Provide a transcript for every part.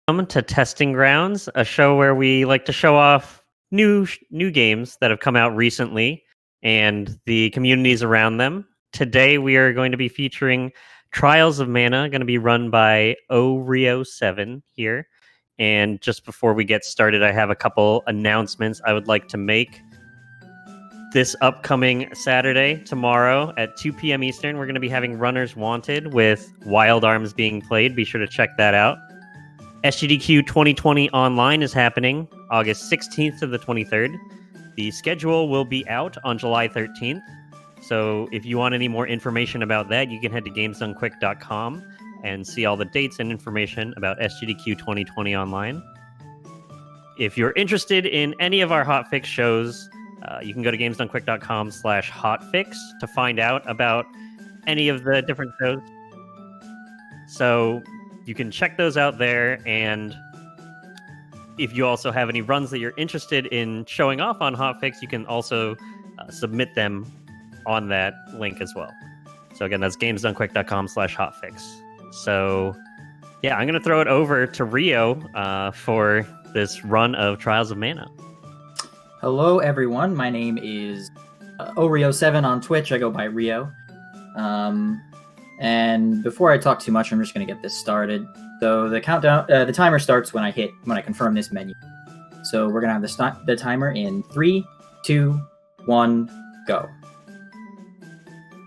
Welcome to Testing Grounds, a show where we like to show off new games that have come out recently and the communities around them. Today we are going to be featuring Trials of Mana, going to be run by ogNdrahciR here. And just before we get started, I have a couple announcements I would like to make. This upcoming Saturday, tomorrow at 2 p.m. Eastern, we're going to be having Runners Wanted with Wild Arms being played. Be sure to check that out. SGDQ 2020 Online is happening August 16th to the 23rd. The schedule will be out on July 13th. So if you want any more information about that, you can head to gamesdonequick.com and see all the dates and information about SGDQ 2020 Online. If you're interested in any of our Hotfix shows, you can go to gamesdonequick.com/hotfix to find out about any of the different shows. So you can check those out there, and if you also have any runs that you're interested in showing off on Hotfix, you can also submit them on that link as well. So again, that's gamesdonequick.com/hotfix. So yeah, I'm going to throw it over to Rio for this run of Trials of Mana. Hello, everyone. My name is ogNdrahciR on Twitch. I go by Rio. And before I talk too much, I'm just going to get this started. So the countdown, the timer starts when I confirm this menu. So we're going to have the timer in 3, 2, 1, go.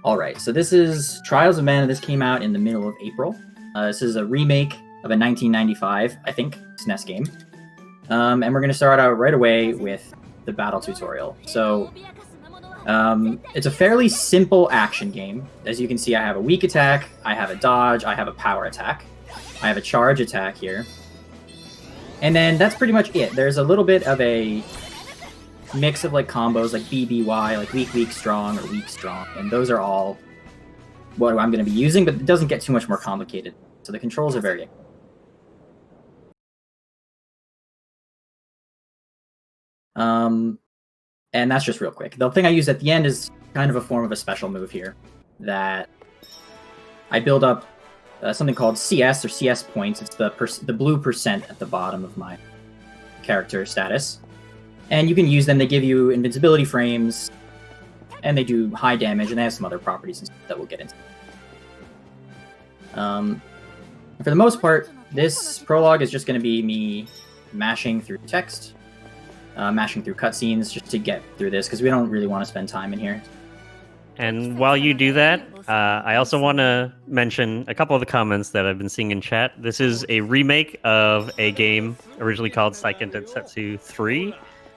All right. So this is Trials of Mana. This came out in the middle of April. This is a remake of a 1995, I think, SNES game. And we're going to start out right away with the battle tutorial. So it's a fairly simple action game. As you can see, I have a weak attack, I have a dodge, I have a power attack, I have a charge attack here. And then that's pretty much it. There's a little bit of a mix of like combos like BBY, like weak, weak, strong, or weak, strong. And those are all what I'm going to be using, but it doesn't get too much more complicated. So the controls are very... And that's just real quick. The thing I use at the end is kind of a form of a special move here that I build up something called CS or CS points. It's the blue percent at the bottom of my character status. And you can use them. They give you invincibility frames, and they do high damage, and they have some other properties and stuff that we'll get into. For the most part, this prologue is just going to be me mashing through text, mashing through cutscenes just to get through this, because we don't really want to spend time in here. And while you do that, I also want to mention a couple of the comments that I've been seeing in chat. This is a remake of a game originally called Seiken Densetsu 3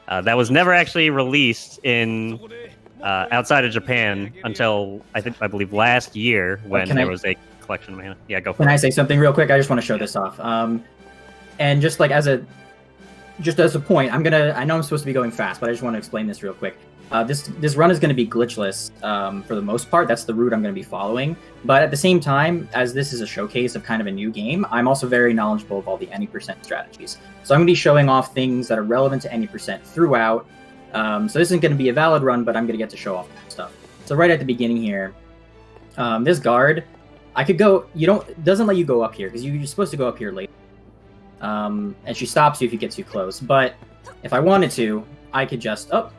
that was never actually released in outside of Japan until I believe last year when there was a collection of Mana. Yeah, go for it. Can I say something real quick? I just want to show this off. And just like as a point, I know I'm supposed to be going fast, but I just want to explain this real quick. This run is going to be glitchless for the most part. That's the route I'm going to be following. But at the same time, as this is a showcase of kind of a new game, I'm also very knowledgeable of all the any percent strategies. So I'm going to be showing off things that are relevant to any percent throughout. So this isn't going to be a valid run, but I'm going to get to show off stuff. So right at the beginning here, this guard, I could go. It doesn't let you go up here because you're supposed to go up here later. And she stops you if you get too close. But if I wanted to, I could just... Oh,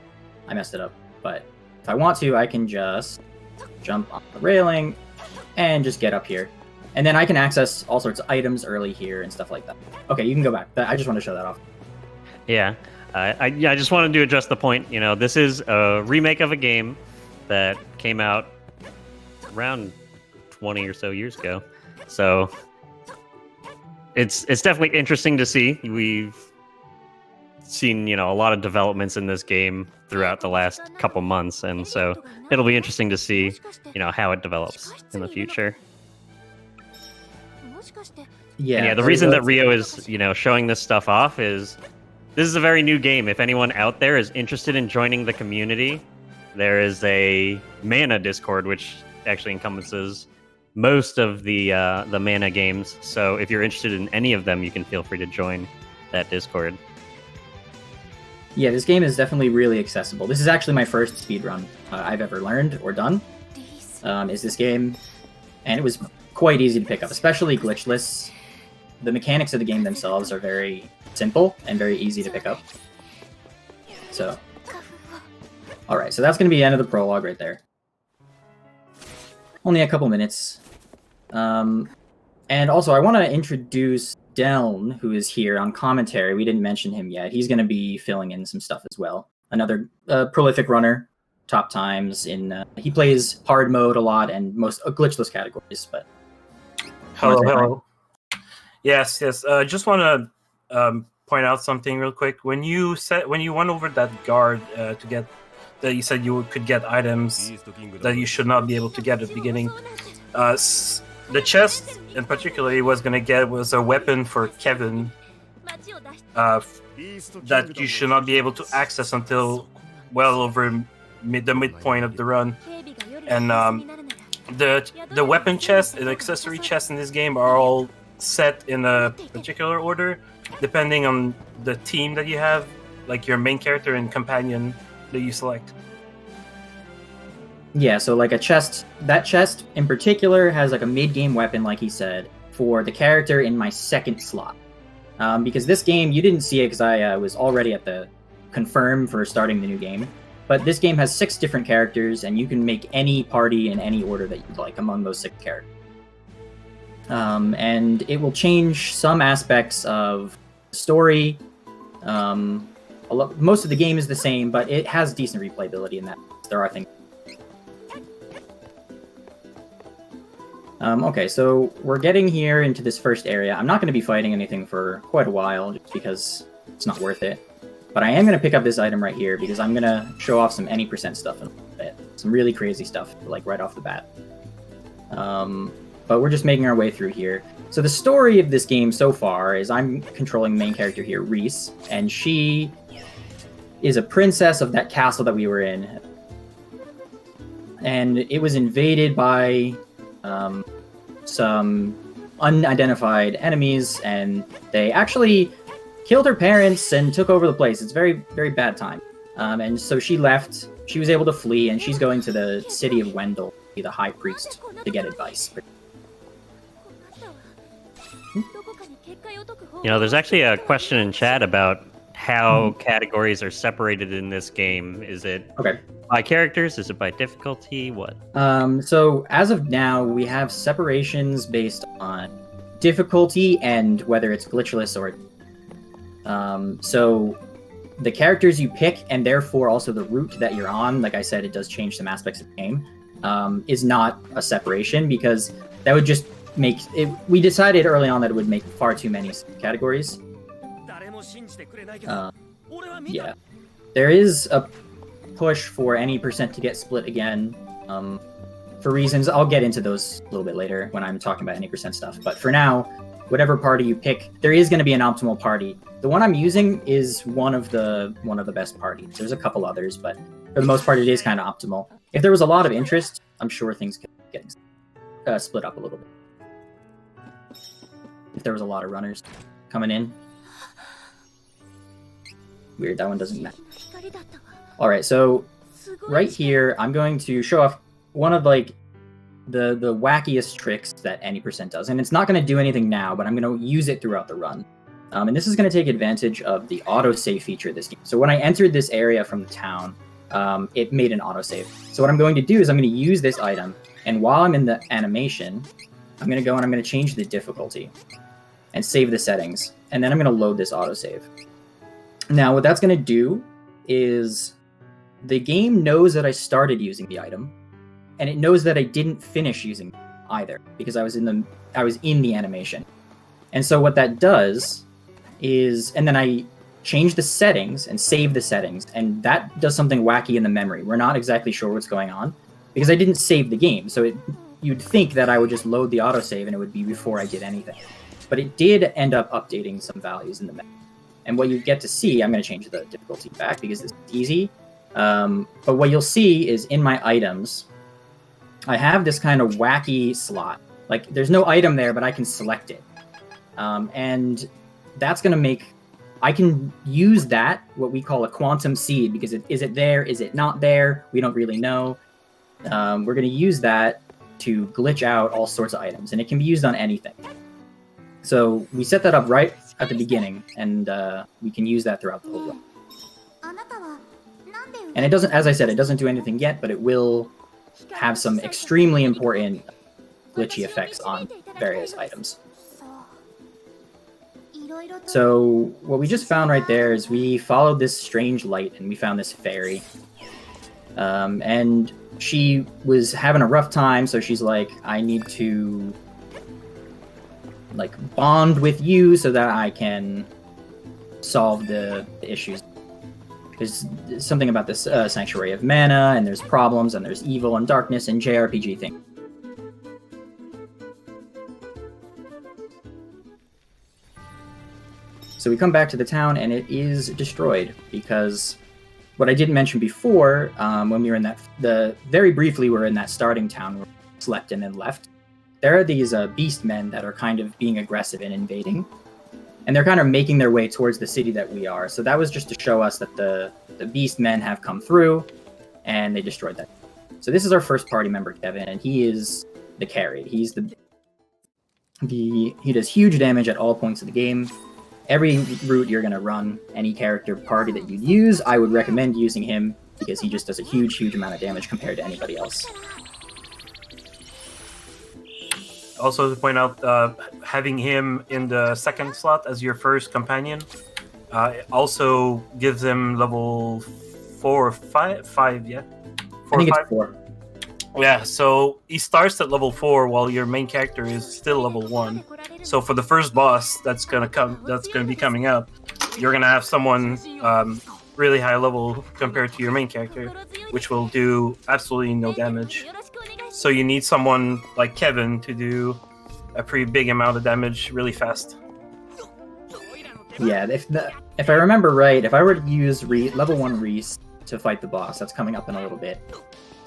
I messed it up. But if I want to, I can just jump on the railing and just get up here. And then I can access all sorts of items early here and stuff like that. Okay, you can go back. I just want to show that off. Yeah. I just wanted to address the point. This is a remake of a game that came out around 20 or so years ago. So... It's definitely interesting to see. We've seen, a lot of developments in this game throughout the last couple months, and so it'll be interesting to see, how it develops in the future. Yeah. And the reason that Rio is, showing this stuff off is this is a very new game. If anyone out there is interested in joining the community, there is a Mana Discord, which actually encompasses most of the Mana games. So if you're interested in any of them, you can feel free to join that Discord. Yeah, this game is definitely really accessible. This is actually my first speedrun I've ever learned or done, is this game. And it was quite easy to pick up, especially glitchless. the mechanics of the game themselves are very simple and very easy to pick up. So, all right, so that's going to be the end of the prologue right there. Only a couple minutes. And also, I want to introduce Deln, who is here on commentary. We didn't mention him yet. He's going to be filling in some stuff as well. Another prolific runner, top times in. He plays hard mode a lot and most glitchless categories. But hello. Yes. Just want to point out something real quick. When you went over that guard to get that, you said you could get items that you should not be able to get at the beginning. The chest, in particular, was a weapon for Kevin that you should not be able to access until well over the midpoint of the run. And the weapon chest and accessory chest in this game are all set in a particular order, depending on the team that you have, like your main character and companion that you select. Yeah, so like that chest in particular has like a mid-game weapon, like he said, for the character in my second slot. Because this game, you didn't see it because I was already at the confirm for starting the new game. But this game has 6 different characters, and you can make any party in any order that you'd like among those 6 characters. And it will change some aspects of the story. Most of the game is the same, but it has decent replayability in that. There are things. Okay, so we're getting here into this first area. I'm not going to be fighting anything for quite a while, just because it's not worth it. But I am going to pick up this item right here, because I'm going to show off some any % stuff in a little bit. Some really crazy stuff, like right off the bat. But we're just making our way through here. So the story of this game so far is I'm controlling the main character here, Reese, and she is a princess of that castle that we were in. And it was invaded by some unidentified enemies, and they actually killed her parents and took over the place. It's very, very bad time. And so she left. She was able to flee, and she's going to the city of Wendell, be the high priest, to get advice. You know, there's actually a question in chat about how categories are separated in this game. Is it by characters? Is it by difficulty? What? So as of now, we have separations based on difficulty and whether it's glitchless or. So the characters you pick, and therefore also the route that you're on, like I said, it does change some aspects of the game, is not a separation, because that would just make it. We decided early on that it would make far too many categories. Yeah, there is a push for any % to get split again, for reasons I'll get into those a little bit later when I'm talking about any % stuff. But for now, whatever party you pick, there is going to be an optimal party. The one I'm using is one of the best parties. There's a couple others, but for the most part, it is kind of optimal. If there was a lot of interest, I'm sure things could get split up a little bit. If there was a lot of runners coming in. Weird, that one doesn't matter. All right, so right here, I'm going to show off one of like the wackiest tricks that any % does, and it's not going to do anything now, but I'm going to use it throughout the run. And this is going to take advantage of the autosave feature of this game. So when I entered this area from the town, it made an autosave. So what I'm going to do is I'm going to use this item, and while I'm in the animation, I'm going to go and I'm going to change the difficulty and save the settings, and then I'm going to load this autosave. Now what that's going to do is the game knows that I started using the item, and it knows that I didn't finish using it either, because I was in the animation. And so what that does is, and then I change the settings and save the settings, and that does something wacky in the memory. We're not exactly sure what's going on, because I didn't save the game. So you'd think that I would just load the autosave and it would be before I did anything. But it did end up updating some values in the memory. And what you get to see, I'm going to change the difficulty back because this is easy. But what you'll see is in my items, I have this kind of wacky slot. Like, there's no item there, but I can select it. And that's going to make... I can use that, what we call a quantum seed, because is it there? Is it not there? We don't really know. We're going to use that to glitch out all sorts of items, and it can be used on anything. So we set that up right at the beginning, and we can use that throughout the whole run. And it doesn't, as I said, it doesn't do anything yet, but it will have some extremely important glitchy effects on various items. So what we just found right there is we followed this strange light, and we found this fairy. And she was having a rough time, so she's like, I need to bond with you so that I can solve the issues. There's something about this Sanctuary of Mana, and there's problems, and there's evil and darkness and JRPG thing. So we come back to the town, and it is destroyed, because what I didn't mention before, when we were in very briefly we were in that starting town where we slept and then left, there are these beast men that are kind of being aggressive and invading. And they're kind of making their way towards the city that we are. So that was just to show us that the beast men have come through, and they destroyed that. So this is our first party member, Kevin, and he is the carry. He's he does huge damage at all points of the game. Every route you're going to run, any character party that you use, I would recommend using him, because he just does a huge amount of damage compared to anybody else. Also to point out, having him in the second slot as your first companion also gives him level 4 or 5, yeah? 4 I think or 5? it's 4. Yeah, so he starts at level 4 while your main character is still level 1. So for the first boss that's gonna be coming up, you're gonna have someone really high level compared to your main character, which will do absolutely no damage. So you need someone like Kevin to do a pretty big amount of damage really fast. Yeah, if I remember right, if I were to use level 1 Reese to fight the boss, that's coming up in a little bit,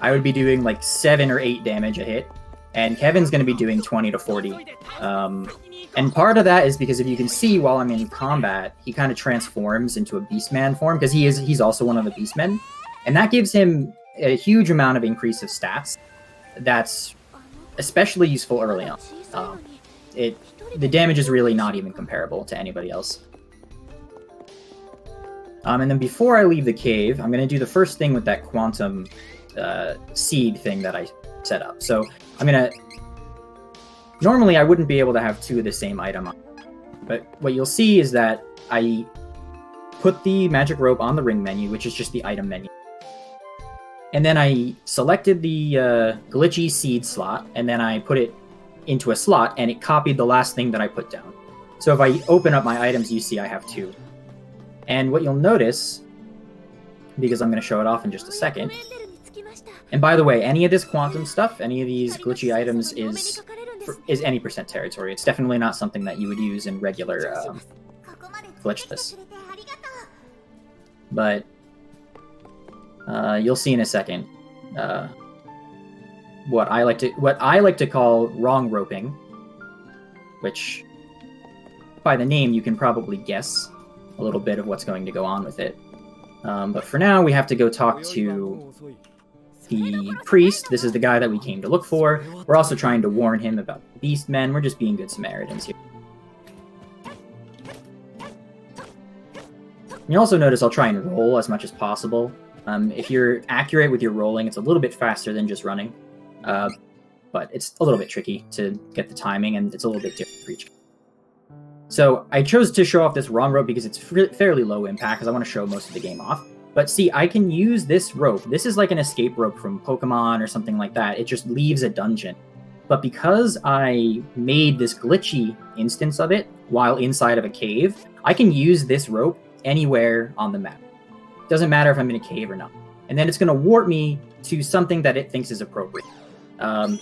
I would be doing like 7 or 8 damage a hit, and Kevin's going to be doing 20 to 40. And part of that is because if you can see while I'm in combat, he kind of transforms into a Beastman form, because he's also one of the Beastmen, and that gives him a huge amount of increase of stats. That's especially useful early on. The damage is really not even comparable to anybody else. And then before I leave the cave, I'm going to do the first thing with that quantum seed thing that I set up. So I'm going to... Normally I wouldn't be able to have 2 of the same item on, but what you'll see is that I put the magic rope on the ring menu, which is just the item menu. And then I selected the glitchy seed slot, and then I put it into a slot, and it copied the last thing that I put down. So if I open up my items, you see I have 2. And what you'll notice, because I'm going to show it off in just a second, and by the way, any of this quantum stuff, any of these glitchy items is any percent territory. It's definitely not something that you would use in regular glitchless. But you'll see in a second what I like to call wrong roping, which by the name you can probably guess a little bit of what's going to go on with it. But for now, we have to go talk to the priest. This is the guy that we came to look for. We're also trying to warn him about the beast men. We're just being good Samaritans here. You also notice I'll try and roll as much as possible. If you're accurate with your rolling, it's a little bit faster than just running. But it's a little bit tricky to get the timing, and it's a little bit different for each. So I chose to show off this wrong rope because it's fairly low impact, because I want to show most of the game off. But see, I can use this rope. This is like an escape rope from Pokemon or something like that. It just leaves a dungeon. But because I made this glitchy instance of it while inside of a cave, I can use this rope anywhere on the map. Doesn't matter if I'm in a cave or not. And then it's going to warp me to something that it thinks is appropriate.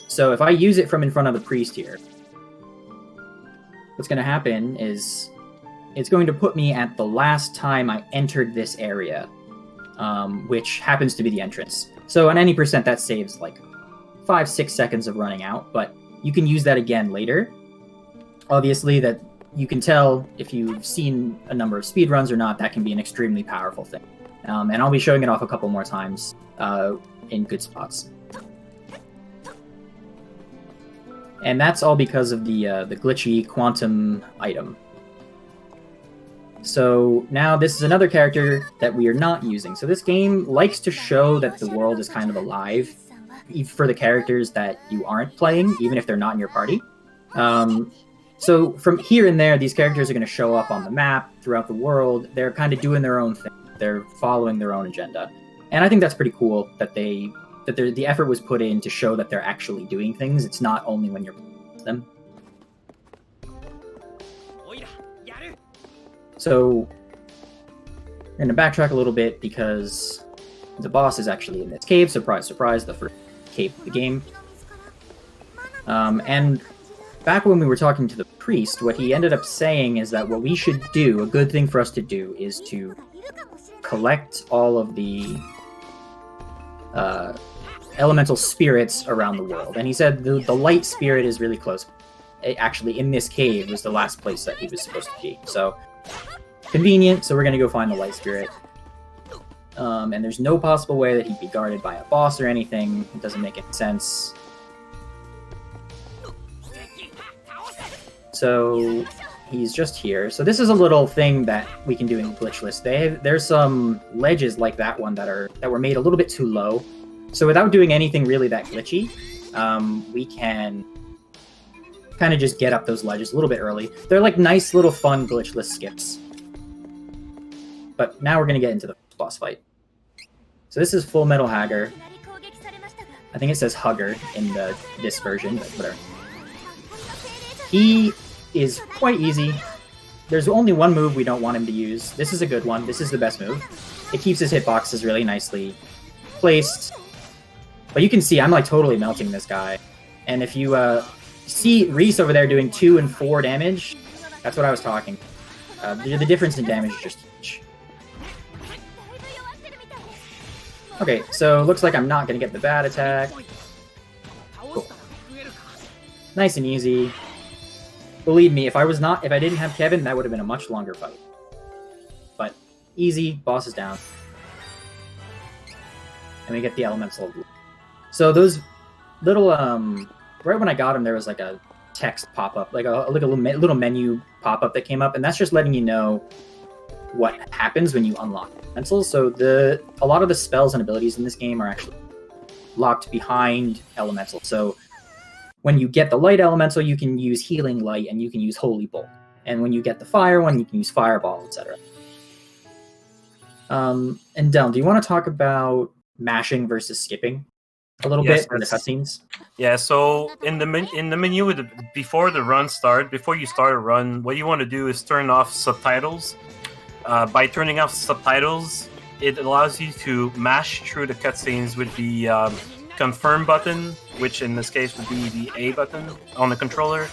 So if I use it from in front of the priest here, what's going to happen is it's going to put me at the last time I entered this area, which happens to be the entrance. So on any percent, that saves like 5-6 seconds of running out, but you can use that again later. Obviously, that you can tell if you've seen a number of speedruns or not, that can be an extremely powerful thing. And I'll be showing it off a couple more times in good spots. And that's all because of the glitchy quantum item. So now this is another character that we are not using. So this game likes to show that the world is kind of alive for the characters that you aren't playing, even if they're not in your party. So from here and there, these characters are going to show up on the map throughout the world. They're kind of doing their own thing. They're following their own agenda. And I think that's pretty cool that the effort was put in to show that they're actually doing things. It's not only when you're playing with them. So we're going to backtrack a little bit because the boss is actually in this cave. Surprise, surprise, the first cave of the game. And back when we were talking to the priest, what he ended up saying is that what we should do, a good thing for us to do, is to collect all of the elemental spirits around the world. And he said the light spirit is really close. Actually, in this cave was the last place that he was supposed to be. So convenient, so we're going to go find the light spirit. And there's no possible way that he'd be guarded by a boss or anything. It doesn't make any sense. So he's just here. So this is a little thing that we can do in glitchless. There's some ledges like that one that were made a little bit too low. So without doing anything really that glitchy, we can kind of just get up those ledges a little bit early. They're like nice little fun glitchless skips. But now we're going to get into the boss fight. So this is Fullmetal Haggar. I think it says Hugger in this version, but whatever. He is quite easy. There's only one move we don't want him to use. This is a good one. This is the best move. It keeps his hitboxes really nicely placed. But you can see I'm like totally melting this guy. And if you see Reese over there doing 2 and 4 damage, that's what I was talking. The difference in damage is just huge. Okay, so looks like I'm not going to get the bad attack. Cool. Nice and easy. Believe me, if I didn't have Kevin, that would have been a much longer fight. But easy, boss is down. And we get the elemental. So those little right when I got him, there was like a text pop-up, like a little menu pop-up that came up, and that's just letting you know what happens when you unlock elementals. So a lot of the spells and abilities in this game are actually locked behind elementals. So when you get the light elemental, you can use healing light and you can use holy bolt. And when you get the fire one, you can use fireball, etc. And Dylan, do you want to talk about mashing versus skipping a little bit for the cutscenes? Yeah, so in the menu before you start a run, what you want to do is turn off subtitles. By turning off subtitles, it allows you to mash through the cutscenes with the confirm button, which in this case would be the A button on the controller,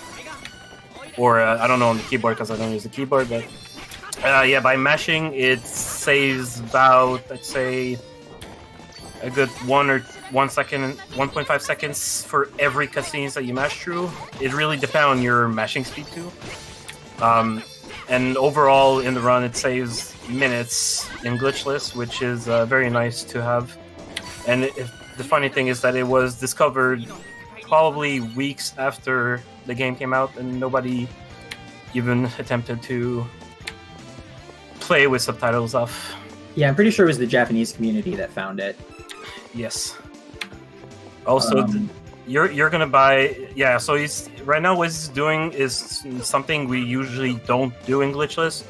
or I don't know on the keyboard because I don't use the keyboard. But yeah, by mashing, it saves about, let's say, a good 1.5 seconds for every cutscenes that you mash through. It really depends on your mashing speed too. And overall, in the run, it saves minutes in glitchless, which is very nice to have. And the funny thing is that it was discovered probably weeks after the game came out, and nobody even attempted to play with subtitles off. Yeah, I'm pretty sure it was the Japanese community that found it. Yes. Also, you're gonna buy. Yeah. So right now what he's doing is something we usually don't do in glitchless,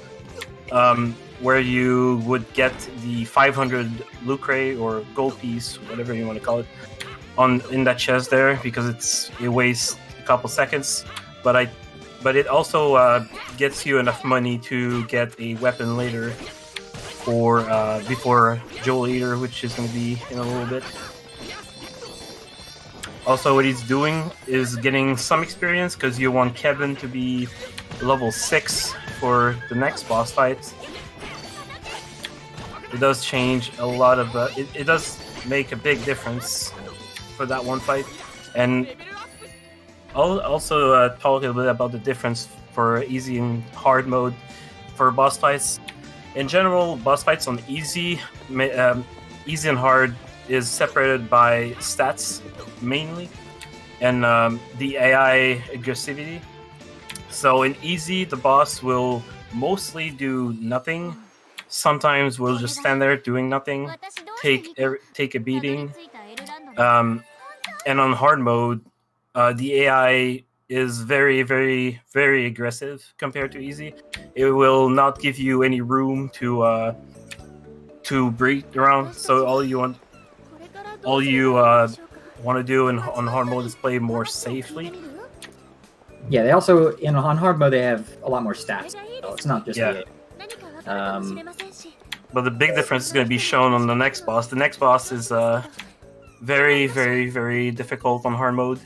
where you would get the 500 lucre or gold piece, whatever you want to call it, in that chest there, because it wastes a couple seconds. But it also gets you enough money to get a weapon later, for before Joel Eater, which is going to be in a little bit. Also, what he's doing is getting some experience, because you want Kevin to be level 6 for the next boss fight. It does change a lot of... it does make a big difference for that one fight. And I'll also talk a little bit about the difference for easy and hard mode for boss fights. In general, boss fights on easy and hard is separated by stats mainly, and the AI aggressivity. So in easy, the boss will mostly do nothing. Sometimes we'll just stand there doing nothing, take a beating. And on hard mode, the AI is very, very, very aggressive compared to easy. It will not give you any room to breathe around. So all you want to do on hard mode is play more safely. Yeah, they also on hard mode they have a lot more stats. So it's not just but the big difference is going to be shown on the next boss. The next boss is very, very, very difficult on hard mode.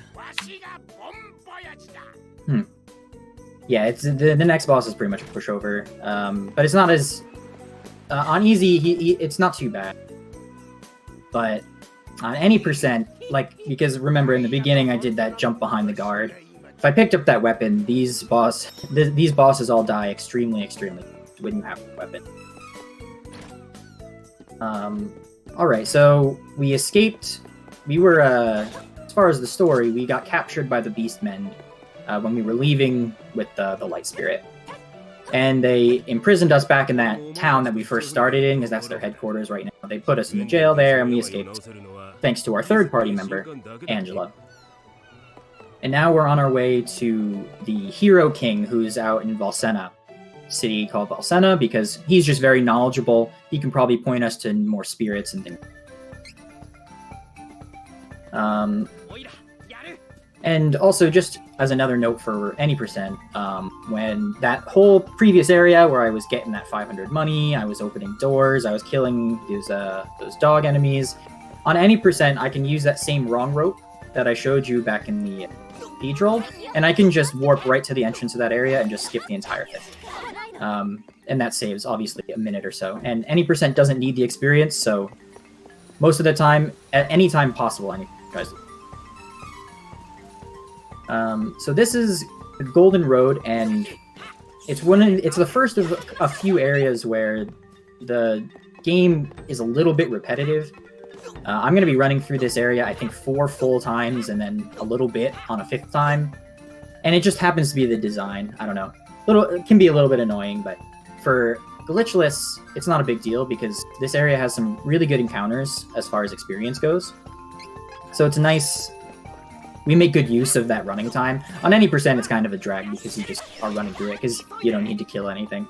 Yeah, it's the next boss is pretty much a pushover, but it's not as on easy. It's not too bad, but on any percent, because remember in the beginning I did that jump behind the guard. If I picked up that weapon, these bosses all die extremely, extremely when you have the weapon. Alright, so we escaped. We were, as far as the story, we got captured by the Beastmen when we were leaving with the Light Spirit. And they imprisoned us back in that town that we first started in, because that's their headquarters right now. They put us in the jail there, and we escaped, thanks to our third party member, Angela. And now we're on our way to the Hero King, who's out in Valsena, city called Valsena, because he's just very knowledgeable. He can probably point us to more spirits and things. And also, just as another note for any percent, when that whole previous area where I was getting that 500 money, I was opening doors, I was killing those dog enemies, on any percent, I can use that same wrong rope that I showed you back in the cathedral, and I can just warp right to the entrance of that area and just skip the entire thing. And that saves, obviously, a minute or so. And any percent doesn't need the experience, so most of the time, at any time possible, I need to try. So this is the Golden Road, and it's the first of a few areas where the game is a little bit repetitive. I'm going to be running through this area, I think, 4 full times, and then a little bit on a 5th time. And it just happens to be the design. I don't know. It can be a little bit annoying, but for glitchless, it's not a big deal, because this area has some really good encounters as far as experience goes. So it's nice. We make good use of that running time. On any percent, it's kind of a drag, because you just are running through it, because you don't need to kill anything.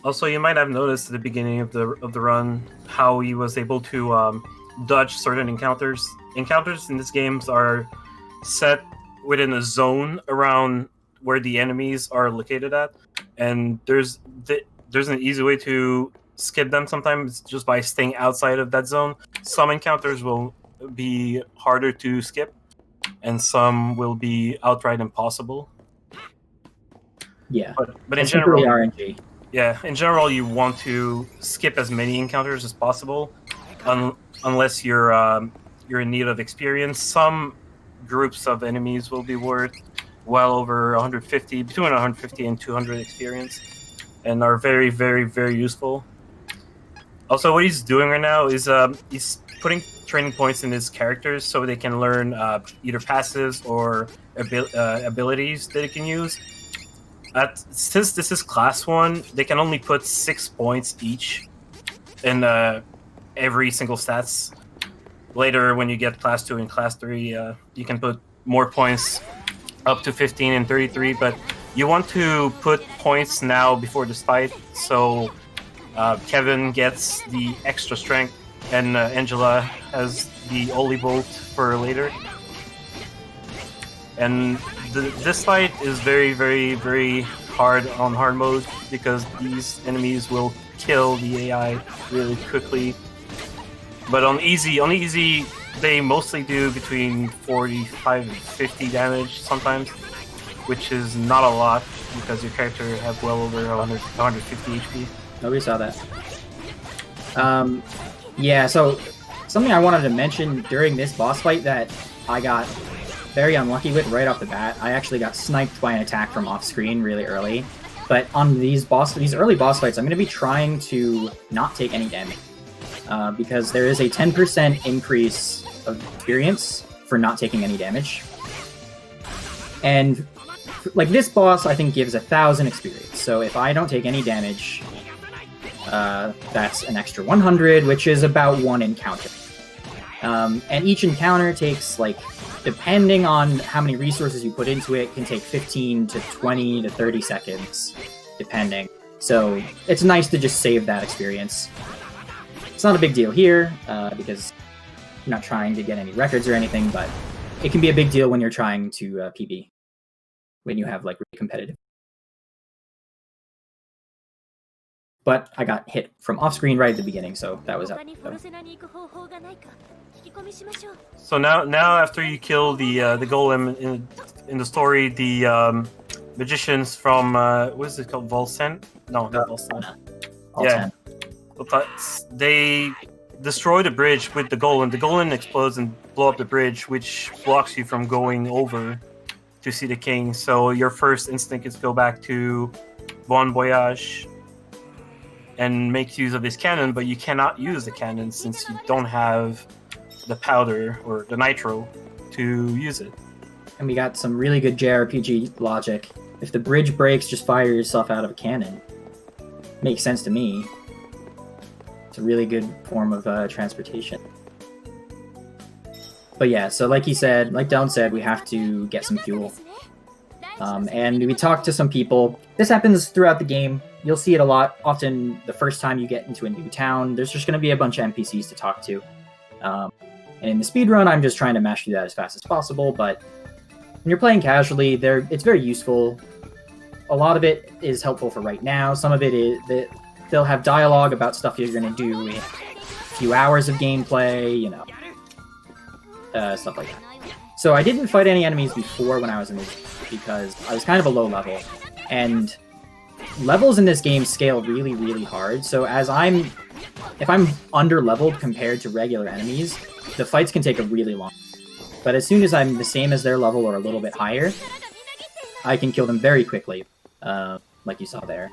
Also, you might have noticed at the beginning of the run how he was able to dodge certain encounters. Encounters in this game are set within a zone around where the enemies are located at, and there's an easy way to skip them sometimes just by staying outside of that zone. Some encounters will be harder to skip, and some will be outright impossible. Yeah, but in general, RNG. Yeah, in general, you want to skip as many encounters as possible, unless you're in need of experience. Some groups of enemies will be worth well over 150, between 150 and 200 experience, and are very, very, very useful. Also, what he's doing right now is he's putting training points in his characters so they can learn either passives or abilities that he can use. Since this is class 1, they can only put 6 points each in every single stats. Later, when you get class 2 and class 3, you can put more points, up to 15 and 33, but you want to put points now before this fight, so Kevin gets the extra strength, and Angela has the Holy Bolt for later. And this fight is very, very, very hard on hard mode, because these enemies will kill the AI really quickly. But on easy, they mostly do between 45 and 50 damage sometimes, which is not a lot, because your character have well over 150 HP. Nobody saw that. Yeah, so something I wanted to mention during this boss fight that I got very unlucky with right off the bat. I actually got sniped by an attack from off screen really early. But on these early boss fights, I'm going to be trying to not take any damage. because there is a 10% increase of experience for not taking any damage. And like this boss, I think gives 1,000 experience. So if I don't take any damage, that's an extra 100, which is about 1 encounter. And each encounter takes, like, depending on how many resources you put into it, can take 15 to 20 to 30 seconds, depending. So it's nice to just save that experience. It's not a big deal here, because I'm not trying to get any records or anything, but it can be a big deal when you're trying to PB, when you have, like, really competitive. But I got hit from off-screen right at the beginning, so that was up. So now after you kill the golem in the story, the magicians from what is it called, Valsena? No, not Valsena. Yeah, they destroy the bridge with the golem. The golem explodes and blow up the bridge, which blocks you from going over to see the king. So your first instinct is to go back to Bon Voyage and make use of this cannon, but you cannot use the cannon since you don't have the powder or the nitro to use it. And we got some really good JRPG logic. If the bridge breaks, just fire yourself out of a cannon. Makes sense to me. It's a really good form of transportation. But yeah, so like he said, like Dylan said, we have to get some fuel. And we talked to some people. This happens throughout the game. You'll see it a lot. Often the first time you get into a new town, there's just going to be a bunch of NPCs to talk to. And in the speedrun, I'm just trying to mash through that as fast as possible, but when you're playing casually, it's very useful. A lot of it is helpful for right now. Some of it is that they'll have dialogue about stuff you're going to do in a few hours of gameplay, you know, stuff like that. So I didn't fight any enemies before when I was in this, because I was kind of a low level, and levels in this game scale really, really hard. So if I'm under-leveled compared to regular enemies, the fights can take a really long time. But as soon as I'm the same as their level or a little bit higher, I can kill them very quickly, like you saw there.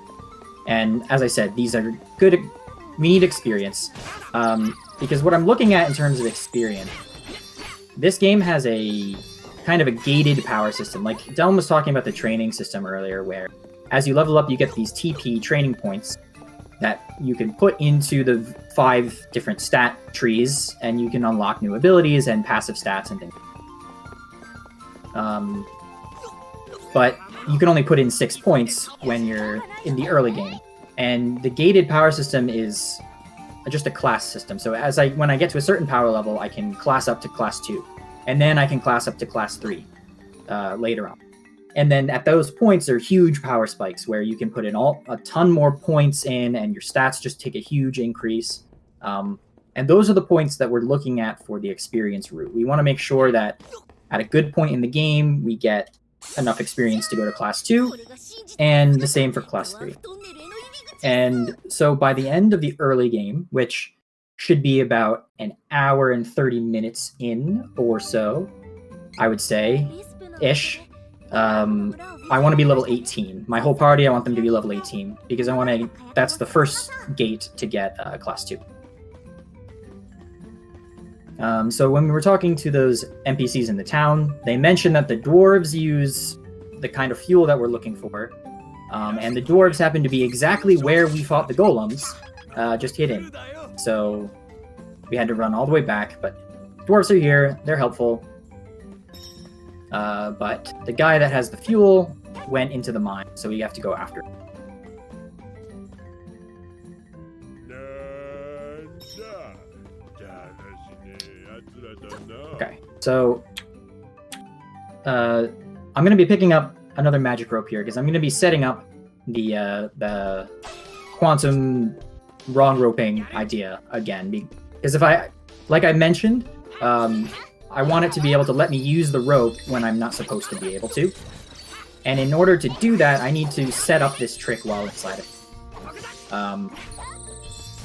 And as I said, these are good. We need experience, because what I'm looking at in terms of experience, this game has a kind of a gated power system. Like Dylan was talking about the training system earlier, where as you level up, you get these TP training points that you can put into the 5 different stat trees, and you can unlock new abilities and passive stats and things. But you can only put in 6 points when you're in the early game. And the gated power system is just a class system. So when I get to a certain power level, I can class up to class 2. And then I can class up to class 3 later on. And then at those points, there are huge power spikes where you can put in a ton more points in, and your stats just take a huge increase. And those are the points that we're looking at for the experience route. We want to make sure that at a good point in the game, we get enough experience to go to class 2, and the same for class 3. And so by the end of the early game, which should be about an hour and 30 minutes in or so, I would say, ish, I want to be level 18. My whole party, I want them to be level 18, because that's the first gate to get class 2. So when we were talking to those NPCs in the town, they mentioned that the dwarves use the kind of fuel that we're looking for. And the dwarves happen to be exactly where we fought the golems, just hidden. So we had to run all the way back, but dwarves are here, they're helpful. But the guy that has the fuel went into the mine, so we have to go after him. Okay, so I'm going to be picking up another magic rope here, because I'm going to be setting up the quantum wrong roping idea again. Because like I mentioned, I want it to be able to let me use the rope when I'm not supposed to be able to. And in order to do that, I need to set up this trick while inside of it.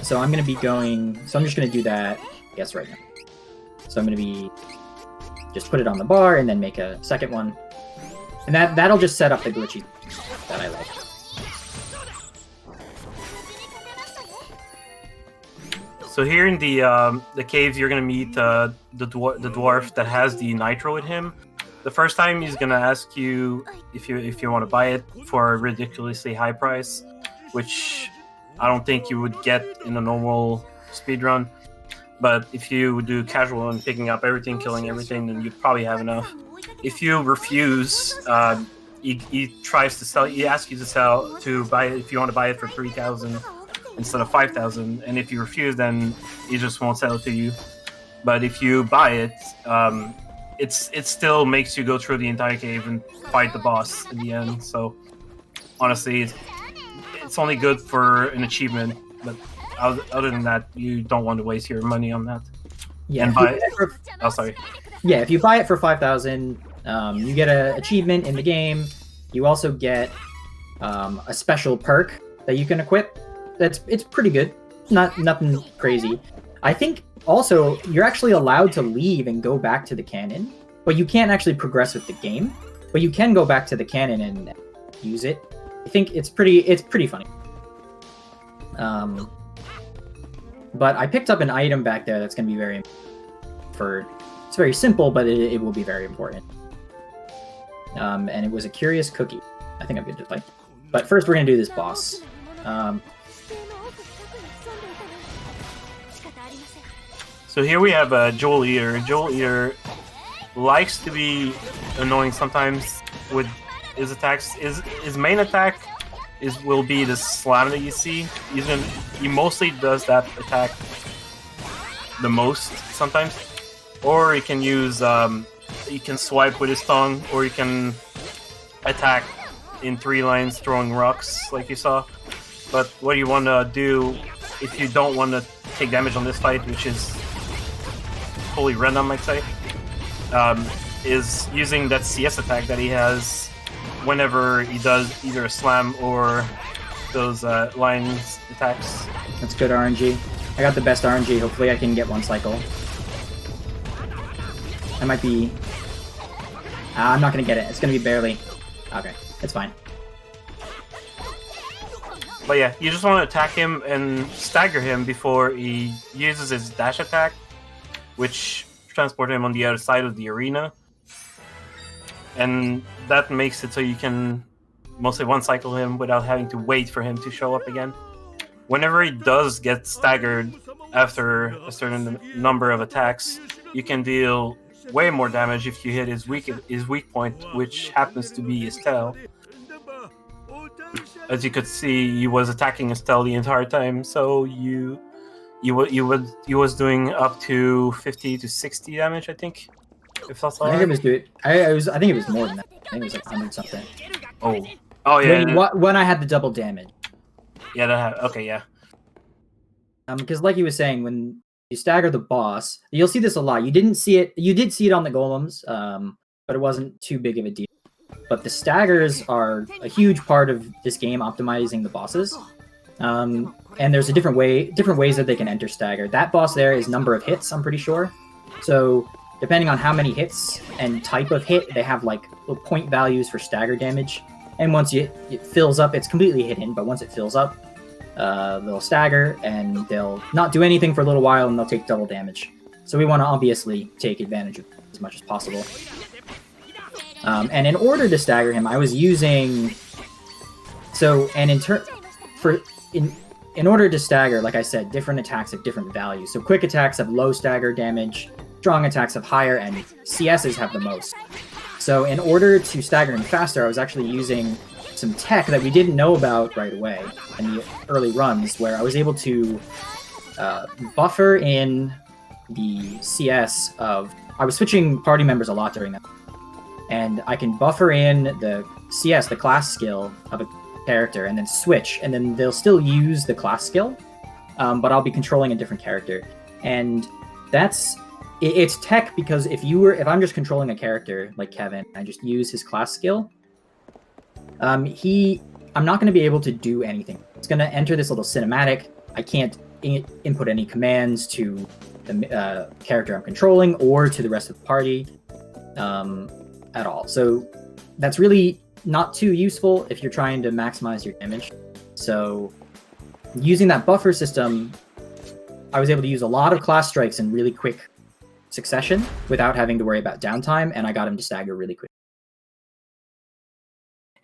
So I'm going to be going... So I'm just going to do that, I guess, right now. So I'm going to be... Just put it on the bar and then make a second one. And that'll just set up the glitchy that I like. So here in the caves, you're gonna meet the dwarf that has the nitro with him. The first time he's gonna ask you if you want to buy it for a ridiculously high price, which I don't think you would get in a normal speedrun. But if you do casual and picking up everything, killing everything, then you probably have enough. If you refuse, he tries to sell. He asks you to buy it if you want to buy it for 3,000 instead of 5,000. And if you refuse, then he just won't sell it to you. But if you buy it, it still makes you go through the entire cave and fight the boss in the end. So honestly, it's only good for an achievement. But other than that, you don't want to waste your money on that. Yeah. And buy it oh, sorry. Yeah, if you buy it for 5,000, you get an achievement in the game. You also get a special perk that you can equip. It's pretty good. Nothing crazy. I think also you're actually allowed to leave and go back to the cannon, but you can't actually progress with the game. But you can go back to the cannon and use it. I think it's pretty funny. But I picked up an item back there that's going to be very it's very simple, but it will be very important. And it was a curious cookie. I think I'm good to play. But first we're going to do this boss. So here we have Joel Eater. Joel Eater likes to be annoying sometimes with his attacks. His main attack will be the slam that you see. He mostly does that attack the most sometimes. Or he can use he can swipe with his tongue, or he can attack in 3 lines throwing rocks like you saw. But what you want to do if you don't want to take damage on this fight, which is fully random, I'd say, is using that CS attack that he has whenever he does either a slam or those lines attacks. That's good RNG. I got the best RNG. Hopefully I can get 1 cycle. I might be... I'm not going to get it. It's going to be barely... Okay, it's fine. But yeah, you just want to attack him and stagger him before he uses his dash attack, which transports him on the other side of the arena. And that makes it so you can mostly 1-cycle him without having to wait for him to show up again. Whenever he does get staggered after a certain number of attacks, you can deal way more damage if you hit his weak point, which happens to be his tail. As you could see, he was attacking his tail the entire time, so he was doing up to 50 to 60 damage, I think. If that's all I think it was I think it was more than that. I think it was like 100 something. Oh yeah. When I had the double damage. Yeah, okay, yeah. Because like he was saying, when you stagger the boss, you'll see this a lot. You didn't see it. You did see it on the golems, but it wasn't too big of a deal. But the staggers are a huge part of this game, optimizing the bosses. And there's different ways that they can enter stagger. That boss there is number of hits, I'm pretty sure. So depending on how many hits and type of hit, they have like little point values for stagger damage. And once it fills up, it's completely hidden. But once it fills up, they'll stagger and they'll not do anything for a little while, and they'll take double damage. So we want to obviously take advantage of it as much as possible. And in order to stagger him, I was using... In order to stagger, like I said, different attacks have different values. So quick attacks have low stagger damage, strong attacks have higher, and CSs have the most. So in order to stagger him faster, I was actually using some tech that we didn't know about right away in the early runs, where I was able to buffer in the CS of... I was switching party members a lot during that. And I can buffer in the CS, the class skill of a character, and then switch, and then they'll still use the class skill, but I'll be controlling a different character. And it's tech, because if I'm just controlling a character like Kevin, I just use his class skill, I'm not going to be able to do anything. It's going to enter this little cinematic. I can't input any commands to the character I'm controlling or to the rest of the party at all. So that's really not too useful if you're trying to maximize your damage. So using that buffer system I was able to use a lot of class strikes in really quick succession without having to worry about downtime, and I got him to stagger really quick.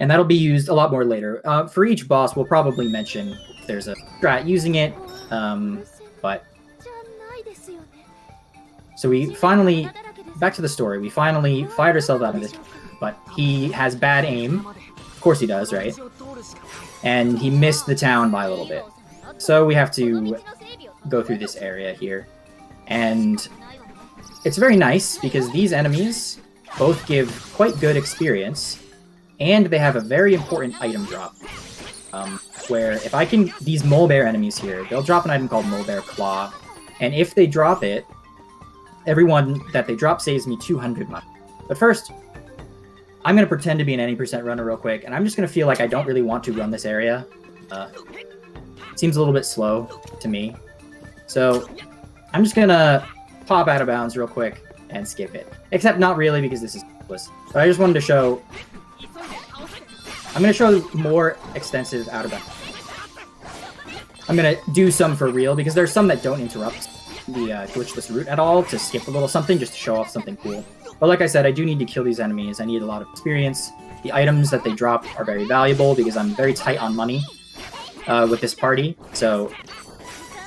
And that'll be used a lot more later. For each boss, we'll probably mention if there's a strat using it, but... So we finally, back to the story, we finally fired ourselves out of this, but he has bad aim. Of course he does, right? And he missed the town by a little bit. So we have to go through this area here. And it's very nice because these enemies both give quite good experience, and they have a very important item drop. Where if I can, these mole bear enemies here, they'll drop an item called Mole Bear Claw, and if they drop it, everyone that they drop saves me 200 money. But first, I'm going to pretend to be an any percent runner real quick, and I'm just going to feel like I don't really want to run this area. It seems a little bit slow to me. So I'm just going to pop out of bounds real quick and skip it. Except not really, because this is useless. But I just wanted to show... I'm going to show more extensive out of bounds. I'm going to do some for real, because there's some that don't interrupt the glitchless route at all, to skip a little something, just to show off something cool. But like I said, I do need to kill these enemies. I need a lot of experience. The items that they drop are very valuable, because I'm very tight on money with this party. So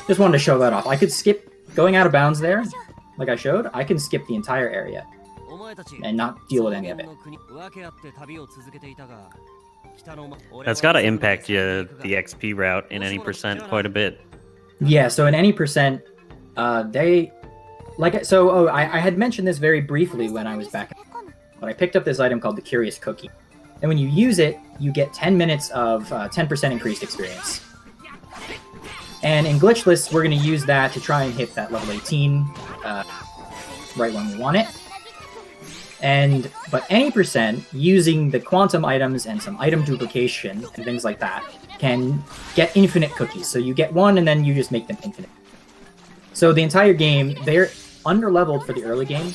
just wanted to show that off. I could skip going out of bounds there, like I showed. I can skip the entire area and not deal with any of it. That's got to impact you, the XP route in any percent quite a bit. Yeah, so in any percent, I had mentioned this very briefly when I was back, but I picked up this item called the Curious Cookie. And when you use it, you get 10 minutes of 10% increased experience. And in Glitchless, we're going to use that to try and hit that level 18 right when we want it. But any percent, using the quantum items and some item duplication and things like that, can get infinite cookies. So you get one and then you just make them infinite. So the entire game, they're under-leveled for the early game,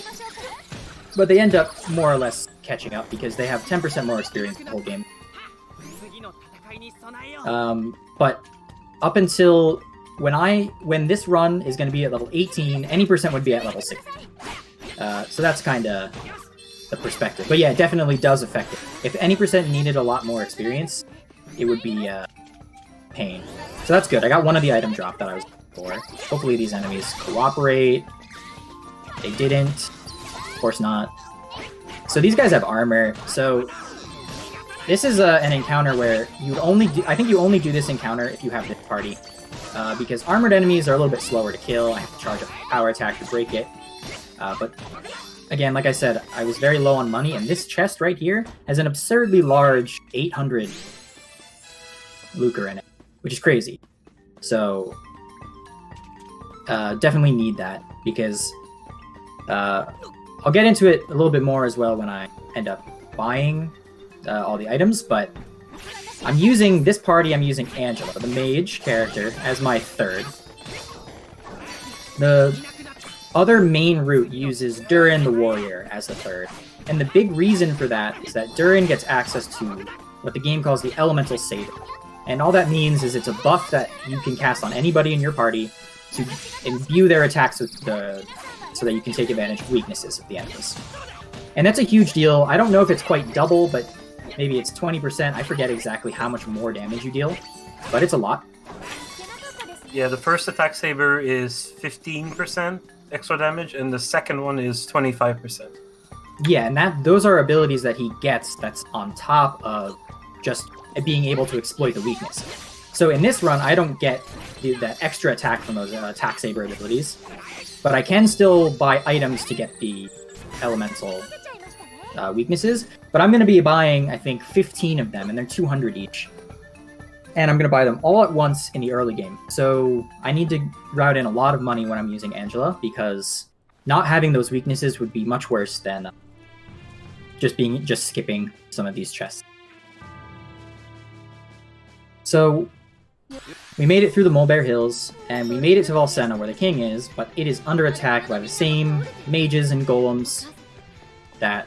but they end up more or less catching up because they have 10% more experience in the whole game. But up until when this run is going to be at level 18, any percent would be at level 60. So that's kind of the perspective. But yeah, it definitely does affect it. If any percent needed a lot more experience, it would be pain. So that's good. I got one of the item drop that I was looking for. Hopefully these enemies cooperate. They didn't. Of course not. So these guys have armor. So this is an encounter where you only I think you only do this encounter if you have this party. Because armored enemies are a little bit slower to kill. I have to charge a power attack to break it. But again, like I said, I was very low on money, and this chest right here has an absurdly large 800 lucre in it, which is crazy. So definitely need that, because I'll get into it a little bit more as well when I end up buying all the items, but I'm using this party, I'm using Angela, the mage character, as my third. The other main route uses Durin the warrior as the third. And the big reason for that is that Durin gets access to what the game calls the elemental saber. And all that means is it's a buff that you can cast on anybody in your party to imbue their attacks with so that you can take advantage of weaknesses of the enemies. And that's a huge deal. I don't know if it's quite double, but maybe it's 20%. I forget exactly how much more damage you deal, but it's a lot. Yeah, the first attack saber is 15% extra damage, and the second one is 25%. Yeah, and those are abilities that he gets that's on top of just being able to exploit the weakness. So in this run, I don't get that extra attack from those attack saber abilities, but I can still buy items to get the elemental weaknesses. But I'm going to be buying, I think, 15 of them, and they're 200 each. And I'm going to buy them all at once in the early game. So I need to route in a lot of money when I'm using Angela, because not having those weaknesses would be much worse than just skipping some of these chests. So we made it through the Mulbear Hills, and we made it to Valsena, where the king is, but it is under attack by the same mages and golems that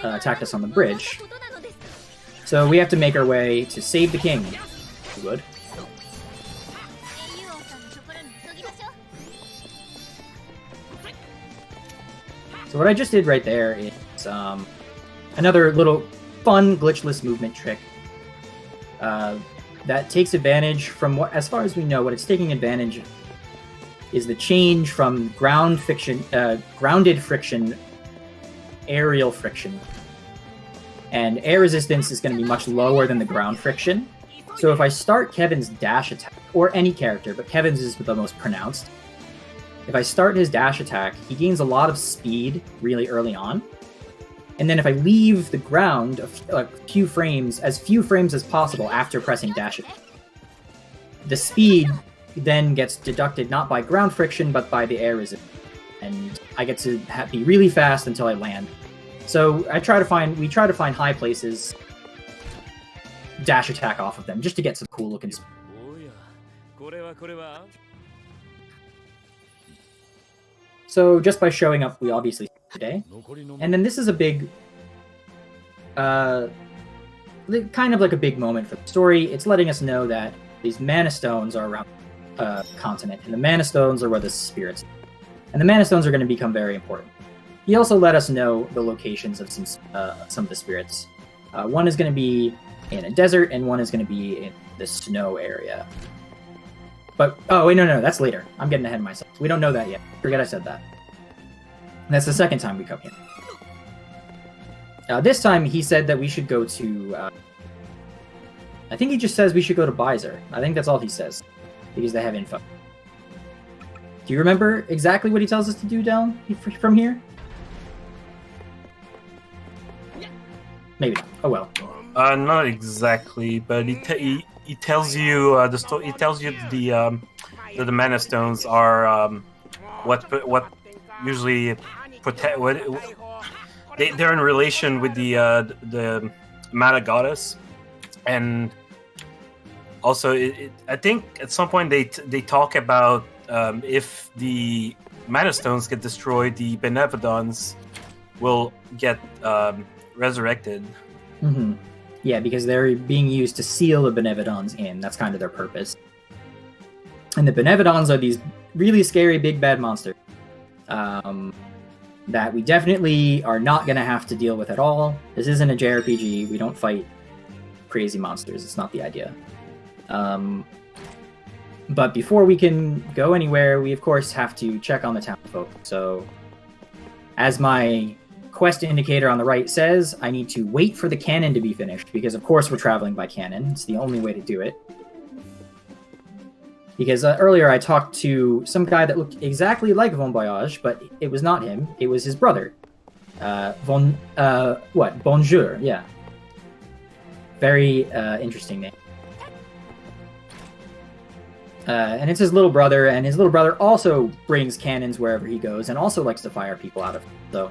attacked us on the bridge. So we have to make our way to save the king. Would. So what I just did right there is another little fun glitchless movement trick that takes advantage from what, as far as we know, what it's taking advantage is the change from grounded friction, aerial friction. And air resistance is going to be much lower than the ground friction. So if I start Kevin's dash attack, or any character, but Kevin's is the most pronounced, if I start his dash attack, he gains a lot of speed really early on. And then if I leave the ground a few frames as possible after pressing dash attack, the speed then gets deducted not by ground friction, but by the air resistance. And I get to be really fast until I land. So we try to find high places, dash attack off of them, just to get some cool looking speed. So just by showing up, we obviously see today. And then this is a big, kind of like a big moment for the story. It's letting us know that these mana stones are around the continent, and the mana stones are where the spirits are. And the mana stones are going to become very important. He also let us know the locations of some of the spirits. One is going to be in a desert, and one is going to be in the snow area. But, oh, wait, no, that's later. I'm getting ahead of myself. We don't know that yet. Forget I said that. And that's the second time we come here. This time, he said that we should go to... I think he just says we should go to Beiser. I think that's all he says, because they have info. Do you remember exactly what he tells us to do down from here? Maybe not. Oh well. Not exactly, but he tells you the story. He tells you that the mana stones are what usually protect. They're in relation with the mana goddess, and also I think at some point they talk about if the mana stones get destroyed, the benevolons will get resurrected. Mm-hmm. Yeah, because they're being used to seal the benevolons in. That's kind of their purpose. And the benevolons are these really scary big bad monsters that we definitely are not going to have to deal with at all. This isn't a JRPG. We don't fight crazy monsters. It's not the idea. But before we can go anywhere, we of course have to check on the townfolk. So, as my quest indicator on the right says, I need to wait for the cannon to be finished, because of course we're traveling by cannon. It's the only way to do it. Because earlier I talked to some guy that looked exactly like Von Voyage, but it was not him. It was his brother. Bonjour, yeah. Very interesting name. And it's his little brother, and his little brother also brings cannons wherever he goes, and also likes to fire people out of it, so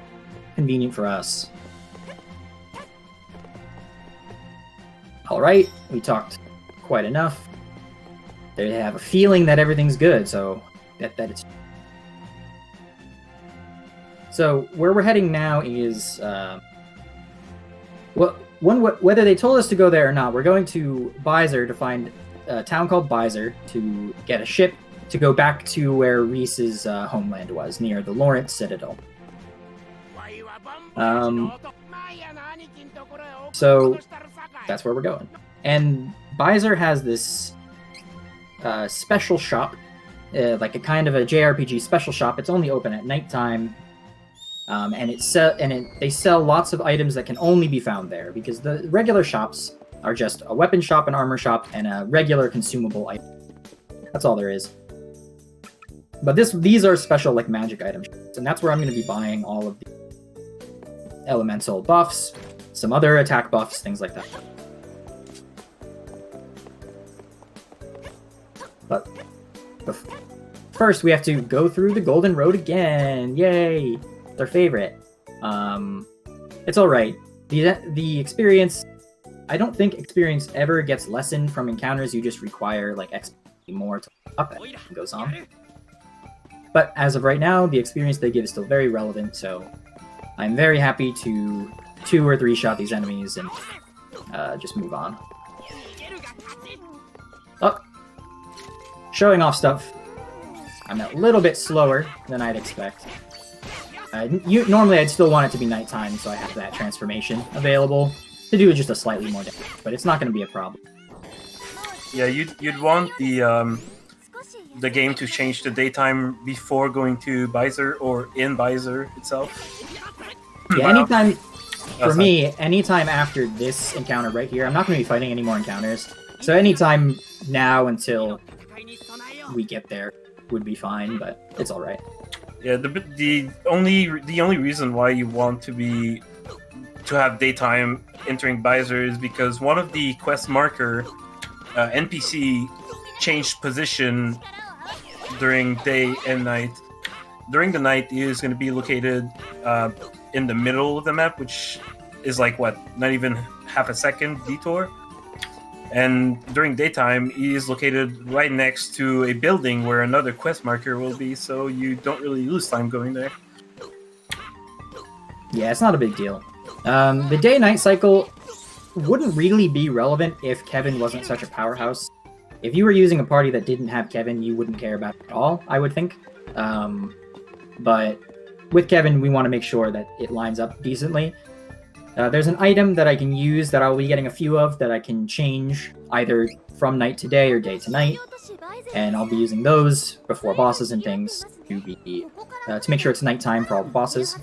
convenient for us. Alright, we talked quite enough. They have a feeling that everything's good, so that it's... So, where we're heading now is... whether they told us to go there or not, we're going to Beiser to find a town called Beiser to get a ship to go back to where Reese's homeland was, near the Lawrence Citadel. So that's where we're going. And Beiser has this special shop, like a kind of a JRPG special shop. It's only open at nighttime, and they sell lots of items that can only be found there, because the regular shops are just a weapon shop, an armor shop, and a regular consumable item. That's all there is. But these are special, like, magic items, and that's where I'm going to be buying all of the elemental buffs, some other attack buffs, things like that. But first, we have to go through the Golden Road again. Yay! It's our favorite. It's alright. The experience... I don't think experience ever gets lessened from encounters. You just require, like, XP more to up as it goes on. But as of right now, the experience they give is still very relevant, so I'm very happy to 2 or 3 shot these enemies and just move on. Oh! Showing off stuff. I'm a little bit slower than I'd expect. Normally I'd still want it to be nighttime, so I have that transformation available to do just a slightly more damage, but it's not going to be a problem. Yeah, you'd want the game to change to daytime before going to Beiser or in Beiser itself. Yeah, anytime, for me, anytime after this encounter right here, I'm not going to be fighting any more encounters, so anytime now until we get there would be fine, but it's alright. Yeah, the only reason why you want to have daytime entering Beiser is because one of the quest marker NPC changed position during day and night. During the night, he is going to be located in the middle of the map, which is like what, not even half a second detour. And during daytime, he is located right next to a building where another quest marker will be, so you don't really lose time going there. Yeah, it's not a big deal. The day-night cycle wouldn't really be relevant if Kevin wasn't such a powerhouse. If you were using a party that didn't have Kevin, you wouldn't care about it at all, I would think. But with Kevin, we want to make sure that it lines up decently. There's an item that I can use that I'll be getting a few of that I can change either from night to day or day to night. And I'll be using those before bosses and things to make sure it's nighttime for all the bosses.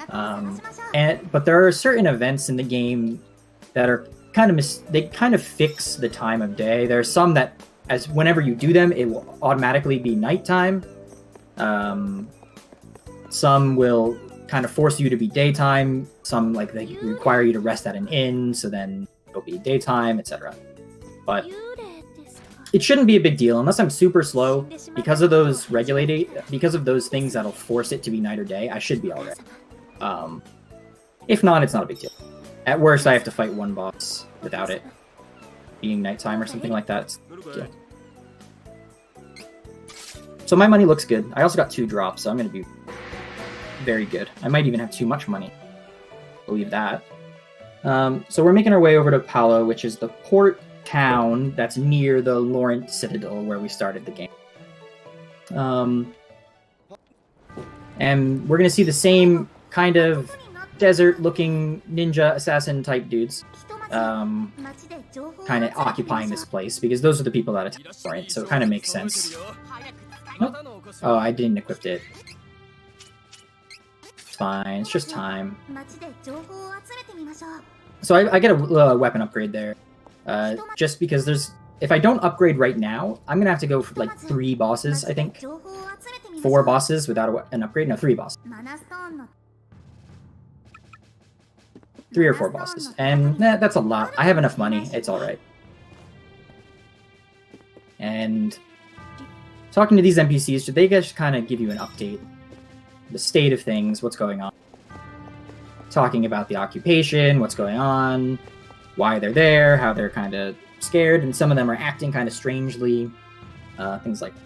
But there are certain events in the game that are they kind of fix the time of day. There are some that, whenever you do them, it will automatically be nighttime. Some will kind of force you to be daytime. Some they require you to rest at an inn, so then it'll be daytime, etc. But it shouldn't be a big deal unless I'm super slow because of those things that'll force it to be night or day. I should be alright. If not, it's not a big deal. At worst, I have to fight one boss without it being nighttime or something like that. Yeah. So my money looks good. I also got 2 drops, so I'm going to be very good. I might even have too much money. Believe that. So we're making our way over to Palo, which is the port town that's near the Laurent Citadel where we started the game. And we're going to see the same kind of desert-looking ninja assassin-type dudes kind of occupying this place, because those are the people that attack Laurent, so it kind of makes sense. Oh, I didn't equip it. It's fine, it's just time. So I get a weapon upgrade there. Just because if I don't upgrade right now, I'm going to have to go for 3 bosses, I think. 4 bosses without an upgrade? No, 3 bosses. 3 or 4 bosses. And that's a lot. I have enough money. It's alright. And talking to these NPCs, they just kind of give you an update. The state of things, what's going on. Talking about the occupation, what's going on, why they're there, how they're kind of scared, and some of them are acting kind of strangely, things like that.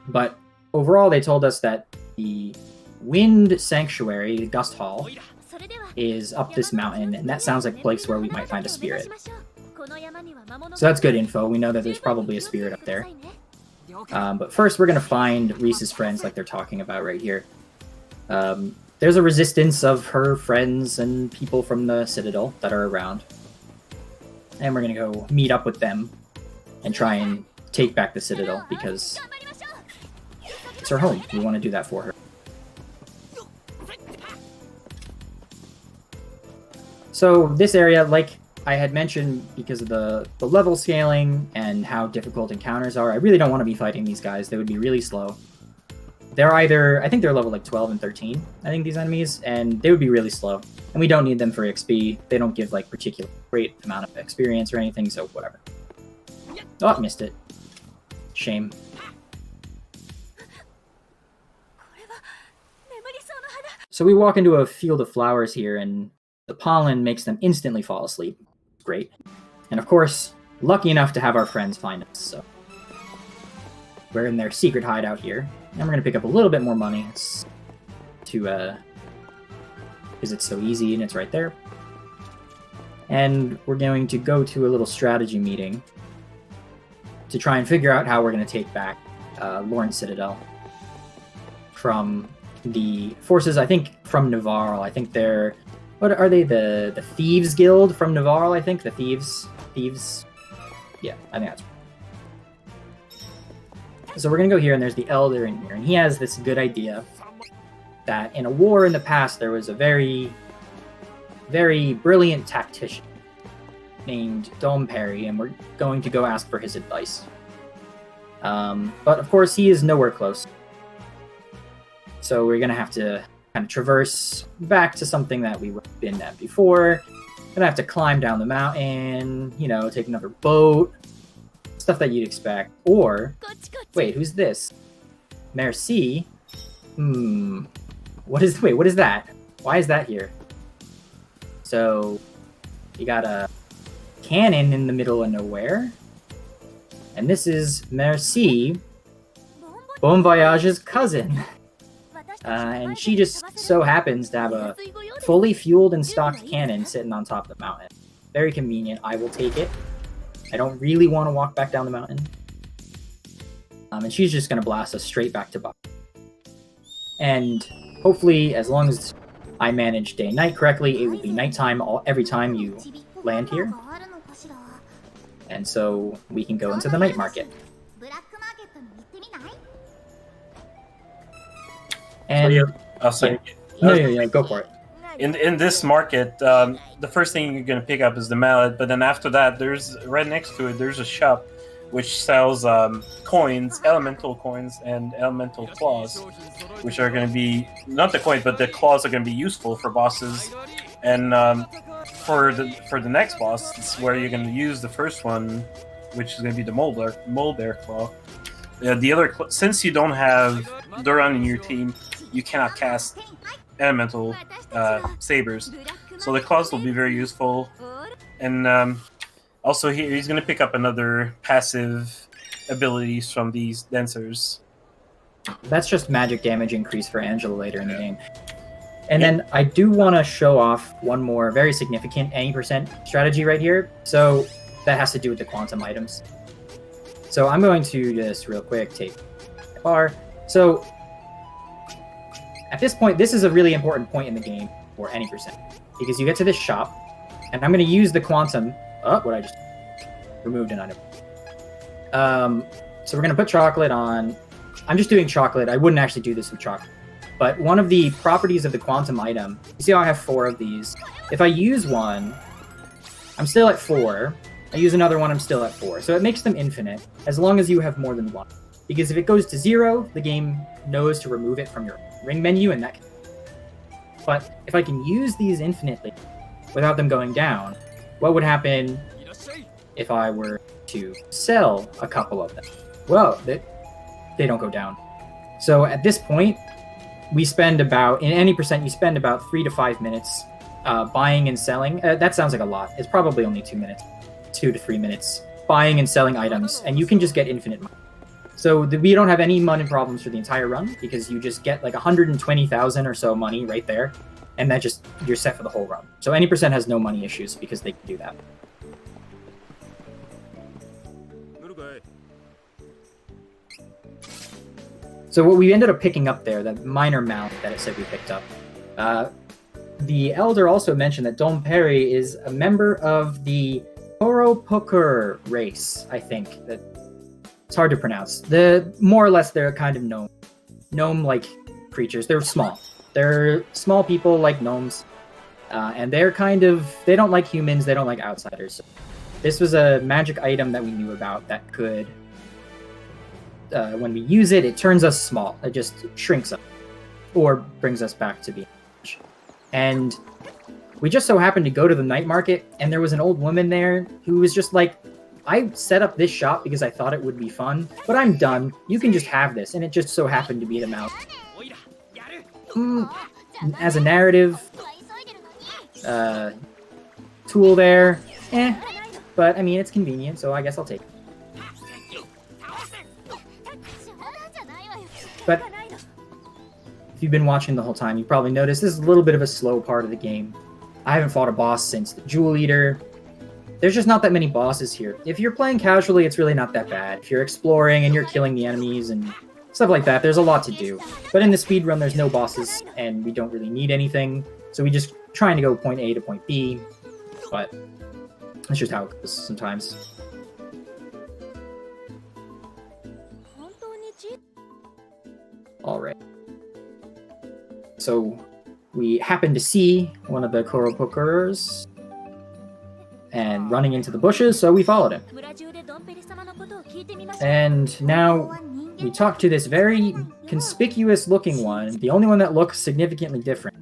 But overall, they told us that the Wind Sanctuary, Gust Hall, is up this mountain, and that sounds like a place where we might find a spirit. So that's good info. We know that there's probably a spirit up there. But first, we're going to find Reese's friends like they're talking about right here. There's a resistance of her friends and people from the Citadel that are around. And we're going to go meet up with them and try and take back the Citadel, because it's her home. We want to do that for her. So this area, like I had mentioned, because of the level scaling and how difficult encounters are, I really don't want to be fighting these guys. They would be really slow. They're I think they're level 12 and 13, I think, these enemies, and they would be really slow. And we don't need them for XP. They don't give particular great amount of experience or anything, so whatever. Oh, I missed it. Shame. So we walk into a field of flowers here, and the pollen makes them instantly fall asleep. Great. And of course, lucky enough to have our friends find us, so we're in their secret hideout here. And we're going to pick up a little bit more money because it's so easy and it's right there. And we're going to go to a little strategy meeting to try and figure out how we're going to take back Laurent Citadel. from the forces, I think, from Navarre. I think they're... What are they? The Thieves Guild from Navarre, I think? The Thieves... Yeah, I think that's right. So we're going to go here, and there's the Elder in here. And he has this good idea that in a war in the past, there was a very, very brilliant tactician named Dom Perry, and we're going to go ask for his advice. But of course, he is nowhere close. So we're going to have to kind of traverse back to something that we've been at before. Gonna have to climb down the mountain, you know, take another boat. Stuff that you'd expect. Or, wait, who's this? Merci? What is that? Why is that here? So, you got a cannon in the middle of nowhere. And this is Merci, Bon Voyage's cousin. And she just so happens to have a fully fueled and stocked cannon sitting on top of the mountain. Very convenient. I will take it. I don't really want to walk back down the mountain. And she's just going to blast us straight back to Bob. And hopefully, as long as I manage day and night correctly, it will be nighttime every time you land here. And so we can go into the night market. And go for it. In this market, the first thing you're going to pick up is the mallet, but then after that, there's right next to it, there's a shop which sells coins, elemental coins, and elemental claws, which are going to be, not the coins, but the claws are going to be useful for bosses. And for the next boss, it's where you're going to use the first one, which is going to be the mole bear claw. The other, since you don't have Duran in your team, you cannot cast elemental sabers, so the claws will be very useful. And also here he's going to pick up another passive abilities from these dancers. That's just magic damage increase for Angela later in the game. And then I do want to show off one more very significant any percent strategy right here. So that has to do with the quantum items. So I'm going to just real quick take a bar. So at this point, this is a really important point in the game for any percent, because you get to this shop, and I'm going to use the quantum. Oh, what I just removed an item. So we're going to put chocolate on. I'm just doing chocolate. I wouldn't actually do this with chocolate. But one of the properties of the quantum item, you see how I have 4 of these. If I use one, I'm still at 4. I use another one, I'm still at 4. So it makes them infinite, as long as you have more than one. Because if it goes to 0, the game knows to remove it from your ring menu, and that can... But if I can use these infinitely, without them going down, what would happen if I were to sell a couple of them? Well, they don't go down. So at this point, we spend about, in any percent, you spend about 3 to 5 minutes buying and selling. That sounds like a lot. It's probably only 2 minutes, 2 to 3 minutes, buying and selling items, and you can just get infinite money. So we don't have any money problems for the entire run, because you just get like 120,000 or so money right there, and that just, you're set for the whole run. So any percent has no money issues because they can do that. So what we ended up picking up there, that minor mount that it said we picked up, the Elder also mentioned that Dom Perry is a member of the Poropokur race, I think. That it's hard to pronounce. More or less, they're kind of gnome-like creatures. They're small. They're small people like gnomes, and they're kind of, they don't like humans, they don't like outsiders. So this was a magic item that we knew about that could, when we use it, it turns us small. It just shrinks us, or brings us back to being large. And we just so happened to go to the night market, and there was an old woman there who was just like, I set up this shop because I thought it would be fun, but I'm done. You can just have this. And it just so happened to be the mouse. As a narrative tool there, but I mean, it's convenient, so I guess I'll take it. But if you've been watching the whole time, you probably noticed this is a little bit of a slow part of the game. I haven't fought a boss since the Jewel Eater. There's just not that many bosses here. If you're playing casually, it's really not that bad. If you're exploring and you're killing the enemies and stuff like that. There's a lot to do. But in the speedrun, there's no bosses, and we don't really need anything. So we just trying to go point A to point B, but that's just how it goes sometimes. Alright. So we happened to see one of the Kuropokers and running into the bushes, so we followed him. And now we talked to this very conspicuous looking one, the only one that looks significantly different.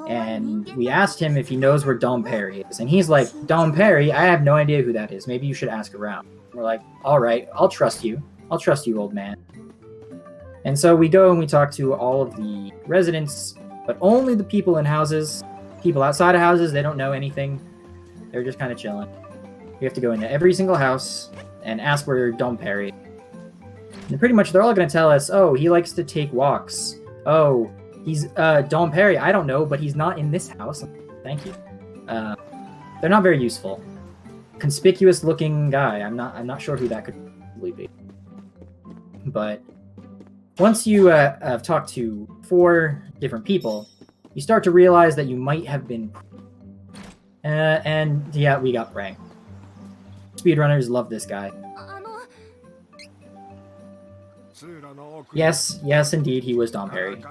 And we asked him if he knows where Dom Perry is. And he's like, Dom Perry? I have no idea who that is. Maybe you should ask around. We're like, alright, I'll trust you. I'll trust you, old man. And so we go and we talk to all of the residents, but only the people in houses. People outside of houses, they don't know anything. They're just kind of chilling. We have to go into every single house and ask where Dom Perry is. And pretty much they're all going to tell us, oh, he likes to take walks. Oh, he's Dom Perry. I don't know, but he's not in this house. Thank you. They're not very useful. Conspicuous looking guy. I'm not sure who that could possibly be. But once you have talked to 4 different people, you start to realize that you might have been. And yeah, we got pranked. Speedrunners love this guy. Yes, indeed, he was Dom Perry.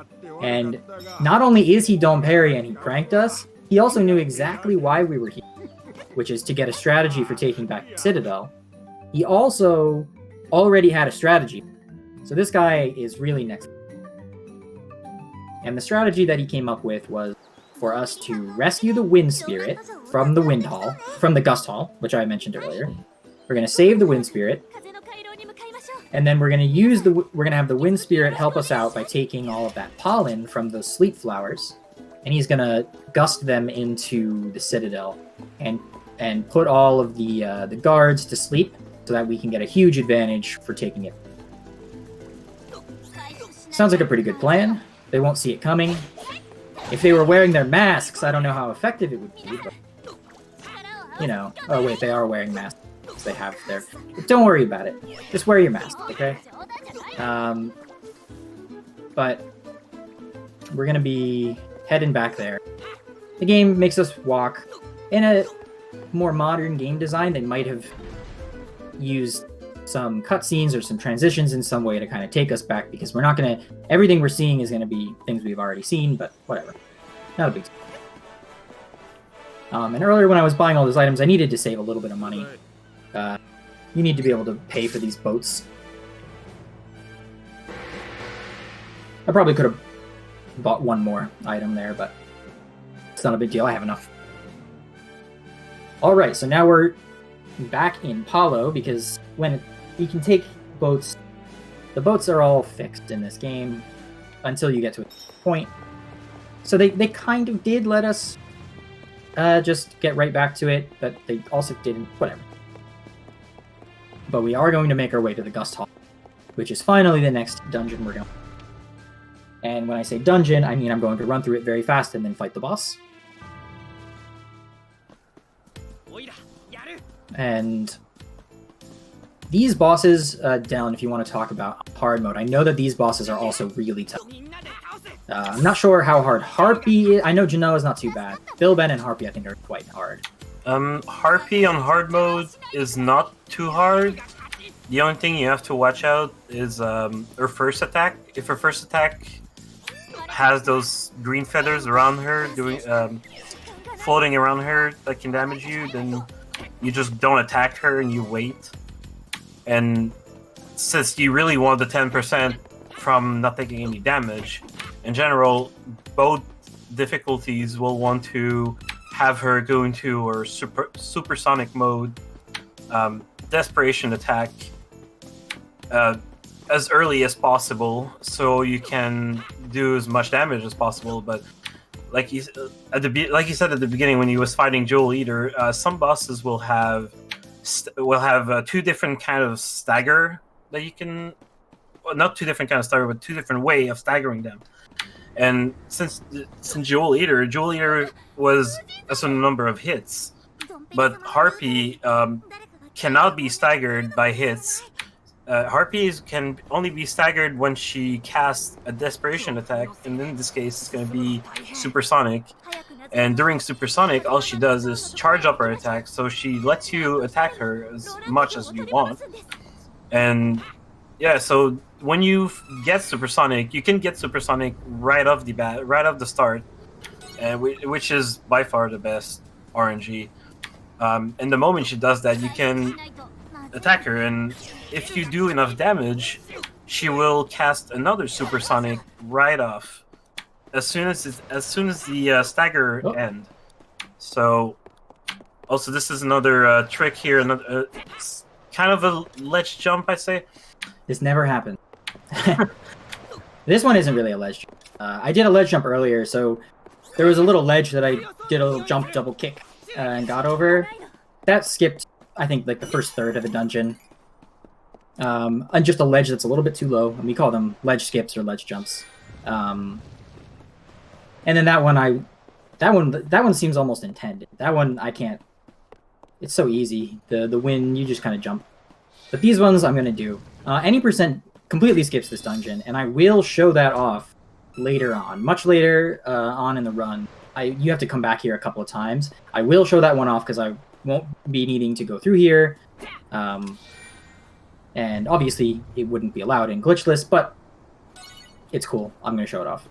And not only is he Dom Perry and he pranked us, he also knew exactly why we were here, which is to get a strategy for taking back the Citadel. He also already had a strategy. So this guy is really next. And the strategy that he came up with was for us to rescue the Wind Spirit from the Wind Hall, from the Gust Hall, which I mentioned earlier. We're going to save the Wind Spirit. And then we're gonna have the Wind Spirit help us out by taking all of that pollen from those sleep flowers, and he's gonna gust them into the Citadel, and put all of the guards to sleep, so that we can get a huge advantage for taking it. Sounds like a pretty good plan. They won't see it coming. If they were wearing their masks, I don't know how effective it would be, but you know. Oh wait, they are wearing masks. They have their. Don't worry about it. Just wear your mask, okay? But we're gonna be heading back there. The game makes us walk. In a more modern game design, they might have used some cutscenes or some transitions in some way to kind of take us back, because we're not gonna. Everything we're seeing is gonna be things we've already seen, but whatever. Not a big deal. And earlier when I was buying all those items, I needed to save a little bit of money. You need to be able to pay for these boats. I probably could have bought one more item there, but it's not a big deal. I have enough. Alright, so now we're back in Palo, because when you can take boats, the boats are all fixed in this game until you get to a point. So they kind of did let us just get right back to it, but they also didn't. Whatever. But we are going to make our way to the Gust Hall, which is finally the next dungeon we're going. And when I say dungeon, I mean I'm going to run through it very fast and then fight the boss. And these bosses, down if you want to talk about hard mode, I know that these bosses are also really tough. I'm not sure how hard Harpy is. I know Genoa is not too bad. Bilben and Harpy I think are quite hard. Harpy on hard mode is not too hard. The only thing you have to watch out is her first attack. If her first attack has those green feathers around her, floating around her that can damage you, then you just don't attack her and you wait. And since you really want the 10% from not taking any damage, in general, both difficulties will want to have her go into her supersonic mode, desperation attack, as early as possible, so you can do as much damage as possible. But like you said at the beginning when you was fighting Jewel Eater, some bosses will have 2 different kind of stagger that you can, well, not 2 different kind of stagger, but 2 different way of staggering them. And since Jewel Eater was a certain number of hits, but Harpy cannot be staggered by hits. Harpies can only be staggered when she casts a desperation attack, and in this case, it's going to be supersonic. And during supersonic, all she does is charge up her attack, so she lets you attack her as much as you want. And yeah, so when you get supersonic, you can get supersonic right off the bat, right off the start, which is by far the best RNG. And the moment she does that, you can attack her, and if you do enough damage, she will cast another supersonic right off as soon as the stagger end. So, also this is another trick here, another kind of a ledge jump, I'd say. This never happened. This one isn't really a ledge jump. I did a ledge jump earlier, so there was a little ledge that I did a little jump double kick and got over. That skipped, I think, like the first third of the dungeon. And just a ledge that's a little bit too low, and we call them ledge skips or ledge jumps. And then that one seems almost intended. That one I can't. It's so easy. The win, you just kind of jump. But these ones I'm gonna do. Any percent completely skips this dungeon, and I will show that off later on, much later on in the run. You have to come back here a couple of times. I will show that one off because I won't be needing to go through here. And obviously it wouldn't be allowed in glitchless, but it's cool. I'm gonna show it off.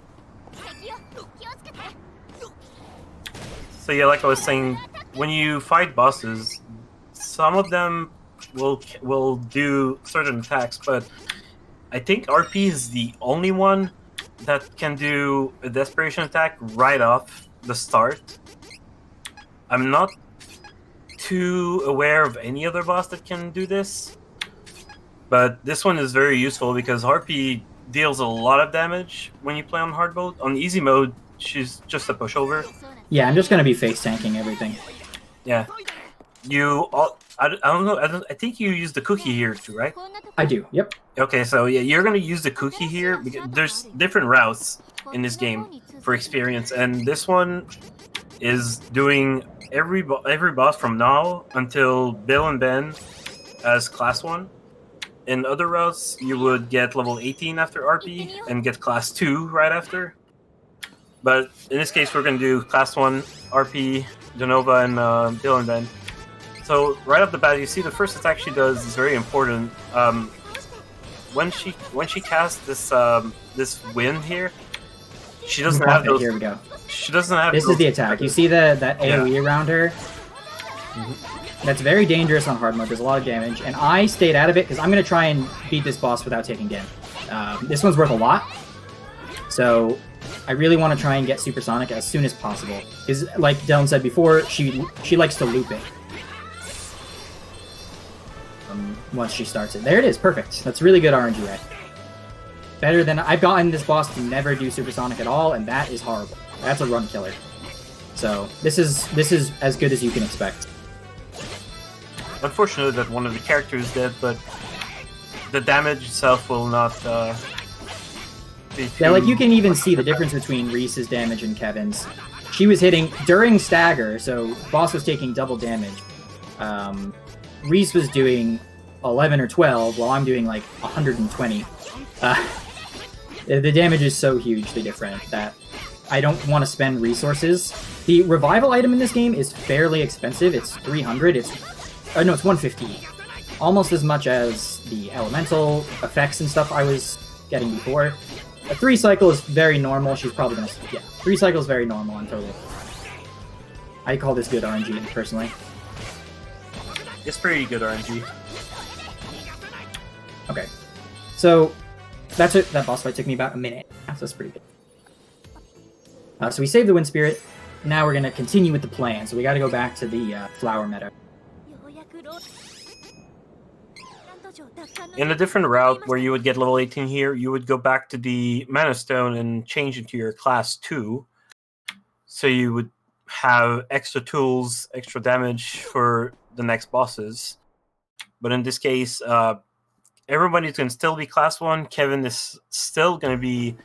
So yeah, like I was saying, when you fight bosses, some of them will do certain attacks, but I think RP is the only one that can do a desperation attack right off the start. I'm not too aware of any other boss that can do this, but this one is very useful because Harpy deals a lot of damage when you play on hard mode. On easy mode, she's just a pushover. Yeah, I'm just gonna be face tanking everything. Yeah, I don't know. I think you use the cookie here too, right? I do. Yep. Okay, so yeah, you're gonna use the cookie here because there's different routes in this game for experience, and this one is doing every boss from now until Bill and Ben as class 1. In other routes, you would get level 18 after RP and get class 2 right after. But in this case, we're going to do class 1, RP, Genova, and Bill and Ben. So right off the bat, you see the first attack she does is very important. When she casts this wind here, she doesn't have those. Here we go. She doesn't have. This is the attack. You see that AOE around her? Mm-hmm. That's very dangerous on hard mode. There's a lot of damage, and I stayed out of it because I'm going to try and beat this boss without taking damage. This one's worth a lot, so I really want to try and get supersonic as soon as possible. Because, like Dylan said before, she likes to loop it. Once she starts it. There it is, perfect. That's really good RNG, right? Better than I've gotten this boss to never do supersonic at all, and that is horrible. That's a run killer. So this is as good as you can expect. Unfortunately, that one of the characters is dead, but the damage itself will not. Yeah, like you can even see the difference between Reese's damage and Kevin's. She was hitting during stagger, so boss was taking double damage. Reese was doing 11 or 12, while I'm doing like 120. The damage is so hugely different that I don't want to spend resources. The revival item in this game is fairly expensive. It's 300. It's 150. Almost as much as the elemental effects and stuff I was getting before. A 3 cycle is very normal. She's probably gonna 3 cycles very normal on total. I call this good RNG personally. It's pretty good RNG. Okay, so that's it. That boss fight took me about a minute, so that's pretty good. So we saved the Wind Spirit. Now we're gonna continue with the plan. So we got to go back to the Flower Meadow. In a different route where you would get level 18 here, you would go back to the Mana Stone and change it to your class 2. So you would have extra tools, extra damage for the next bosses. But in this case, everybody's going to still be class 1. Kevin is still going to be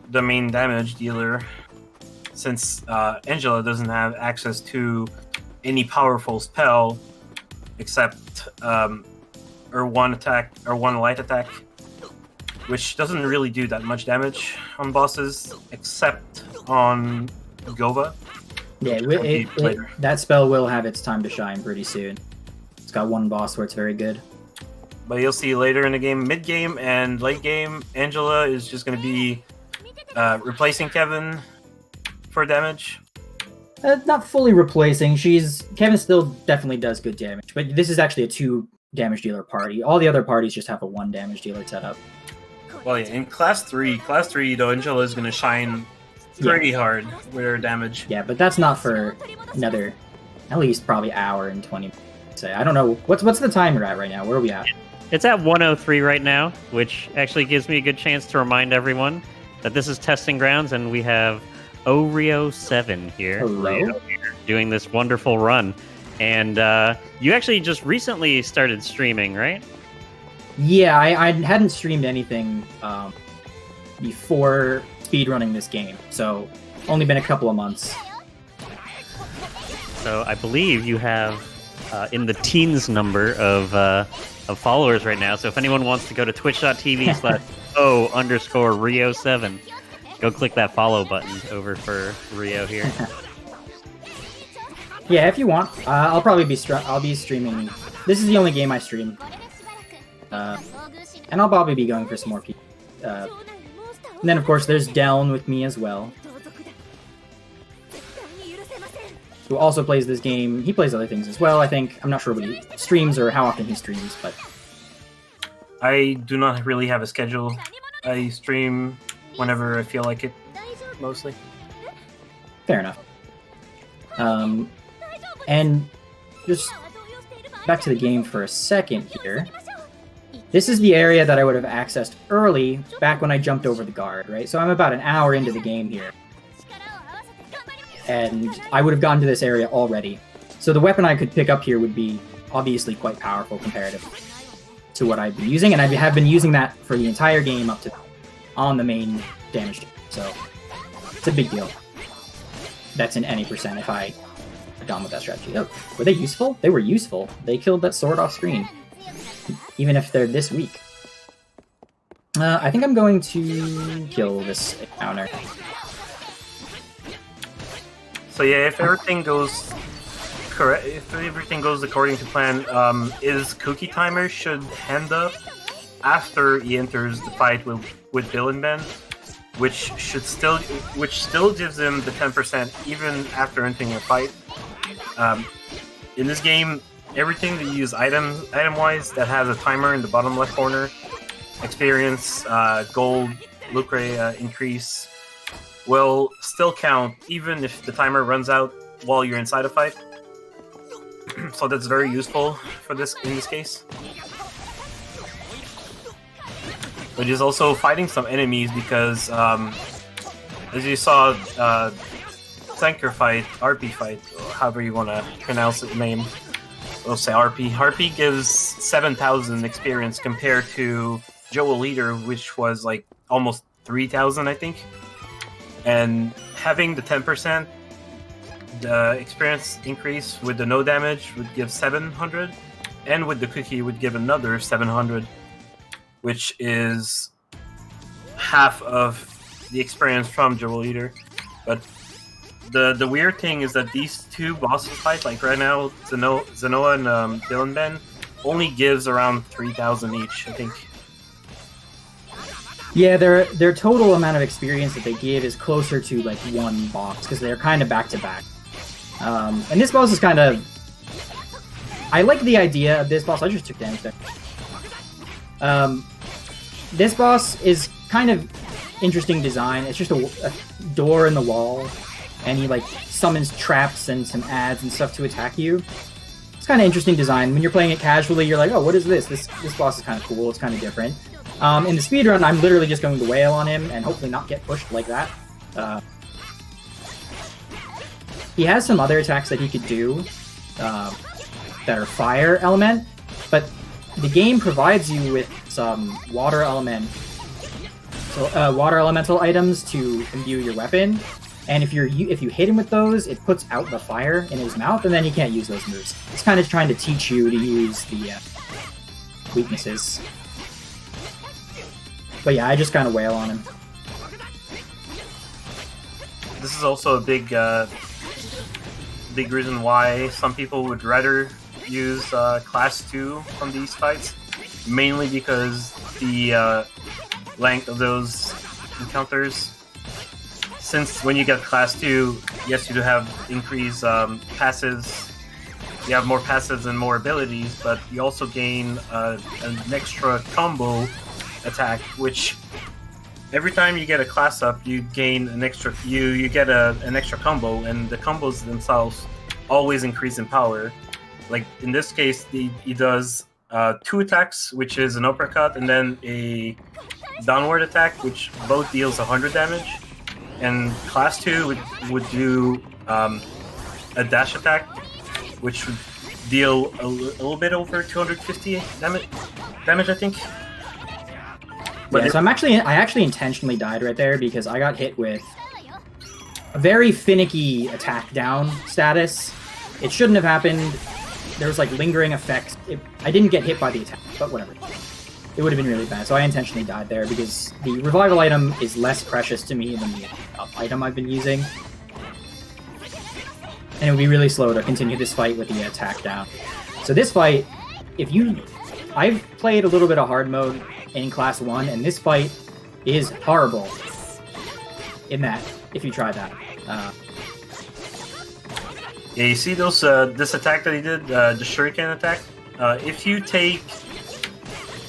the main damage dealer, since Angela doesn't have access to any powerful spell except or one attack or one light attack, which doesn't really do that much damage on bosses, except on Gova. Yeah, that spell will have its time to shine pretty soon. It's got one boss where it's very good. But you'll see later in the game, mid-game and late game, Angela is just going to be replacing Kevin for damage. Not fully replacing. Kevin still definitely does good damage, but this is actually a 2 damage dealer party. All the other parties just have a 1 damage dealer setup. Well, yeah, in class 3, though, Angela is going to shine pretty hard with her damage. Yeah, but that's not for another, at least probably hour and 20 minutes. Say, I don't know what's the timer at right now. Where are we at? It's at 103 right now, which actually gives me a good chance to remind everyone that this is testing grounds, and we have ogNdrahciR here. Hello. Doing this wonderful run. And you actually just recently started streaming, right? Yeah, I hadn't streamed anything before speedrunning this game, so only been a couple of months. So I believe you have in the teens number of followers right now. So if anyone wants to go to twitch.tv/o_Rio7, go click that follow button over for Rio here. Yeah, if you want, I'll probably be streaming. This is the only game I stream, and I'll probably be going for some more people. And then of course there's Deln with me as well, who also plays this game. He plays other things as well, I think. I'm not sure what he streams or how often he streams, but I do not really have a schedule. I stream whenever I feel like it, mostly. Fair enough. And just back to the game for a second here. This is the area that I would have accessed early, back when I jumped over the guard, right? So I'm about an hour into the game here. And I would have gotten to this area already. So the weapon I could pick up here would be obviously quite powerful comparatively to what I've been using, and I have been using that for the entire game up to on the main damage. So it's a big deal. That's in any percent if I had gone with that strategy. Oh, were they useful? They were useful. They killed that sword off screen. Even if they're this weak. I think I'm going to kill this encounter. So yeah, if everything goes correct, if everything goes according to plan, is Cookie Timer should hand up after he enters the fight with Bill and Ben, which still gives him the 10% even after entering a fight. In this game, everything that you use item-wise that has a timer in the bottom left corner, experience, gold, look rate increase, will still count even if the timer runs out while you're inside a fight. So that's very useful for this in this case. But he's also fighting some enemies because, as you saw, Tanker fight, Harpy fight, or however you want to pronounce the name. We'll say Harpy. Harpy gives 7,000 experience compared to Joel Leader, which was like almost 3,000, I think. And having the 10%, the experience increase with the no damage would give 700, and with the cookie would give another 700, which is half of the experience from Joel Leader. But the weird thing is that these two bosses fight, like right now, Zenoa and Bill and Ben, only gives around 3,000 each, I think. Yeah, their total amount of experience that they give is closer to like one boss, because they're kind of back to back. And this boss is kind of... I like the idea of this boss. I just took damage there. This boss is kind of interesting design. It's just a door in the wall, and he like summons traps and some ads and stuff to attack you. It's kind of interesting design. When you're playing it casually, you're like, oh, what is this? This boss is kind of cool. It's kind of different. In the speedrun, I'm literally just going to wail on him and hopefully not get pushed like that. He has some other attacks that he could do that are fire element, but the game provides you with some water elemental items to imbue your weapon, and if you hit him with those, it puts out the fire in his mouth, and then he can't use those moves. It's kind of trying to teach you to use weaknesses. But yeah, I just kind of wail on him. This is also a big reason why some people would rather use Class 2 from these fights, mainly because the length of those encounters. Since when you get Class 2, yes, you do have increased passives. You have more passives and more abilities, but you also gain an extra combo attack, which every time you get a class up, you gain an extra. You get an extra combo, and the combos themselves always increase in power. Like in this case, he does 2 attacks, which is an uppercut, and then a downward attack, which both deals 100 damage. And Class 2 would do a dash attack, which would deal a little bit over 250 damage, I think. But yeah, so I actually intentionally died right there because I got hit with a very finicky attack down status. It shouldn't have happened. There was like lingering effects. I didn't get hit by the attack, but whatever. It would have been really bad. So I intentionally died there because the revival item is less precious to me than the up item I've been using. And it would be really slow to continue this fight with the attack down. So this fight, I've played a little bit of hard mode in Class 1, and this fight is horrible in that, if you try that. Yeah, you see those this attack that he did, the shuriken attack? If you take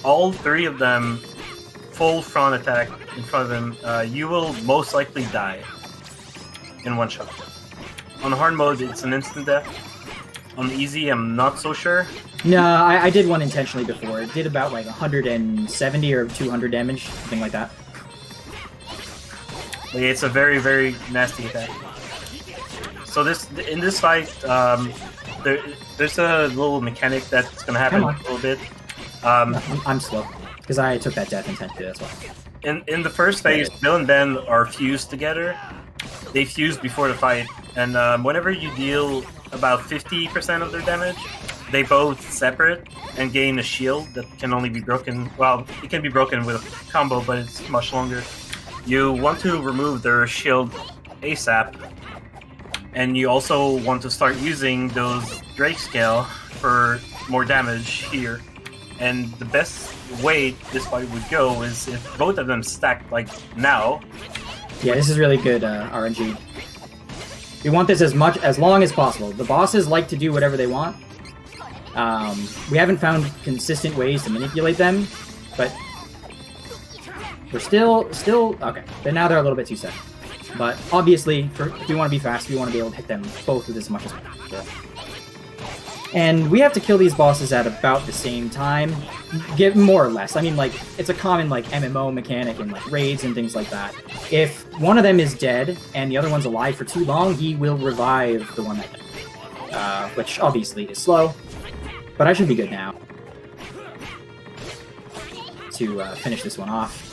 all 3 of them full front attack in front of him, you will most likely die in one shot. On hard mode, it's an instant death. On easy, I'm not so sure. No, I did one intentionally before. It did about like 170 or 200 damage, something like that. But yeah, it's a very, very nasty attack. So in this fight, there's a little mechanic that's going to happen a little bit. I'm slow, because I took that death intensely, that's why. In the first phase, Bill and Ben are fused together. They fused before the fight, and whenever you deal about 50% of their damage, they both separate and gain a shield that can only be broken. Well, it can be broken with a combo, but it's much longer. You want to remove their shield ASAP, and you also want to start using those Drake scale for more damage here. And the best way this fight would go is if both of them stack like now. Yeah, this is really good RNG. We want this as long as possible. The bosses like to do whatever they want. We haven't found consistent ways to manipulate them, but we're still okay. But now they're a little bit too set. But obviously, if we want to be fast, we want to be able to hit them both with as much as possible. And we have to kill these bosses at about the same time, more or less. I mean, like, it's a common, like, MMO mechanic in, like, raids and things like that. If one of them is dead and the other one's alive for too long, he will revive the one that died, which obviously is slow. But I should be good now to finish this one off.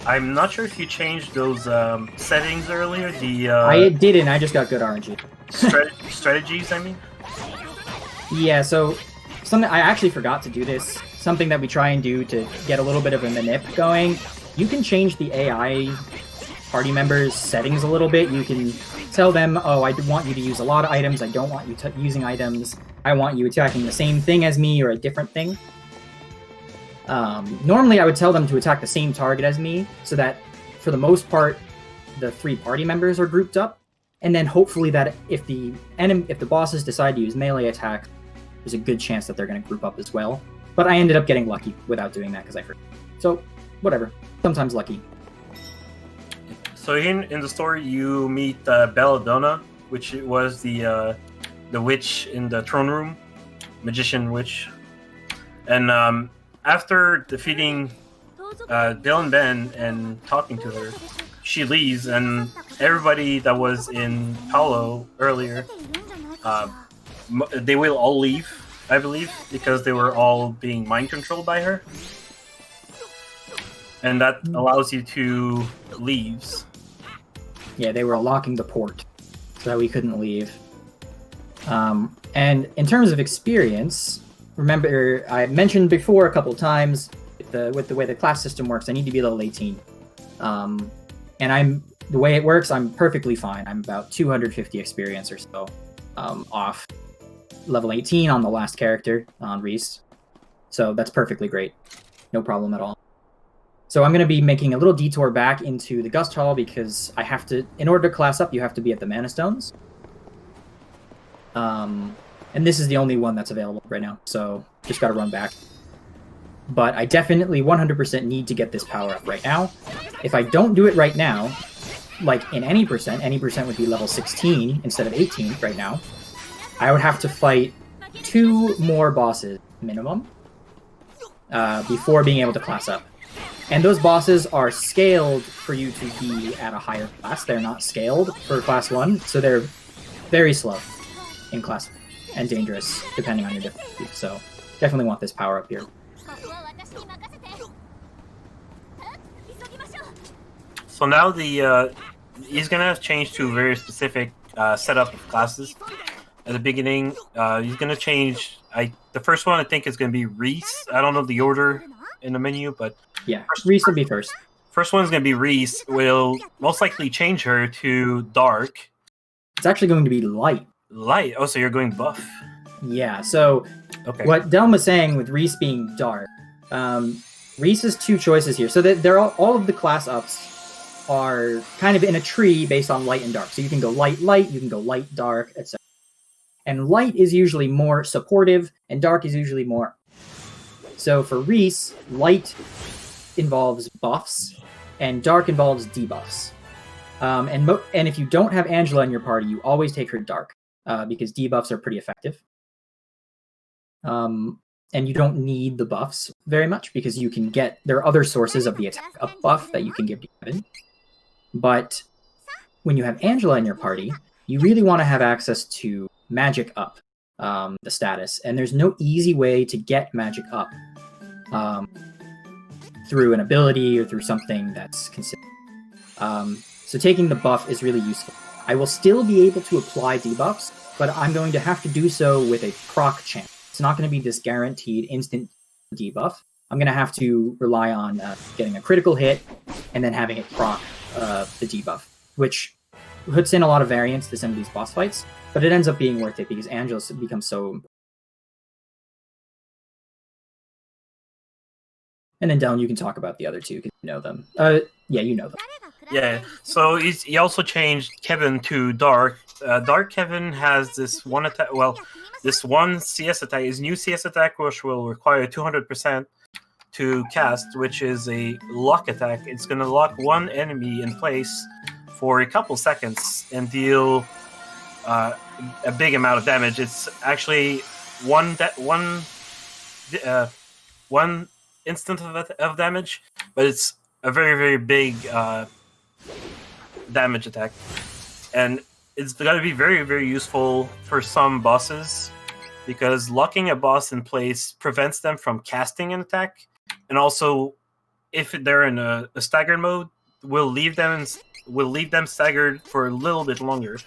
I'm not sure if you changed those settings earlier. I didn't. I just got good RNG. Strategies, I mean? Yeah, so something I actually forgot to do this. Something that we try and do to get a little bit of a manip going. You can change the AI party members' settings a little bit. You can tell them, oh, I want you to use a lot of items. I don't want you using items. I want you attacking the same thing as me or a different thing. Normally, I would tell them to attack the same target as me, so that, for the most part, the 3 party members are grouped up. And then hopefully that if the bosses decide to use melee attack, there's a good chance that they're going to group up as well. But I ended up getting lucky without doing that because I forgot. So, whatever. Sometimes lucky. So in the story, you meet Belladonna, which was the witch in the throne room, magician witch. And after defeating Bill and Ben and talking to her, she leaves, and everybody that was in Paolo earlier, they will all leave, I believe, because they were all being mind controlled by her. And that allows you to leave. Yeah, they were locking the port so that we couldn't leave. And in terms of experience, remember, I mentioned before a couple times with the way the class system works, I need to be level 18. And the way it works, I'm perfectly fine. I'm about 250 experience or so off level 18 on the last character, on Reese. So that's perfectly great. No problem at all. So I'm going to be making a little detour back into the Gust Hall because I have to, in order to class up, you have to be at the Mana Stones. And this is the only one that's available right now, so just got to run back. But I definitely 100% need to get this power up right now. If I don't do it right now, like in any percent would be level 16 instead of 18 right now, I would have to fight 2 more bosses minimum before being able to class up. And those bosses are scaled for you to be at a higher class. They're not scaled for class 1, so they're very slow in class and dangerous depending on your difficulty. So definitely want this power up here. So now he's gonna change to a very specific setup of classes. At the beginning, he's gonna change. The first one I think is gonna be Reese. I don't know the order in the menu, but yeah, Reese will be first. First one's gonna be Reese. Will most likely change her to Dark. It's actually going to be Light. Light. Oh, so you're going buff. Yeah. So what Delm was saying with Reese being Dark, Reese has 2 choices here. So that they're all of the class ups are kind of in a tree based on light and dark. So you can go light, you can go light, dark, etc. And light is usually more supportive, and dark is usually more. So for Reese, light involves buffs, and dark involves debuffs. And if you don't have Angela in your party, you always take her dark, because debuffs are pretty effective. And you don't need the buffs very much, because there are other sources of the attack up buff that you can give to Kevin. But when you have Angela in your party, you really want to have access to magic up, the status. And there's no easy way to get magic up through an ability or through something that's considered. So taking the buff is really useful. I will still be able to apply debuffs, but I'm going to have to do so with a proc chance. It's not going to be this guaranteed instant debuff. I'm going to have to rely on getting a critical hit and then having it proc the debuff, which puts in a lot of variance to some of these boss fights, but it ends up being worth it because Angela becomes so... And then Dylan, you can talk about the other 2 because you know them. Yeah, you know them. Yeah, so he also changed Kevin to Dark. Dark Kevin has this one attack, this one CS attack, his new CS attack, which will require 200% to cast, which is a lock attack. It's going to lock one enemy in place for a couple seconds and deal a big amount of damage. It's actually one instant of damage, but it's a very, very big damage attack. And it's going to be very, very useful for some bosses because locking a boss in place prevents them from casting an attack. And also, if they're in a staggered mode, we'll leave them staggered for a little bit longer.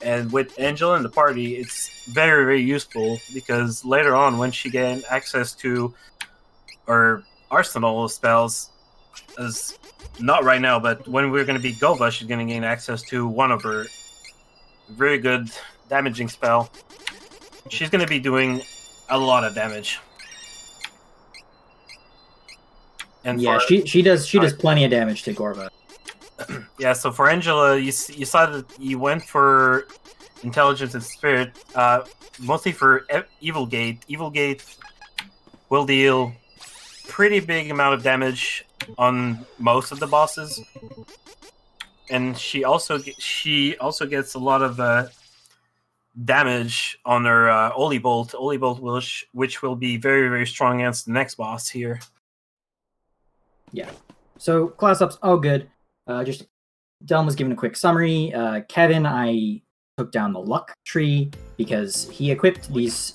And with Angela in the party, it's very, very useful because later on, when she gains access to her arsenal of spells, as not right now, but when we're going to be Gova, she's going to gain access to one of her very good damaging spell. She's going to be doing a lot of damage. And yeah, she does plenty of damage to Gorva. Yeah, so for Angela, you saw that you went for Intelligence and Spirit, mostly for Evil Gate. Evil Gate will deal pretty big amount of damage on most of the bosses, and she also gets a lot of damage on her Holy Bolt. Holy Bolt which will be very, very strong against the next boss here. Yeah. So class ups, all good. Just Dylan was given a quick summary. Kevin, I took down the luck tree because he equipped these.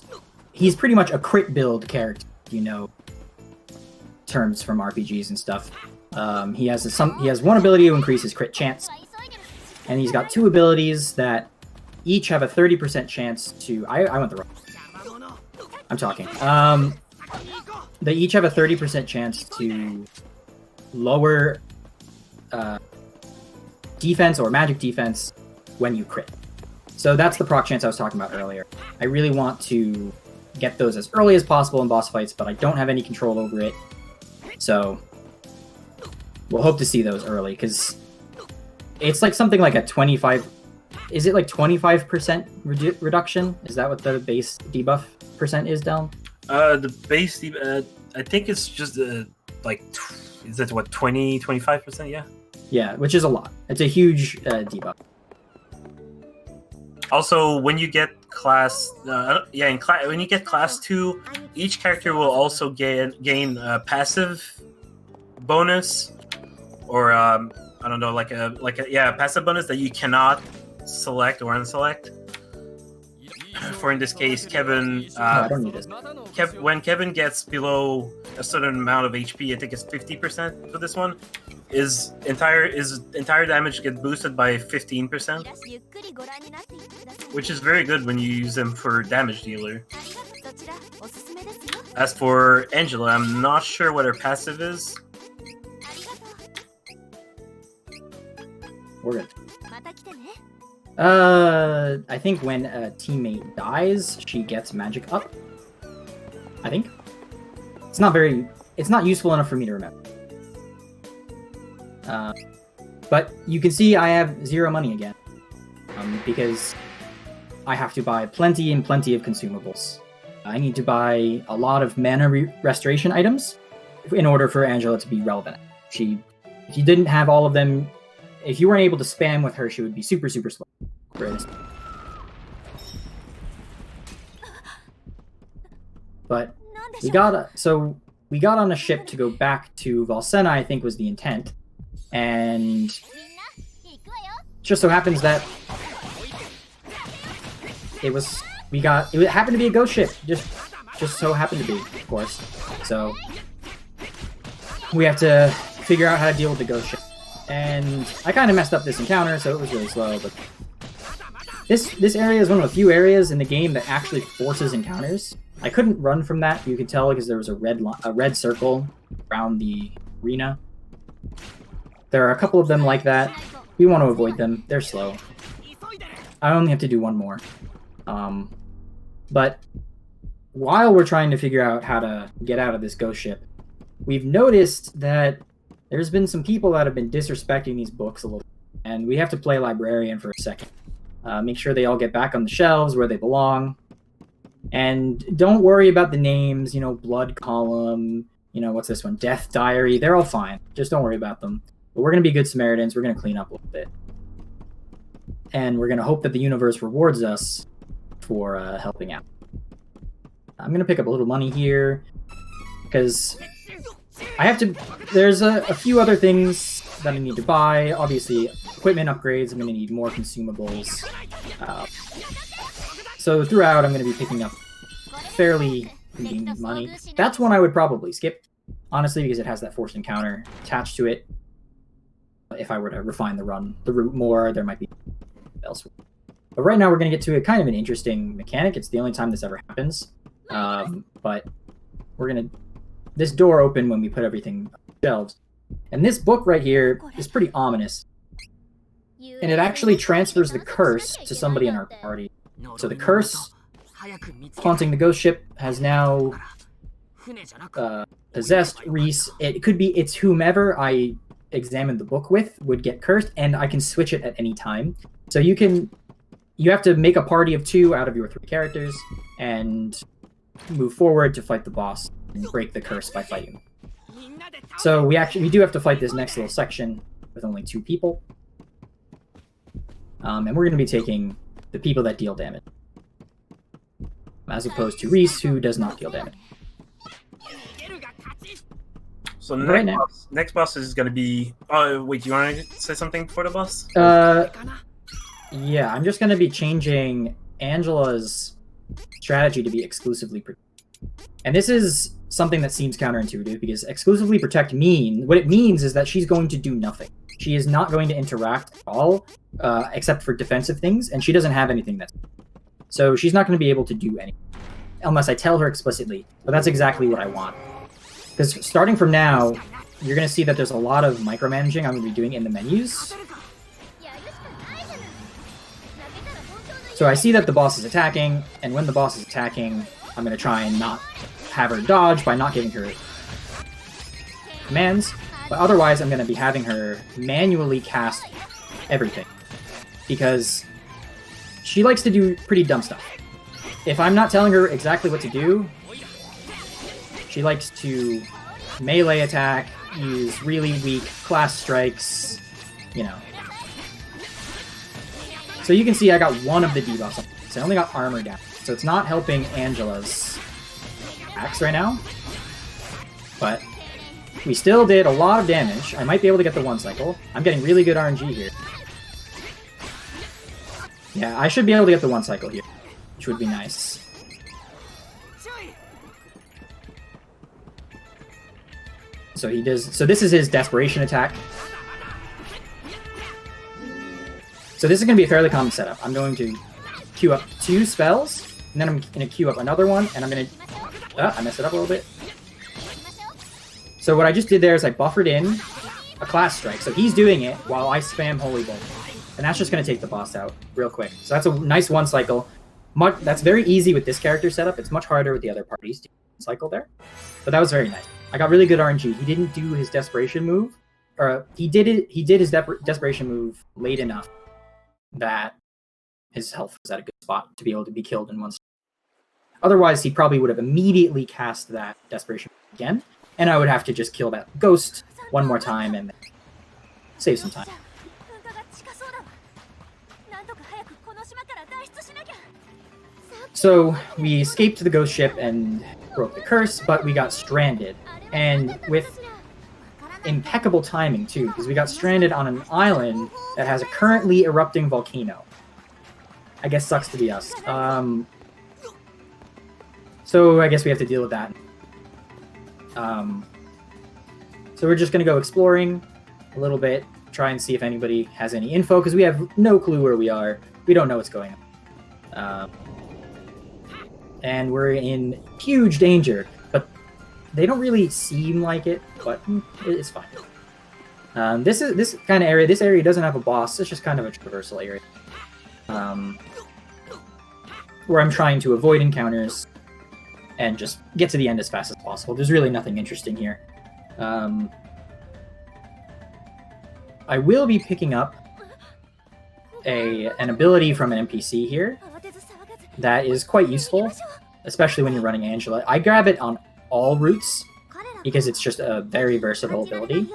He's pretty much a crit build character, terms from RPGs and stuff. He has one ability to increase his crit chance, and he's got 2 abilities that each have a 30% chance to. I went the wrong. I'm talking. They each have a 30% chance to lower defense or magic defense when you crit. So that's the proc chance I was talking about earlier. I really want to get those as early as possible in boss fights, but I don't have any control over it. So we'll hope to see those early, because it's like something like a 25... Is it like 25% reduction? Is that what the base debuff percent is, Del? The base I think it's just like... Is it what, 25%? Yeah. Yeah, which is a lot. It's a huge debuff. Also, when you get class, when you get class 2, each character will also gain a passive bonus, or I don't know, like a passive bonus that you cannot select or unselect. For in this case, Kevin. I don't need this. When Kevin gets below a certain amount of HP, I think it's 50% for this one. His entire damage gets boosted by 15%, which is very good when you use him for damage dealer. As for Angela, I'm not sure what her passive is. We're good. I think when a teammate dies, she gets magic up. I think. It's not useful enough for me to remember. But you can see I have 0 money again, because I have to buy plenty and plenty of consumables. I need to buy a lot of mana restoration items in order for Angela to be relevant. If you didn't have all of them, if you weren't able to spam with her, she would be super, super slow. But we got on a ship to go back to Valsena, I think was the intent. And just so happens that it happened to be a ghost ship. Just so happened to be, of course. So we have to figure out how to deal with the ghost ship. And I kind of messed up this encounter, so it was really slow. But this area is one of the few areas in the game that actually forces encounters. I couldn't run from that. You could tell because there was a red circle around the arena. There are a couple of them like that. We want to avoid them. They're slow. I only have to do one more. But while we're trying to figure out how to get out of this ghost ship, we've noticed that there's been some people that have been disrespecting these books a little, and we have to play librarian for a second. Make sure they all get back on the shelves where they belong. And don't worry about the names, Blood Column, what's this one? Death Diary. They're all fine. Just don't worry about them. But we're going to be good Samaritans. We're going to clean up a little bit. And we're going to hope that the universe rewards us for helping out. I'm going to pick up a little money here, because I have to... There's a few other things that I need to buy. Obviously, equipment upgrades. I'm going to need more consumables. So throughout, I'm going to be picking up fairly convenient money. That's one I would probably skip, honestly, because it has that forced encounter attached to it. If I were to refine the route more, there might be elsewhere. But right now, we're going to get to a kind of an interesting mechanic. It's the only time this ever happens. But we're going to... This door opened when we put everything on the shelves. And this book right here is pretty ominous. And it actually transfers the curse to somebody in our party. So the curse haunting the ghost ship has now possessed Reese. It could be it's whomever I examined the book with would get cursed, and I can switch it at any time. So you have to make a party of 2 out of your 3 characters and move forward to fight the boss and break the curse by fighting. So we do have to fight this next little section with only 2 people. And we're going to be taking the people that deal damage, as opposed to Reese, who does not deal damage. So next boss is going to be... wait, do you want to say something before the boss? Yeah, I'm just going to be changing Angela's strategy to be exclusively protect. And this is something that seems counterintuitive, because exclusively protect what it means is that she's going to do nothing. She is not going to interact at all, except for defensive things, and she doesn't have anything that's... So she's not going to be able to do anything. unless I tell her explicitly. But that's exactly what I want. Because starting from now, you're going to see that there's a lot of micromanaging I'm going to be doing in the menus. So I see that the boss is attacking, and when the boss is attacking, I'm going to try and not have her dodge by not giving her commands. But otherwise, I'm going to be having her manually cast everything. Because she likes to do pretty dumb stuff. If I'm not telling her exactly what to do, she likes to melee attack, use really weak class strikes, you know. So you can see I got one of the debuffs. So I only got armor down. So it's not helping Angela's axe right now. But we still did a lot of damage. I might be able to get the 1 cycle. I'm getting really good RNG here. Yeah, I should be able to get the 1 cycle here, which would be nice. So he does. So this is his desperation attack. So this is going to be a fairly common setup. I'm going to queue up 2 spells, and then I'm going to queue up another one, and I'm going to... I messed it up a little bit. So what I just did there is I buffered in a class strike. So he's doing it while I spam Holy Bolt. And that's just going to take the boss out real quick. So that's a nice 1 cycle. That's very easy with this character setup. It's much harder with the other parties to cycle there. But that was very nice. I got really good RNG. He didn't do his desperation move. Or he did his desperation move late enough that his health was at a good spot to be able to be killed in 1 second. Otherwise, he probably would have immediately cast that desperation move again. And I would have to just kill that ghost 1 more time and save some time. So we escaped the ghost ship and broke the curse, but we got stranded. And with impeccable timing, too, because we got stranded on an island that has a currently erupting volcano. I guess sucks to be us. So I guess we have to deal with that. So we're just going to go exploring a little bit, try and see if anybody has any info, because we have no clue where we are. We don't know what's going on. And we're in huge danger, but they don't really seem like it, but it's fine. This kind of area, this area doesn't have a boss. It's just kind of a traversal area. Where I'm trying to avoid encounters and just get to the end as fast as possible. There's really nothing interesting here. I will be picking up an ability from an NPC here that is quite useful, especially when you're running Angela. I grab it on all routes because it's just a very versatile ability.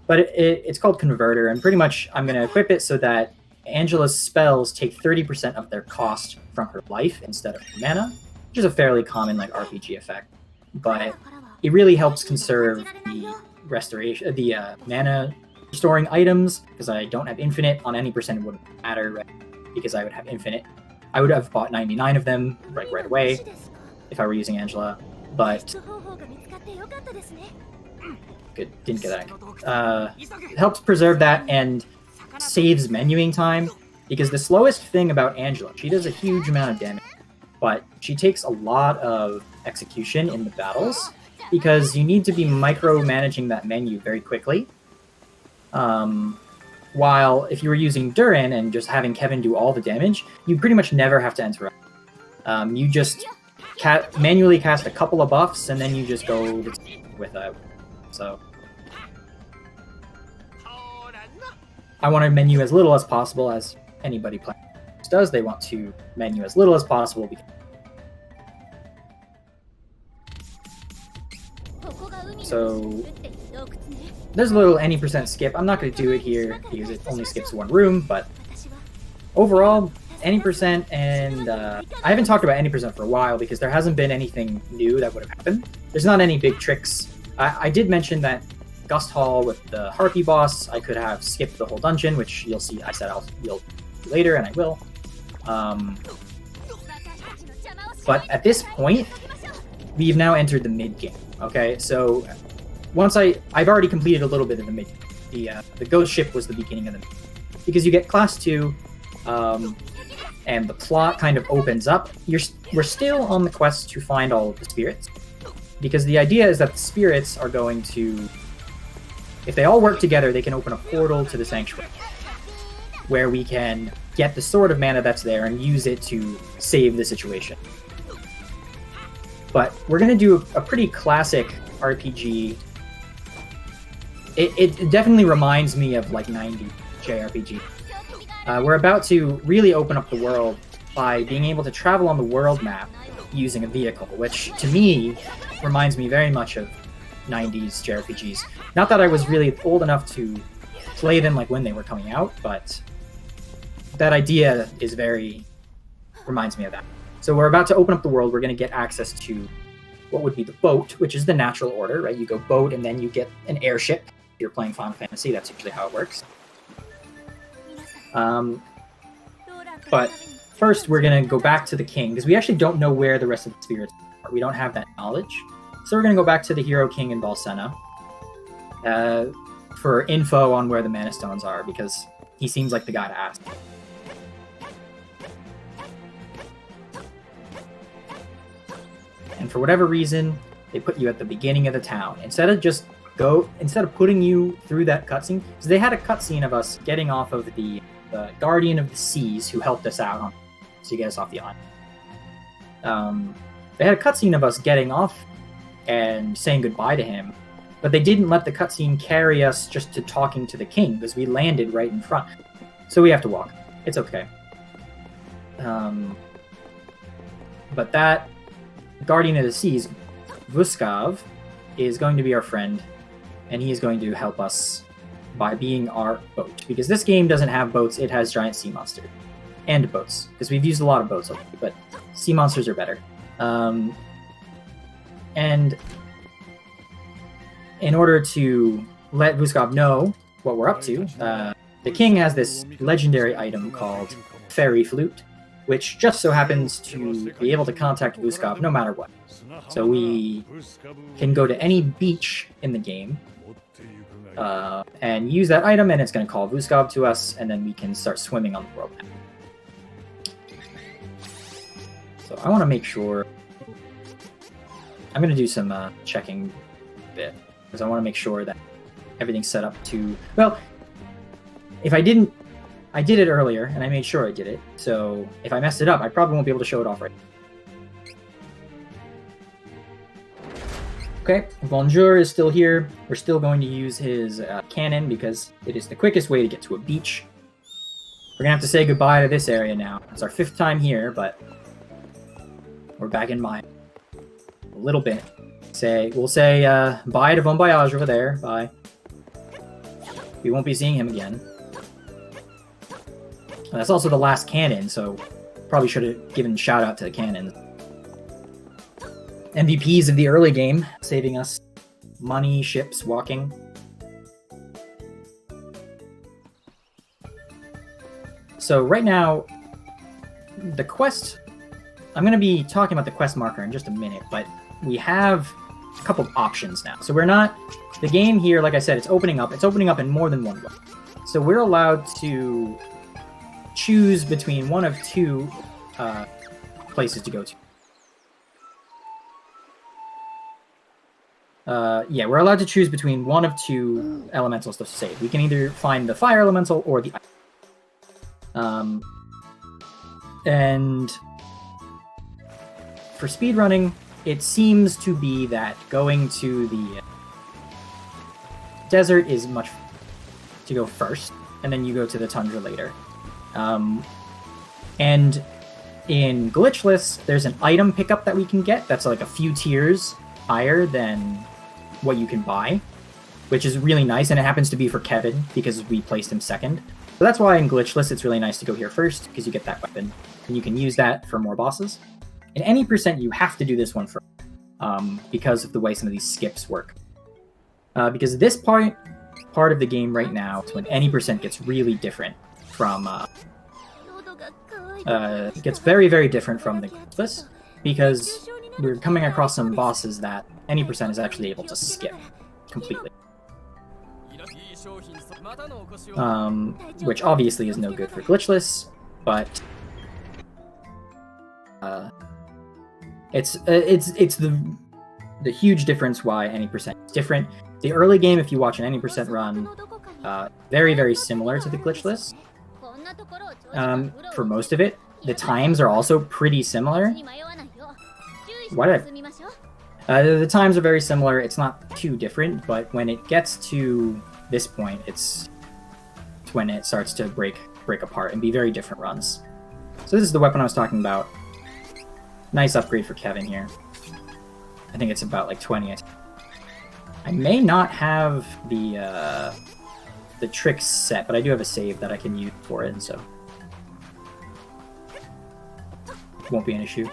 But it's called Converter, and pretty much I'm going to equip it so that Angela's spells take 30% of their cost from her life instead of her mana, which is a fairly common like RPG effect. But it really helps conserve the restoration, the mana restoring items, because I don't have infinite. On any percent it wouldn't matter, right? Because I would have infinite. I would have bought 99 of them right away if I were using Angela, but good, didn't get that. Helps preserve that and saves menuing time, because the slowest thing about Angela, she does a huge amount of damage, but she takes a lot of execution in the battles, because you need to be micromanaging that menu very quickly. While if you were using Durin and just having Kevin do all the damage, you pretty much never have to interrupt. You just manually cast a couple of buffs, and then you just go without. So I want to menu as little as possible, as anybody playing does. They want to menu as little as possible. So there's a little any percent skip. I'm not going to do it here because it only skips 1 room, but overall, any percent, and I haven't talked about any percent for a while because there hasn't been anything new that would have happened. There's not any big tricks. I did mention that Gust Hall with the Harpy boss, I could have skipped the whole dungeon, which you'll see I said you'll do later, and I will. But at this point, we've now entered the mid-game, okay? So once I've already completed a little bit of the mid. The ghost ship was the beginning of the mid. Because you get class 2, and the plot kind of opens up. We're still on the quest to find all of the spirits, because the idea is that the spirits are going to, if they all work together, they can open a portal to the sanctuary, where we can get the sword of mana that's there and use it to save the situation. But we're going to do a pretty classic RPG. It definitely reminds me of like 90s JRPG. We're about to really open up the world by being able to travel on the world map using a vehicle, which to me reminds me very much of 90s JRPGs. Not that I was really old enough to play them like when they were coming out, but that idea is reminds me of that. So we're about to open up the world. We're going to get access to what would be the boat, which is the natural order, right? You go boat and then you get an airship. If you're playing Final Fantasy, that's usually how it works. But first we're going to go back to the king, because we actually don't know where the rest of the spirits are. We don't have that knowledge. So we're going to go back to the hero king in Valsena for info on where the mana stones are, because he seems like the guy to ask. And for whatever reason, they put you at the beginning of the town instead of putting you through that cutscene. Because they had a cutscene of us getting off of the Guardian of the Seas, who helped us out to get us off the island. They had a cutscene of us getting off and saying goodbye to him, but they didn't let the cutscene carry us just to talking to the king, because we landed right in front. So we have to walk. It's okay. But that Guardian of the Seas, Vuskav, is going to be our friend, and he is going to help us by being our boat. Because this game doesn't have boats, it has giant sea monsters. And boats, because we've used a lot of boats already, but sea monsters are better. And in order to let Vuskav know what we're up to, the king has this legendary item called Fairy Flute, which just so happens to be able to contact Vuskav no matter what. So we can go to any beach in the game and use that item, and it's going to call Vuskav to us, and then we can start swimming on the world map. So I want to make sure... I'm going to do some checking bit, because I want to make sure that everything's set up to... Well, if I didn't... I did it earlier, and I made sure I did it, so if I messed it up, I probably won't be able to show it off right now. Okay, Bonjour is still here. We're still going to use his cannon, because it is the quickest way to get to a beach. We're going to have to say goodbye to this area now. It's our 5th time here, but we're back in mind. A little bit. We'll say bye to Bon Voyage over there. Bye. We won't be seeing him again. And that's also the last cannon, so probably should have given a shout out to the cannon. MVPs of the early game, saving us money, ships, walking. So right now, the quest... I'm going to be talking about the quest marker in just a minute, but we have a couple of options now. So we're not... The game here, like I said, it's opening up. It's opening up in more than one way. So we're allowed to choose between one of 2 places to go to. Yeah, we're allowed to choose between one of 2 elementals to save. We can either find the fire elemental or the ice. And for speedrunning, it seems to be that going to the desert is much to go first, and then you go to the tundra later. And in Glitchless, there's an item pickup that we can get that's like a few tiers higher than what you can buy, which is really nice, and it happens to be for Kevin because we placed him second. So that's why in Glitchless it's really nice to go here first, because you get that weapon, and you can use that for more bosses. In any percent, you have to do this one first, because of the way some of these skips work. Because this part of the game right now, is when any percent gets really different from... it gets very, very different from the Glitchless, because we're coming across some bosses that any percent is actually able to skip completely. Which obviously is no good for Glitchless, but It's the huge difference why any percent is different. The early game, if you watch an any percent run, very, very similar to the glitchless. For most of it, the times are also pretty similar. The times are very similar. It's not too different, but when it gets to this point, it's when it starts to break apart and be very different runs. So this is the weapon I was talking about. Nice upgrade for Kevin here. I think it's about like 20. I may not have the trick set, but I do have a save that I can use for it, and so won't be an issue.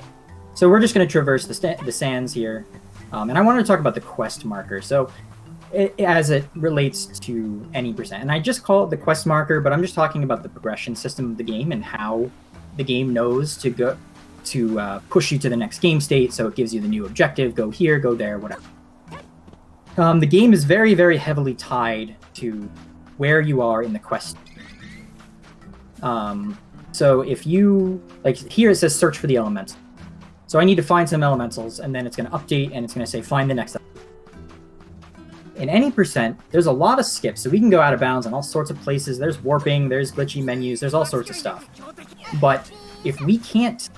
So we're just going to traverse the sands here, and I wanted to talk about the quest marker. So as it relates to any percent, and I just call it the quest marker, but I'm just talking about the progression system of the game and how the game knows to go to push you to the next game state. So it gives you the new objective: go here, go there, whatever. The game is very, very heavily tied to where you are in the quest. So if you, like here it says search for the elemental. So I need to find some elementals, and then it's going to update, and it's going to say find the next elemental. In any percent, there's a lot of skips, so we can go out of bounds in all sorts of places. There's warping, there's glitchy menus, there's all sorts of stuff. But if we can't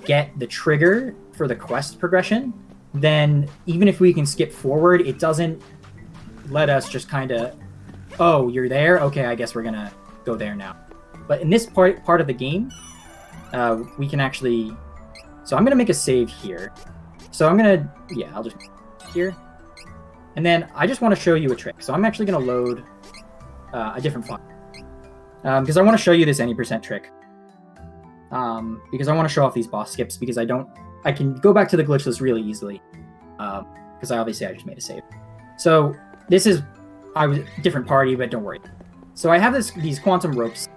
get the trigger for the quest progression, then even if we can skip forward, it doesn't let us just kind of, oh, you're there? Okay, I guess we're going to go there now. But in this part of the game, we can actually... So I'm going to make a save here. So I'm going to... Yeah, I'll just... Here. And then I just want to show you a trick. So I'm actually going to load a different file. Because I want to show you this any percent trick. Because I want to show off these boss skips, because I can go back to the glitchless really easily. Because I just made a save. So this is... I was different party, but don't worry. So I have these quantum ropes.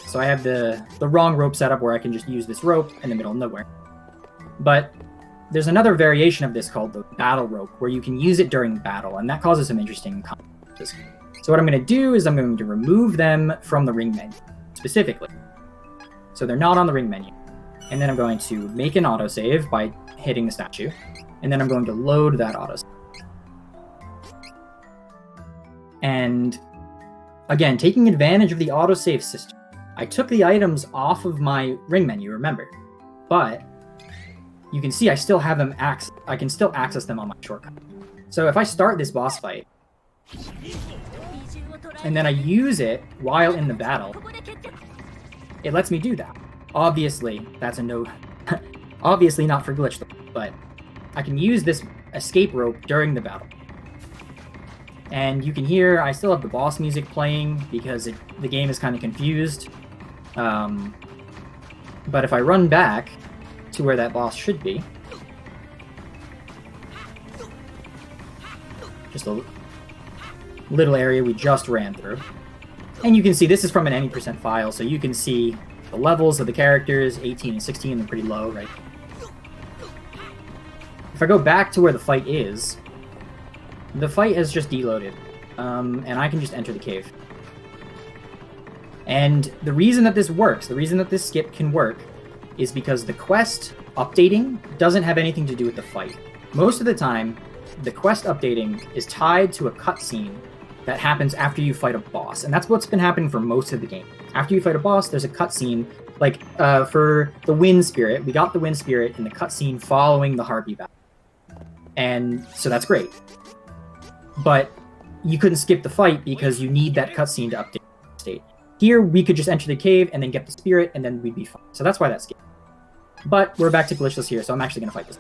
So I have the wrong rope setup where I can just use this rope in the middle of nowhere. But there's another variation of this called the battle rope, where you can use it during battle, and that causes some interesting consequences. So what I'm going to do is I'm going to remove them from the ring menu, specifically. So they're not on the ring menu. And then I'm going to make an autosave by hitting the statue. And then I'm going to load that autosave. And again, taking advantage of the autosave system, I took the items off of my ring menu, remember. But you can see I still have them I can still access them on my shortcut. So if I start this boss fight, and then I use it while in the battle, it lets me do that. Obviously, that's a no... Obviously not for glitch, but I can use this escape rope during the battle. And you can hear I still have the boss music playing because the game is kind of confused. But if I run back to where that boss should be, just a little area we just ran through, and you can see this is from an any percent file, so you can see the levels of the characters, 18 and 16, they're pretty low, right? If I go back to where the fight is, the fight has just deloaded, and I can just enter the cave. And the reason that this works, the reason that this skip can work, is because the quest updating doesn't have anything to do with the fight. Most of the time, the quest updating is tied to a cutscene that happens after you fight a boss, and that's what's been happening for most of the game. After you fight a boss, there's a cutscene, like for the Wind Spirit, we got the Wind Spirit in the cutscene following the Harpy battle. And so that's great. But you couldn't skip the fight because you need that cutscene to update the state. Here, we could just enter the cave and then get the spirit, and then we'd be fine. So that's why that's skipped. But we're back to glitchless here, so I'm actually going to fight this,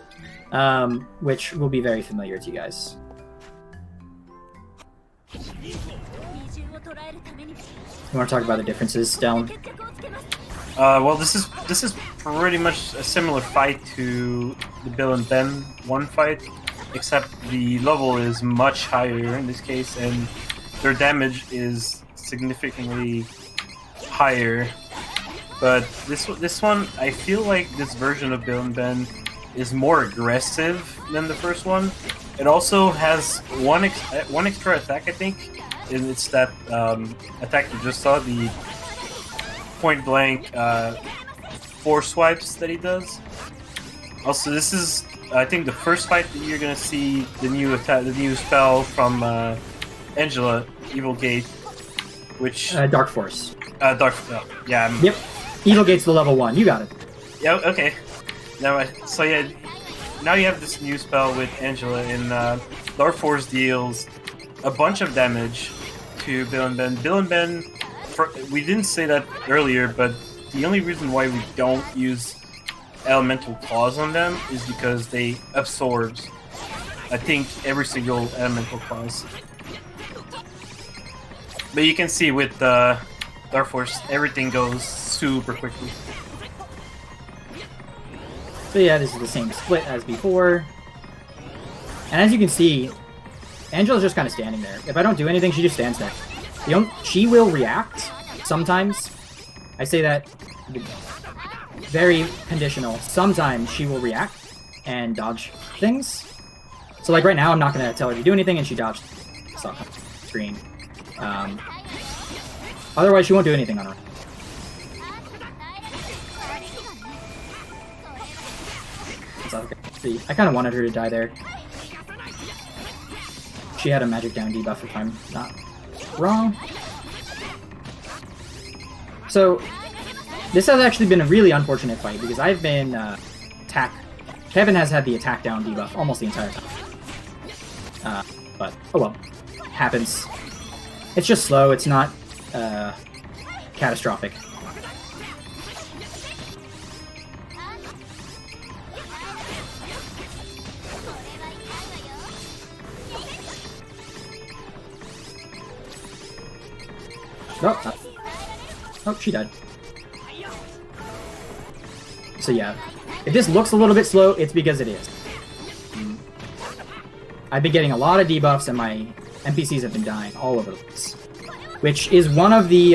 which will be very familiar to you guys. You want to talk about the differences, Dylan? Well, this is pretty much a similar fight to the Bill and Ben 1 fight, except the level is much higher in this case, and their damage is significantly higher. But this one, I feel like this version of Bill and Ben is more aggressive than the first one. It also has one extra attack, I think, and it's that attack you just saw, the point blank 4 swipes that he does. Also, this is, I think, the first fight that you're gonna see the new attack, the new spell from Angela, Evil Gate, which Dark Force. Dark. Yeah. Yep. Evil Gate's the level 1. You got it. Yeah. Okay. Now, so yeah, now you have this new spell with Angela, and Dwarf Force deals a bunch of damage to Bill and Ben. Bill and Ben, we didn't say that earlier, but the only reason why we don't use elemental claws on them is because they absorb, I think, every single elemental claws. But you can see with Dwarf Force, everything goes super quickly. So yeah, this is the same split as before. And as you can see, Angela's just kind of standing there. If I don't do anything, she just stands there. She will react sometimes. I say that very conditional. Sometimes she will react and dodge things. So like right now, I'm not going to tell her to do anything, and she dodged the screen. Otherwise, she won't do anything on her. See, I kind of wanted her to die there. She had a magic down debuff if I'm not wrong. So, this has actually been a really unfortunate fight because I've been Kevin has had the attack down debuff almost the entire time. But, oh well. Happens. It's just slow, it's not catastrophic. Oh, she died. So yeah, if this looks a little bit slow, it's because it is. I've been getting a lot of debuffs and my NPCs have been dying all over the place. Which is one of the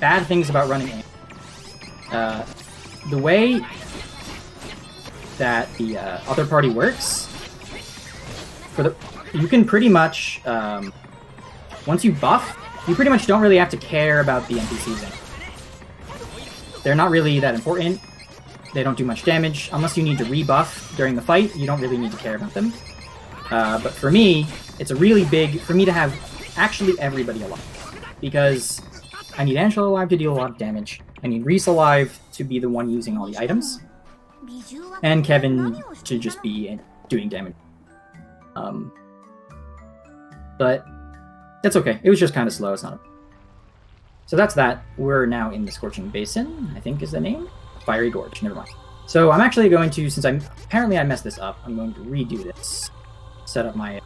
bad things about running aim. The way that the other party works, you can pretty much, once you buff, you pretty much don't really have to care about the NPCs anymore. They're not really that important. They don't do much damage. Unless you need to rebuff during the fight, you don't really need to care about them. But for me, it's a really big, for me to have actually everybody alive. Because I need Angela alive to deal a lot of damage. I need Reese alive to be the one using all the items. And Kevin to just be doing damage. But that's okay. It was just kind of slow. It's not. So that's that. We're now in the Scorching Basin, I think is the name. Fiery Gorge. Never mind. So I'm actually going to, since apparently I messed this up, I'm going to redo this. Set up my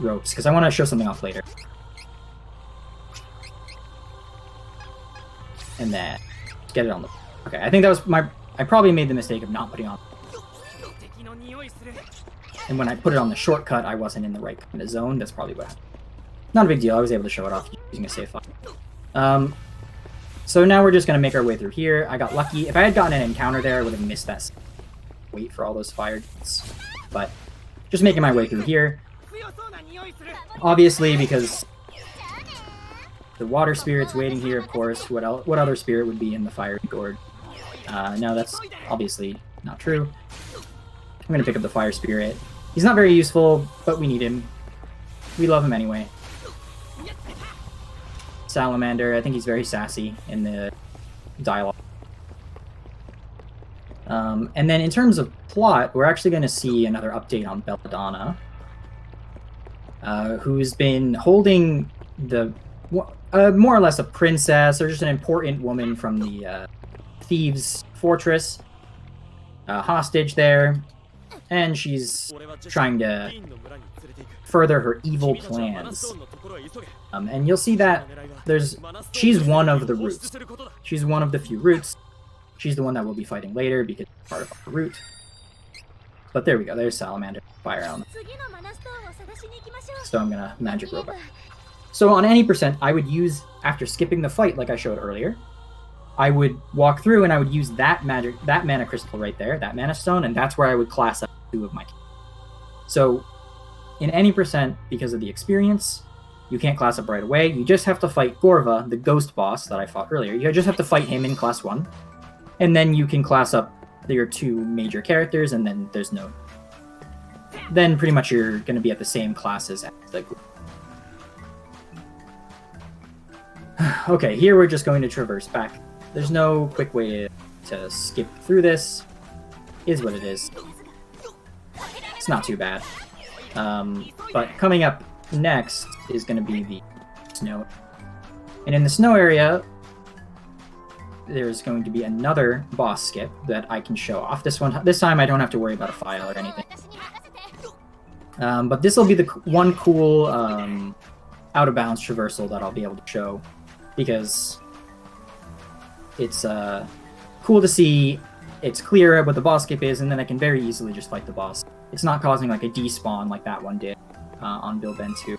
ropes, because I want to show something off later. And then get it on the... Okay, I think that was my... I probably made the mistake of not putting on... And when I put it on the shortcut, I wasn't in the right kind of zone. That's probably what happened. Not a big deal. I was able to show it off using a save file. So now we're just going to make our way through here. I got lucky. If I had gotten an encounter there, I would have missed that. Wait for all those fire jets. But just making my way through here. Obviously, because the water spirit's waiting here, of course. What other spirit would be in the fiery gorge? No, that's obviously not true. I'm going to pick up the fire spirit. He's not very useful, but we need him. We love him anyway. Salamander, I think he's very sassy in the dialogue. And then in terms of plot, we're actually going to see another update on Belladonna, who's been holding the more or less a princess, or just an important woman from the thieves' fortress, hostage there, and she's trying to further her evil plans. And you'll see that she's one of the roots. She's one of the few roots. She's the one that we'll be fighting later because it's part of our route. But there we go. There's Salamander. Fire element. So I'm going to magic rope back. So on any percent, I would use, after skipping the fight like I showed earlier, I would walk through and I would use that mana crystal right there, that mana stone, and that's where I would class up 2 of my characters. So in any percent, because of the experience, you can't class up right away. You just have to fight Gorva, the ghost boss that I fought earlier. You just have to fight him in class 1. And then you can class up your 2 major characters, and then there's no... Then pretty much you're going to be at the same classes as the group. Okay, here we're just going to traverse back. There's no quick way to skip through this. Is what it is. It's not too bad. But coming up next is going to be the snow. And in the snow area, there's going to be another boss skip that I can show off. This time I don't have to worry about a file or anything. But this will be the one cool out-of-bounds traversal that I'll be able to show, because it's cool to see. It's clear what the boss skip is, and then I can very easily just fight the boss. It's not causing like a despawn like that one did on Build Ben 2.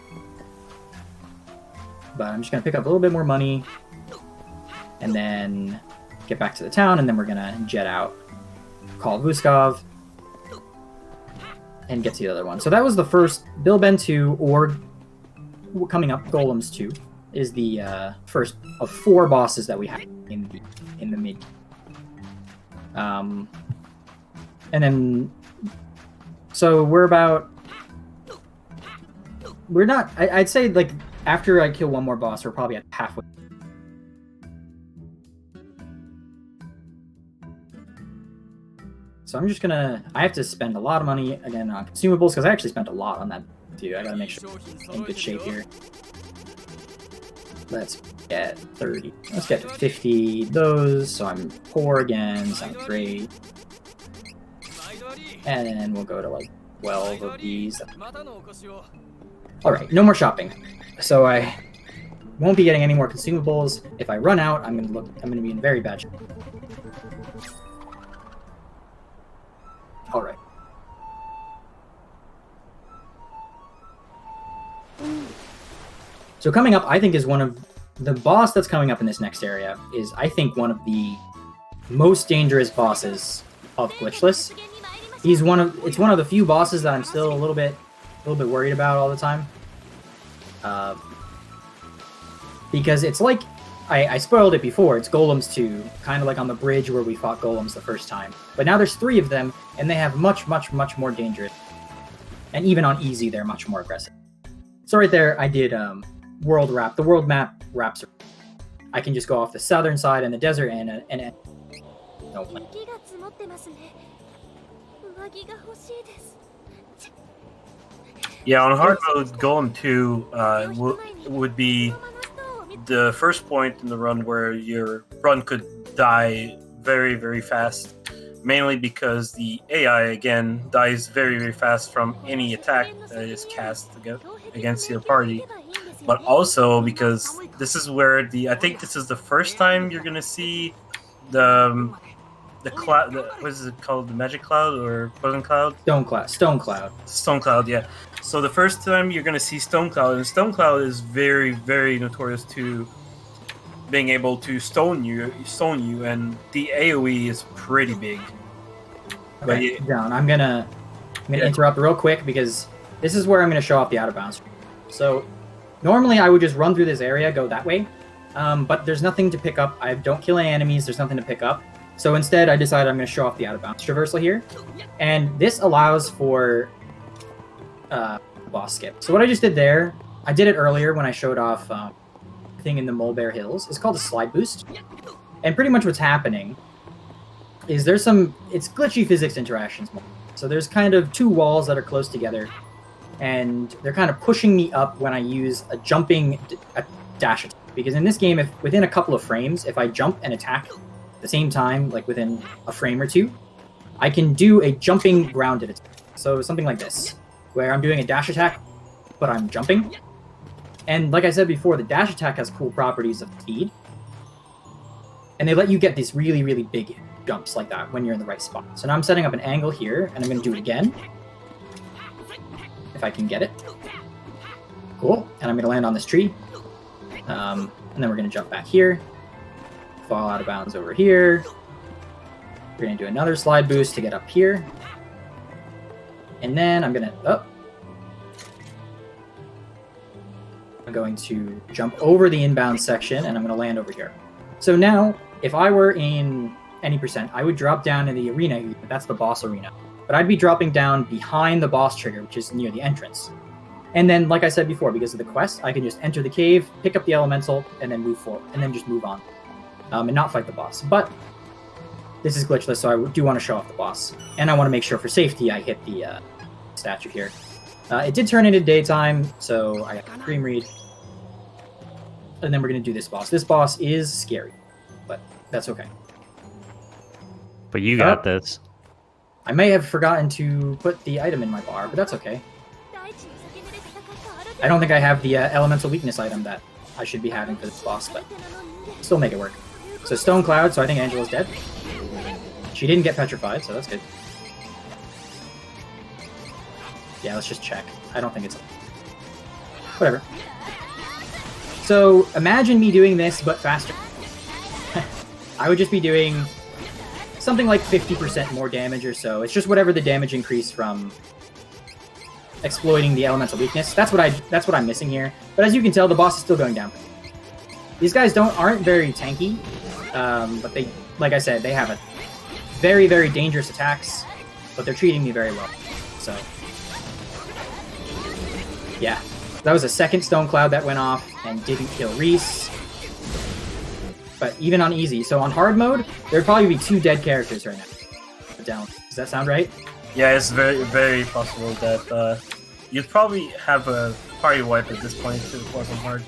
But I'm just going to pick up a little bit more money, and then get back to the town, and then we're going to jet out, call Vuskov, and get to the other one. So that was the first Build Ben 2, or coming up, Golems 2, is the first of 4 bosses that we have in the mid. And then, so we're not, I'd say like after I kill one more boss, we're probably at halfway. So I'm just gonna, I have to spend a lot of money again on consumables, because I actually spent a lot on that too. I gotta make sure I'm in good shape here. Let's get 30. Let's get 50 those, so I'm poor again. Sounds great. And then we'll go to like 12 of these. Alright, no more shopping. So I won't be getting any more consumables. If I run out, I'm gonna be in very bad shape. Alright. So coming up, I think, is one of the boss that's coming up in this next area is, I think, one of the most dangerous bosses of Glitchless. It's one of the few bosses that I'm still a little bit worried about all the time. Because it's like, I spoiled it before, it's Golems 2, kind of like on the bridge where we fought Golems the first time. But now there's 3 of them, and they have much more dangerous. And even on easy, they're much more aggressive. So right there, I did world wrap. The world map wraps. I can just go off the southern side in the desert and no plan. Yeah, on hard mode, Golem 2 would be the first point in the run where your run could die very, very fast. Mainly because the AI, again, dies very, very fast from any attack that is cast against your party. But also because this is where I think this is the first time you're going to see the cloud, what is it called? The magic cloud or poison cloud? Stone cloud. Stone cloud, yeah. So the first time you're going to see Stone Cloud, and Stone Cloud is very, very notorious to being able to stone you, and the AoE is pretty big. Okay, down. I'm gonna interrupt real quick, because this is where I'm gonna show off the out of bounds. So normally I would just run through this area, go that way, but there's nothing to pick up. I don't kill any enemies. There's nothing to pick up. So instead, I decided I'm gonna show off the out of bounds traversal here, and this allows for boss skip. So what I just did there, I did it earlier when I showed off thing in the Mole Bear Hills. It's called a slide boost, and pretty much what's happening is it's glitchy physics interactions. So there's kind of 2 walls that are close together, and they're kind of pushing me up when I use a dash attack. Because in this game, if within a couple of frames, if I jump and attack at the same time, like within a frame or 2, I can do a jumping grounded attack. So something like this, where I'm doing a dash attack, but I'm jumping. And like I said before, the dash attack has cool properties of speed, and they let you get these really, really big jumps like that when you're in the right spot. So now I'm setting up an angle here, and I'm going to do it again, if I can get it. Cool. And I'm going to land on this tree, and then we're going to jump back here, fall out of bounds over here. We're going to do another slide boost to get up here, and then I'm going to jump over the inbound section, and I'm going to land over here. So now, if I were in any percent, I would drop down in the arena. That's the boss arena. But I'd be dropping down behind the boss trigger, which is near the entrance. And then, like I said before, because of the quest, I can just enter the cave, pick up the elemental, and then move forward, and then just move on, and not fight the boss. But this is glitchless, so I do want to show off the boss, and I want to make sure for safety I hit the statue here. It did turn into daytime, so I got the dream read, and then we're gonna do this boss. This boss is scary, but that's okay. But you got this. I may have forgotten to put the item in my bar, but that's okay. I don't think I have the elemental weakness item that I should be having for this boss, but still make it work. So Stone Cloud, so I think Angela's dead. She didn't get petrified, so that's good. Yeah, let's just check. I don't think it's... Whatever. So imagine me doing this, but faster. I would just be doing something like 50% more damage or so. It's just whatever the damage increase from exploiting the elemental weakness. That's what I'm missing here. But as you can tell, the boss is still going down. These guys aren't very tanky, but they, like I said, they have a very, very dangerous attacks, but they're treating me very well. So yeah, that was a second Stone Cloud that went off and didn't kill Reese. But even on easy, so on hard mode, there'd probably be 2 dead characters right now. Down. Does that sound right? Yeah, it's very, very possible that you'd probably have a party wipe at this point if it wasn't hard.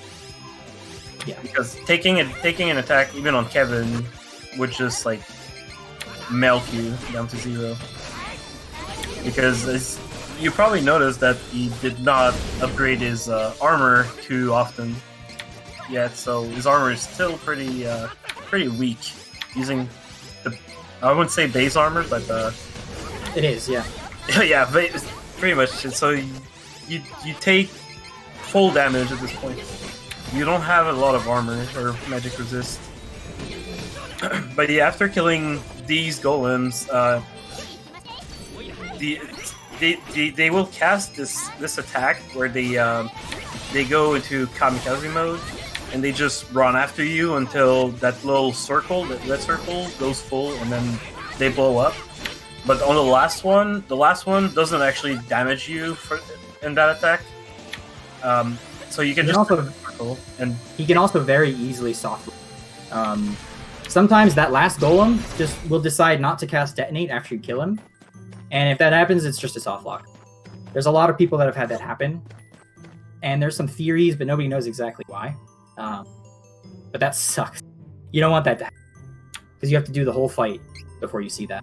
Yeah. Because taking an attack even on Kevin would just like melt you down to 0. Because you probably noticed that he did not upgrade his armor too often yet, so his armor is still pretty weak. Using the, I wouldn't say base armor, but it is, yeah. yeah, pretty much. So you take full damage at this point. You don't have a lot of armor or magic resist. But yeah, after killing these golems, they will cast this attack where they go into kamikaze mode and they just run after you until that little circle, that red circle, goes full, and then they blow up. But on the last one doesn't actually damage you in that attack. So you can just also, and he can also very easily soft. Sometimes that last golem just will decide not to cast detonate after you kill him, and if that happens, it's just a soft lock. There's a lot of people that have had that happen, and there's some theories, but nobody knows exactly why. But that sucks. You don't want that to happen because you have to do the whole fight before you see that.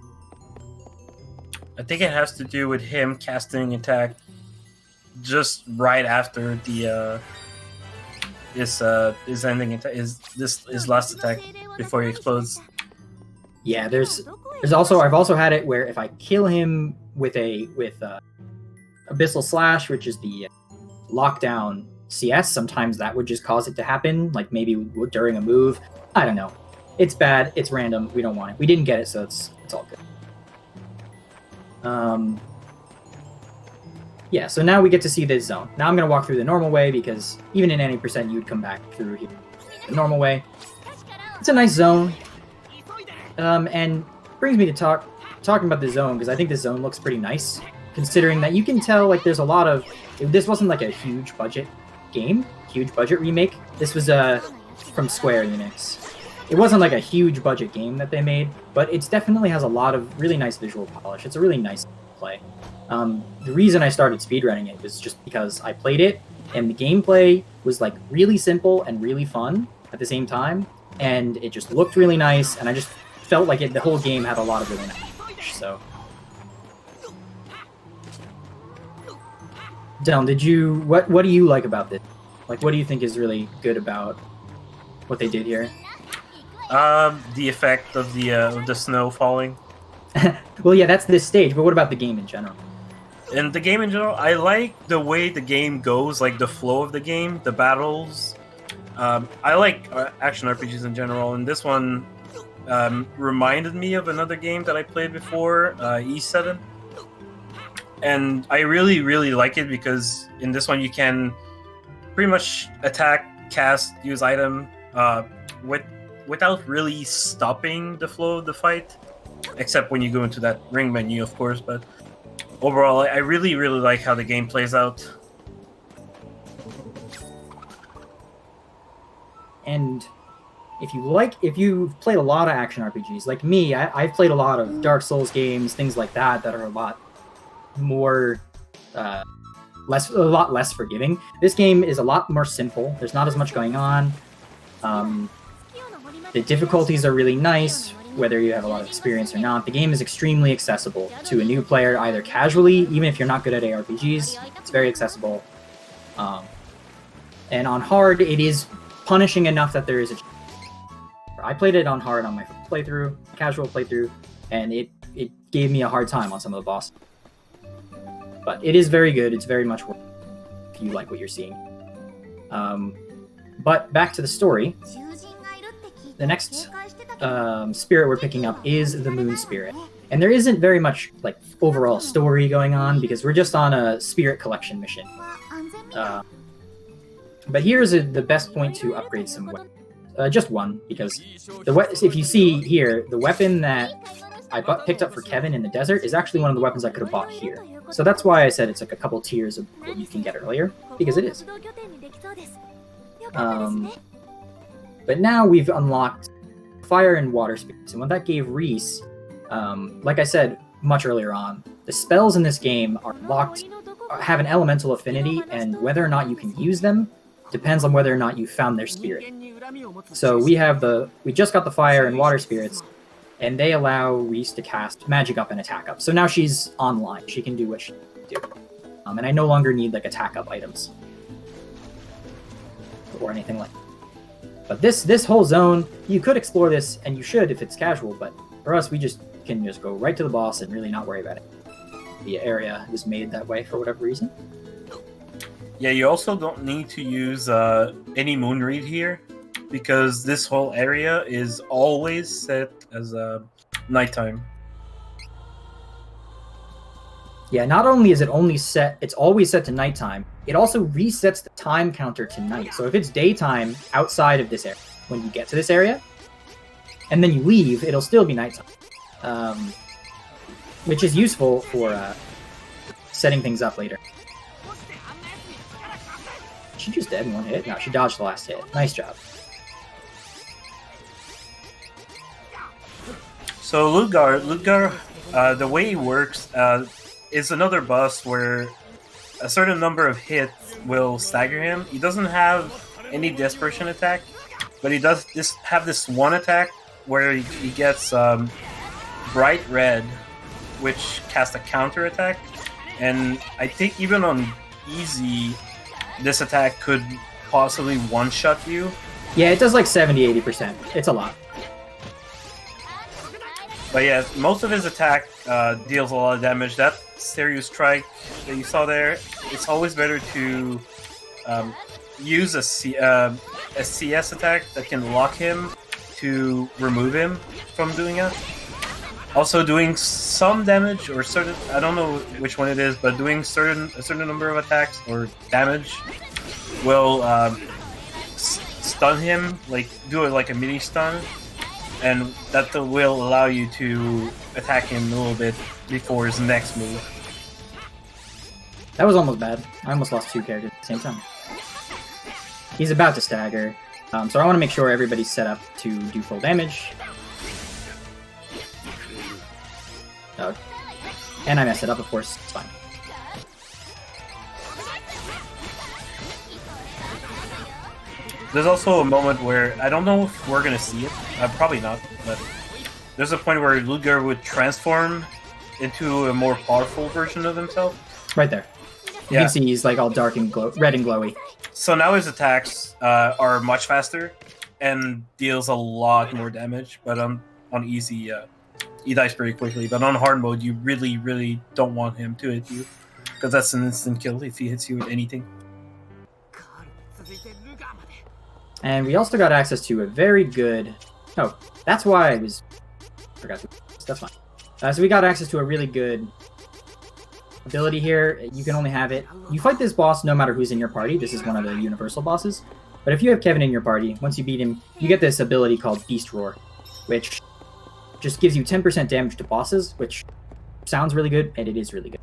I think it has to do with him casting attack just right after the his ending attack, his last attack before he explodes. Yeah, there's also I've also had it where if I kill him with Abyssal Slash, which is the lockdown CS, sometimes that would just cause it to happen, like maybe during a move. I don't know. It's bad. It's random. We don't want it. We didn't get it, so it's all good. Yeah, so now we get to see this zone. Now I'm going to walk through the normal way because even in any percent, you'd come back through here the normal way. It's a nice zone. And brings me to talking about the zone because I think the zone looks pretty nice, considering that you can tell like there's a lot of... This wasn't like a huge budget game, huge budget remake. This was from Square Enix. It wasn't like a huge budget game that they made, but it definitely has a lot of really nice visual polish. It's a really nice play. The reason I started speedrunning it was just because I played it, and the gameplay was like really simple and really fun at the same time, and it just looked really nice, and I just felt like the whole game had a lot of really nice polish, so... Dylan, what do you like about this? Like, what do you think is really good about what they did here? The effect of the snow falling. Well, yeah, that's this stage, but what about the game in general? In the game in general, I like the way the game goes, like the flow of the game, the battles. I like action RPGs in general, and this one reminded me of another game that I played before, E7. And I really, really like it because in this one you can pretty much attack, cast, use item with without really stopping the flow of the fight, except when you go into that ring menu, of course. But overall, I really like how the game plays out. And if you've played a lot of action RPGs, like me, I've played a lot of Dark Souls games, things like that are a lot more, a lot less forgiving. This game is a lot more simple. There's not as much going on. The difficulties are really nice, whether you have a lot of experience or not. The game is extremely accessible to a new player, either casually, even if you're not good at ARPGs. It's very accessible. And on hard, it is punishing enough that there is a... I played it on hard on my first playthrough, casual playthrough, and it gave me a hard time on some of the bosses. But it is very good. It's very much worth it if you like what you're seeing. But back to the story. The next spirit we're picking up is the Moon Spirit. And there isn't very much like overall story going on because we're just on a spirit collection mission. But here's the best point to upgrade some weapons. Just one, because if you see here, the weapon that I picked up for Kevin in the desert is actually one of the weapons I could have bought here. So that's why I said it's like a couple tiers of what you can get earlier, because it is. But now we've unlocked fire and water spirits, and what that gave Reese, like I said much earlier on, the spells in this game are locked, have an elemental affinity, and whether or not you can use them depends on whether or not you found their spirit. So we just got the fire and water spirits, and they allow Reese to cast magic up and attack up. So now she's online. She can do what she can do. And I no longer need like attack up items or anything like that. But this whole zone, you could explore this, and you should if it's casual, but for us, we can just go right to the boss and really not worry about it. The area was made that way for whatever reason. Yeah, you also don't need to use any moon read here, because this whole area is always set as nighttime. Yeah, not only is it always set to nighttime, it also resets the time counter to night. So if it's daytime outside of this area, when you get to this area, and then you leave, it'll still be nighttime. Which is useful for setting things up later. She just dead in one hit? No, she dodged the last hit. Nice job. So Ludgar, the way he works is another boss where a certain number of hits will stagger him. He doesn't have any desperation attack, but he does have this one attack where he gets bright red, which casts a counter attack, and I think even on easy, this attack could possibly one-shot you. Yeah, it does like 70-80%. It's a lot. But yeah, most of his attack deals a lot of damage. That stereo strike that you saw there, it's always better to use a CS attack that can lock him to remove him from doing it. Also, doing some damage or certain, I don't know which one it is, but doing a certain number of attacks or damage will stun him, like do it like a mini stun, and that will allow you to attack him a little bit before his next move. That was almost bad. I almost lost two characters at the same time. He's about to stagger, so I want to make sure everybody's set up to do full damage. And I messed it up, of course. It's fine. There's also a moment where, I don't know if we're going to see it. Probably not, but there's a point where Ludgar would transform into a more powerful version of himself. Right there. You can see he's like all dark and red and glowy. So now his attacks are much faster and deals a lot more damage, but on easy... he dies pretty quickly, but on hard mode, you really don't want him to hit you, because that's an instant kill if he hits you with anything. And we also got access to a very good... Oh, that's why I forgot to... That's fine. So we got access to a really good ability here. You can only have it... You fight this boss no matter who's in your party. This is one of the universal bosses. But if you have Kevin in your party, once you beat him, you get this ability called Beast Roar, which just gives you 10% damage to bosses, which sounds really good, and it is really good.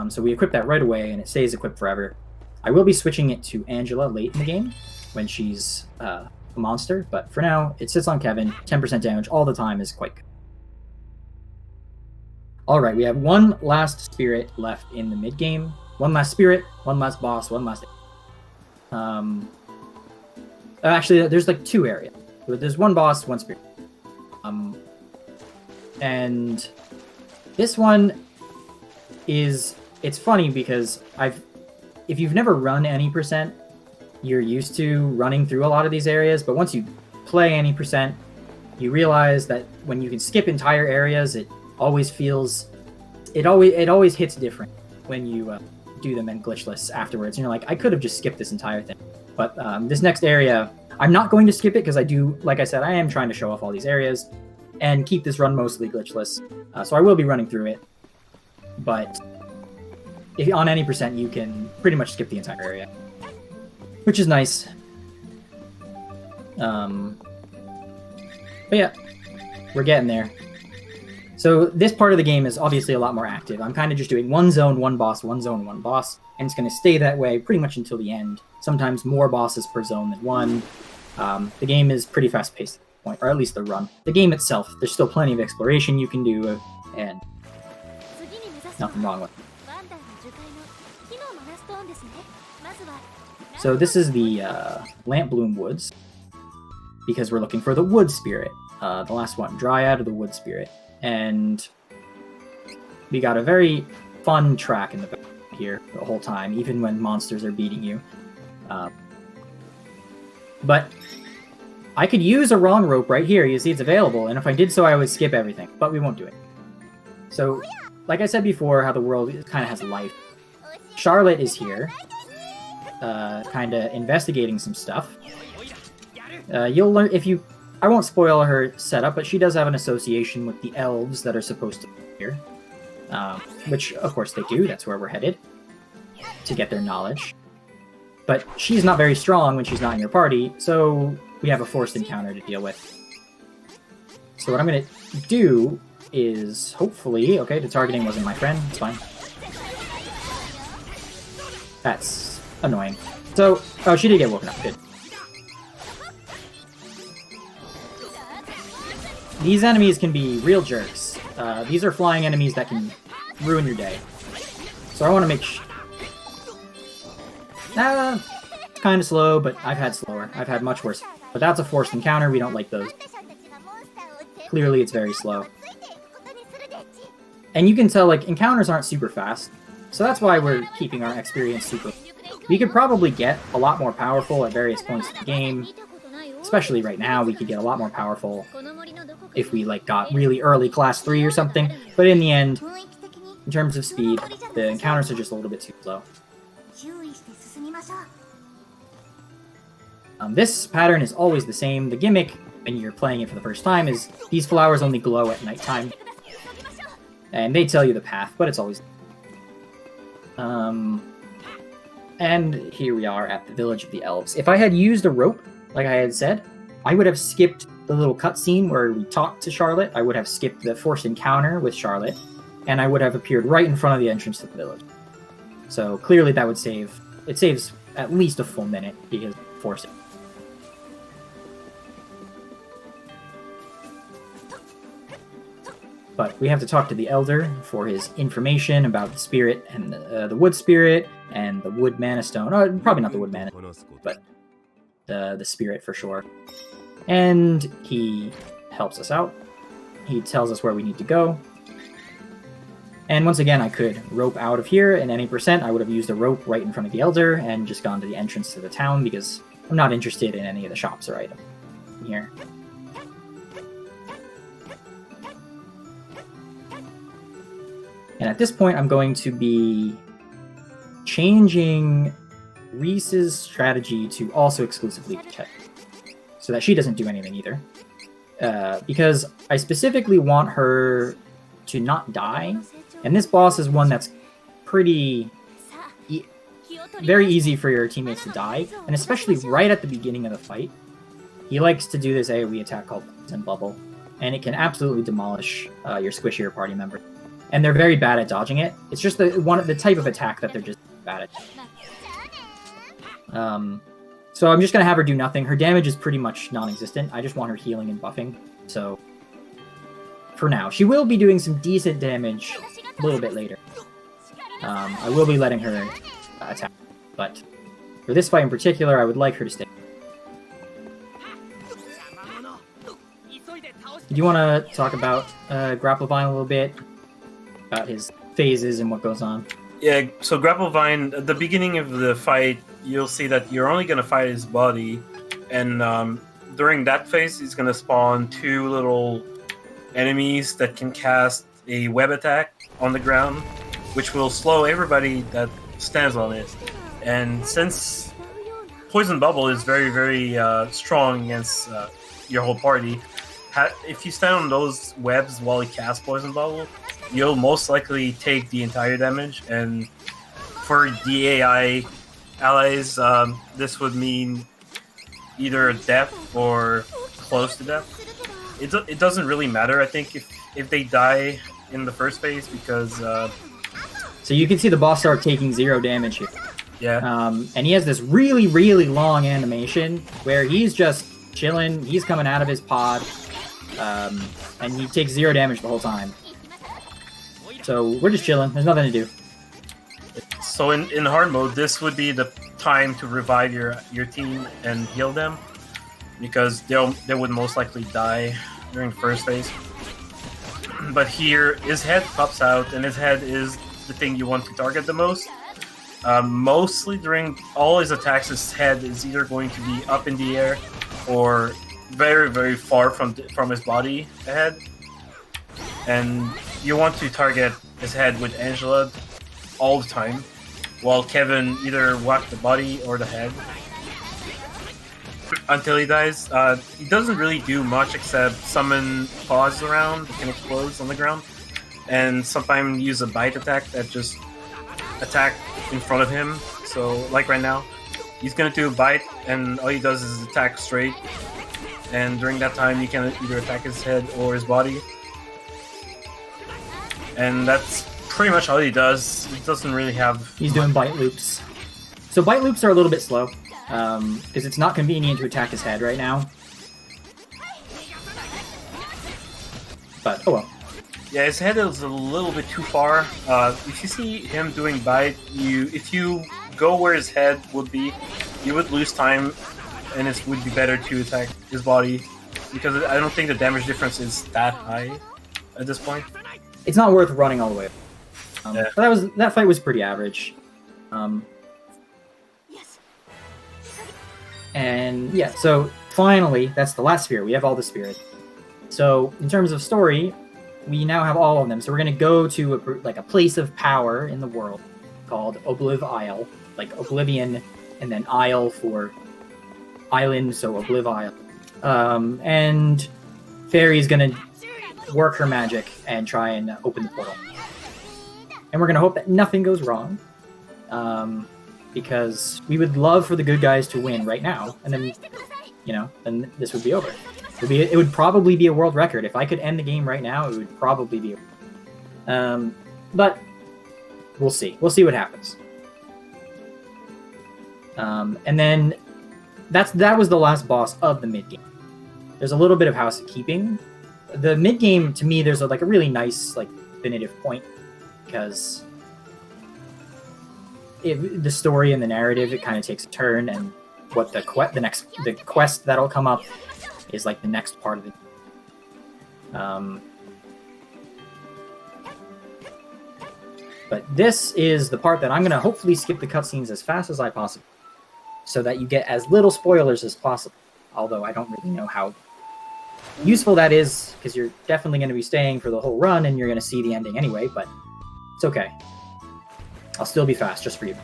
So we equip that right away, and it stays equipped forever. I will be switching it to Angela late in the game when she's a monster, but for now, it sits on Kevin. 10% damage all the time is quite good. Alright, we have one last spirit left in the mid-game. One last spirit, one last boss, one last... actually, there's like 2 areas. There's one boss, one spirit. And this one is... It's funny because if you've never run any percent, you're used to running through a lot of these areas, but once you play any percent, you realize that when you can skip entire areas, it always feels... It always hits different when you do them in glitchless afterwards. And you're like, I could have just skipped this entire thing. But this next area, I'm not going to skip it because I do, like I said, I am trying to show off all these areas and keep this run mostly glitchless. So I will be running through it. But if on any percent, you can pretty much skip the entire area, which is nice. But yeah, we're getting there. So this part of the game is obviously a lot more active. I'm kind of just doing one zone, one boss, one zone, one boss, and it's going to stay that way pretty much until the end. Sometimes more bosses per zone than one. The game is pretty fast-paced at this point, or at least the run. The game itself, there's still plenty of exploration you can do, and nothing wrong with it. So this is the Lamp Bloom Woods, because we're looking for the Wood Spirit, the last one, Dryad of the Wood Spirit. And we got a very fun track in the back here the whole time, even when monsters are beating you. But I could use a wrong rope right here. You see it's available, and if I did so, I would skip everything, but we won't do it. So, like I said before, how the world kind of has life. Charlotte is here, kind of investigating some stuff. You'll learn if you... I won't spoil her setup, but she does have an association with the elves that are supposed to be here. Which, of course, they do. That's where we're headed, to get their knowledge. But she's not very strong when she's not in your party, so we have a forced encounter to deal with. So what I'm going to do is, hopefully... Okay, the targeting wasn't my friend. It's fine. That's annoying. So, oh, she did get woken up. Good. These enemies can be real jerks. These are flying enemies that can ruin your day. So I want to make it's kind of slow, but I've had slower. I've had much worse. But that's a forced encounter. We don't like those. Clearly, it's very slow. And you can tell, like, encounters aren't super fast. So that's why we're keeping our experience super... We could probably get a lot more powerful at various points in the game. Especially right now, we could get a lot more powerful if we, like, got really early class 3 or something. But in the end, in terms of speed, the encounters are just a little bit too slow. This pattern is always the same. The gimmick, when you're playing it for the first time, is these flowers only glow at nighttime. And they tell you the path, but it's always... And here we are at the Village of the Elves. If I had used a rope, like I had said, I would have skipped the little cutscene where we talked to Charlotte. I would have skipped the forced encounter with Charlotte, and I would have appeared right in front of the entrance to the village. So clearly that would save... It saves at least a full minute, because forcing. But we have to talk to the Elder for his information about the spirit and the Wood Spirit and the Wood Mana Stone. Oh, probably not the Wood Mana, but the spirit for sure. And he helps us out. He tells us where we need to go. And once again, I could rope out of here, and any percent, I would have used a rope right in front of the Elder and just gone to the entrance to the town, because I'm not interested in any of the shops or items here. And at this point, I'm going to be changing Reese's strategy to also exclusively protect, so that she doesn't do anything either. Because I specifically want her to not die, and this boss is one that's pretty... very easy for your teammates to die, and especially right at the beginning of the fight. He likes to do this AoE attack called Poison Bubble, and it can absolutely demolish your squishier party member. And they're very bad at dodging it. It's just the type of attack that they're just bad at. So I'm just going to have her do nothing. Her damage is pretty much non-existent. I just want her healing and buffing. So for now, she will be doing some decent damage a little bit later. I will be letting her attack. But for this fight in particular, I would like her to stay. Do you want to talk about Grapplevine a little bit? About his phases and what goes on? Yeah, so Grapplevine, at the beginning of the fight, you'll see that you're only going to fight his body. And during that phase, he's going to spawn 2 little enemies that can cast a web attack on the ground, which will slow everybody that stands on it. And since Poison Bubble is very, very strong against your whole party, if you stand on those webs while he casts Poison Bubble, you'll most likely take the entire damage. And for the AI allies, this would mean either death or close to death. It doesn't really matter, I think, if they die in the first phase, because... So you can see the boss start taking 0 damage here. Yeah. And he has this really, really long animation where he's just chilling, he's coming out of his pod, and he takes 0 damage the whole time. So we're just chilling, there's nothing to do. So in hard mode, this would be the time to revive your team and heal them, because they would most likely die during the first phase. But here, his head pops out, and his head is the thing you want to target the most. Mostly during all his attacks, his head is either going to be up in the air or very, very far from his body ahead. And you want to target his head with Angela all the time, while Kevin either whack the body or the head until he dies. He doesn't really do much except summon paws around that can explode on the ground, and sometimes use a bite attack that just attack in front of him. So like right now, he's gonna do a bite, and all he does is attack straight, and during that time you can either attack his head or his body. And that's pretty much all he does. He doesn't really have... He's doing bite loops. So bite loops are a little bit slow, because it's not convenient to attack his head right now. But, oh well. Yeah, his head is a little bit too far. If you see him doing bite, if you go where his head would be, you would lose time, and it would be better to attack his body, because I don't think the damage difference is that high at this point. It's not worth running all the way. Yeah. But that fight was pretty average. And yeah, so finally, that's the last sphere. We have all the spheres. So in terms of story, we now have all of them. So we're going to go to a place of power in the world called Isle, like Oblivion, and then Isle for island, so Isle. And Fairy's going to work her magic and try and open the portal. And we're going to hope that nothing goes wrong, because we would love for the good guys to win right now, and then, then this would be over. It would probably be a world record. If I could end the game right now, it would probably be. But we'll see. We'll see what happens. And then that was the last boss of the mid game. There's a little bit of housekeeping. The mid game, to me, there's a really nice definitive point, because the story and the narrative, it kind of takes a turn, and what the quest that'll come up is the next part of it. But this is the part that I'm going to hopefully skip the cutscenes as fast as I possibly, so that you get as little spoilers as possible. Although I don't really know how useful that is, because you're definitely going to be staying for the whole run, and you're going to see the ending anyway, but it's okay. I'll still be fast, just for you.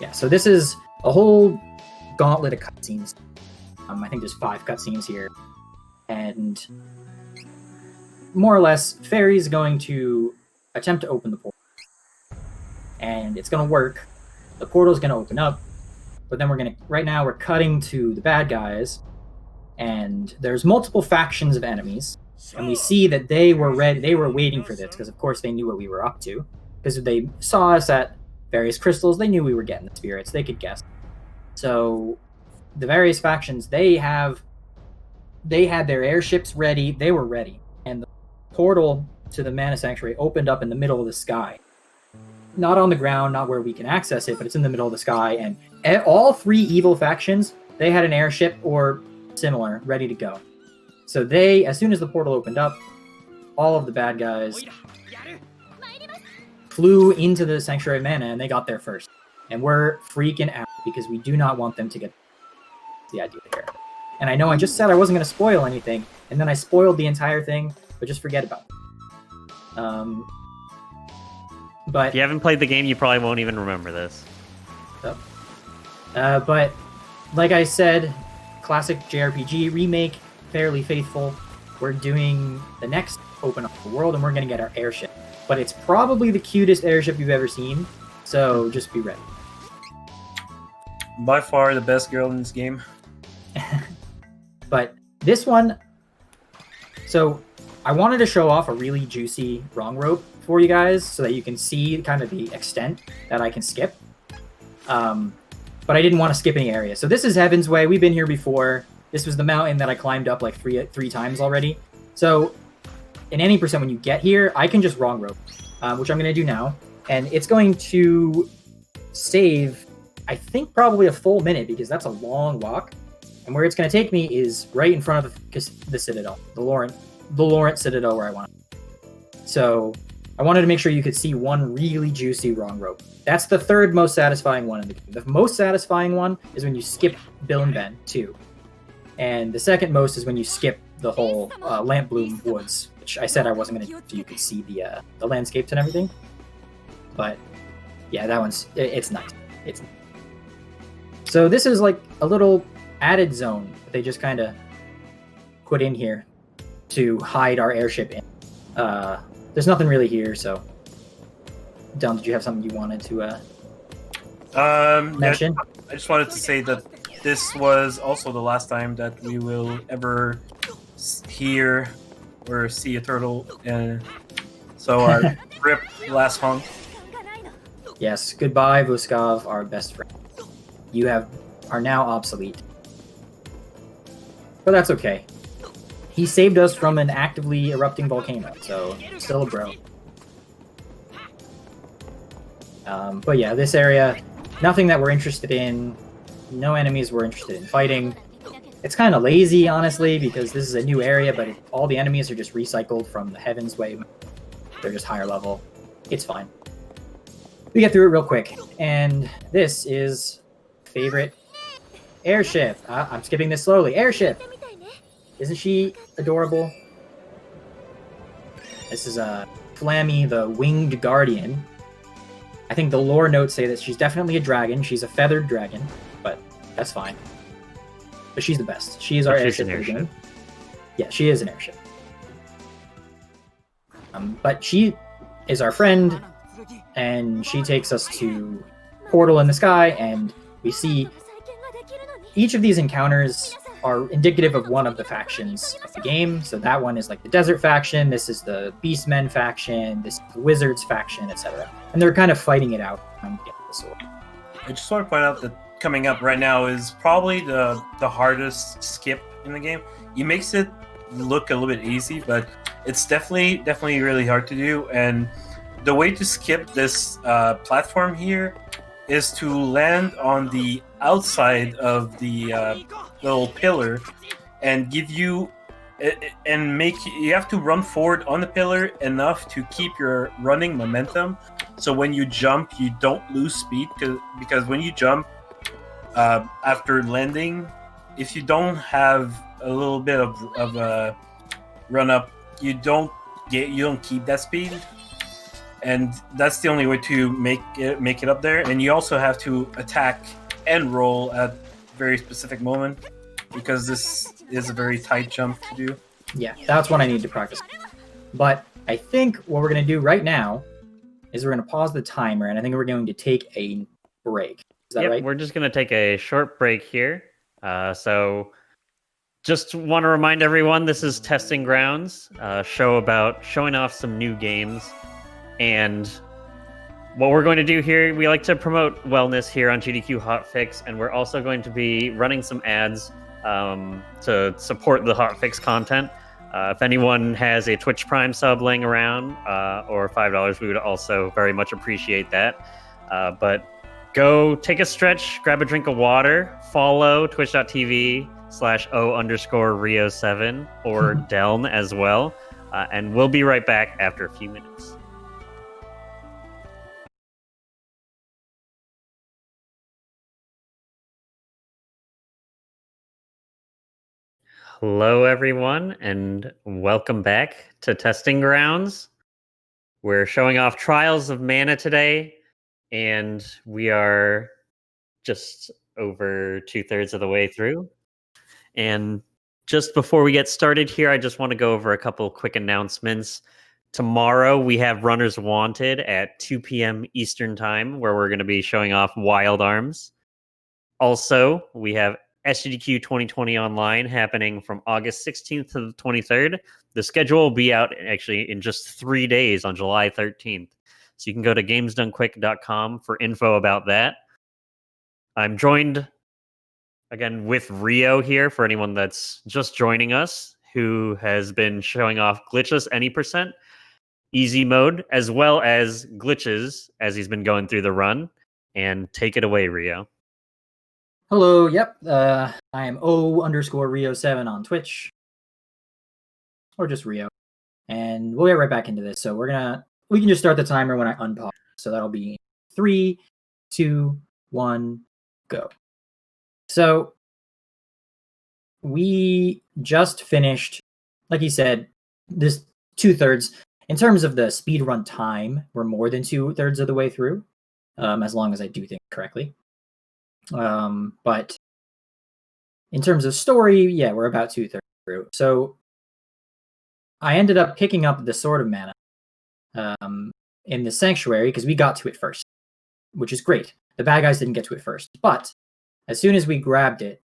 Yeah, so this is a whole gauntlet of cutscenes. I think there's 5 cutscenes here. And more or less, Fairy's going to attempt to open the portal. and it's gonna work. The portal's gonna open up, but then right now we're cutting to the bad guys, and there's multiple factions of enemies, and we see that they were waiting for this, because of course they knew what we were up to, because they saw us at various crystals, they knew we were getting the spirits, they could guess. So the various factions, they had their airships ready, they were ready, and the portal to the Mana Sanctuary opened up in the middle of the sky. Not on the ground, not where we can access it, but it's in the middle of the sky, and all 3 evil factions, they had an airship or similar ready to go. So as soon as the portal opened up, all of the bad guys flew into the Sanctuary of Mana, and they got there first. And we're freaking out, because we do not want them to get the idea here. And I know I just said I wasn't going to spoil anything, and then I spoiled the entire thing, but just forget about it. But if you haven't played the game, you probably won't even remember this. But like I said, classic JRPG remake, fairly faithful. We're doing the next open up the world, and we're going to get our airship. But it's probably the cutest airship you've ever seen, so just be ready. By far the best girl in this game. But this one, so I wanted to show off a really juicy wrong rope for you guys so that you can see kind of the extent that I can skip. But I didn't want to skip any area. So this is Heaven's Way. We've been here before. This was the mountain that I climbed up like three times already. So in any percent, when you get here, I can just wrong rope, which I'm going to do now. And it's going to save, I think, probably a full minute, because that's a long walk. And where it's going to take me is right in front of the Citadel, the Laurent Citadel, where I want it. So I wanted to make sure you could see one really juicy wrong rope. That's the 3rd most satisfying one in the game. The most satisfying one is when you skip Bill and Ben 2. And the 2nd most is when you skip the whole Lamp Bloom Woods, which I said I wasn't going to do so you could see the landscapes and everything. But yeah, that one's, it's nice. It's nice. So this is like a little added zone that they just kind of put in here to hide our airship in. There's nothing really here, so Dylan, did you have something you wanted to mention? I just wanted to say that this was also the last time that we will ever hear or see a turtle, and so rip last honk. Yes, goodbye Vuskov, our best friend. You are now obsolete. But that's okay. He saved us from an actively erupting volcano, so still a bro. But yeah, this area, nothing that we're interested in. No enemies we're interested in fighting. It's kind of lazy, honestly, because this is a new area, but all the enemies are just recycled from the Heaven's Way. They're just higher level. It's fine. We get through it real quick. And this is favorite airship. I'm skipping this slowly. Airship! Isn't she adorable? This is Flammy, the Winged Guardian. I think the lore notes say that she's definitely a dragon. She's a feathered dragon, but that's fine. But she's the best. She is our airship. Yeah, she is an airship. But she is our friend, and she takes us to Portal in the Sky, and we see each of these encounters are indicative of one of the factions of the game. So that one is like the Desert faction, this is the Beastmen faction, this is the Wizards faction, etc. And they're kind of fighting it out trying to get the sword. I just want to point out that coming up right now is probably the hardest skip in the game. It makes it look a little bit easy, but it's definitely really hard to do. And the way to skip this platform here is to land on the outside of the little pillar and give you and make you have to run forward on the pillar enough to keep your running momentum, so when you jump you don't lose speed, because when you jump after landing, if you don't have a little bit of a run up, you don't keep that speed. And that's the only way to make it up there. And you also have to attack and roll at very specific moment, because this is a very tight jump to do. Yeah, that's what I need to practice. But I think what we're going to do right now is we're going to pause the timer, and I think we're going to take a break. Is that right? We're just going to take a short break here. So just want to remind everyone, this is Testing Grounds, a show about showing off some new games. And what we're going to do here, we like to promote wellness here on GDQ Hotfix, and we're also going to be running some ads to support the Hotfix content. If anyone has a Twitch Prime sub laying around or $5, we would also very much appreciate that. But go take a stretch, grab a drink of water, follow twitch.tv/o_Rio7 or Deln as well. And we'll be right back after a few minutes. Hello, everyone, and welcome back to Testing Grounds. We're showing off Trials of Mana today, and we are just over 2/3 of the way through. And just before we get started here, I just want to go over a couple quick announcements. Tomorrow, we have Runners Wanted at 2 p.m. Eastern Time, where we're going to be showing off Wild Arms. Also, we have SGDQ 2020 Online happening from August 16th to the 23rd. The schedule will be out actually in just 3 days on July 13th. So you can go to gamesdonequick.com for info about that. I'm joined again with Rio here for anyone that's just joining us, who has been showing off glitchless any %, easy mode, as well as glitches as he's been going through the run. And take it away, Rio. Hello, yep. I am o_Rio7 on Twitch. Or just Rio. And we'll get right back into this. So we can just start the timer when I unpause. So that'll be 3, 2, 1, go. So we just finished, like you said, this 2/3. In terms of the speedrun time, we're more than 2/3 of the way through, as long as I do things correctly. But in terms of story, yeah, we're about 2/3 through. So I ended up picking up the Sword of Mana in the Sanctuary because we got to it first, which is great. The bad guys didn't get to it first, but as soon as we grabbed it,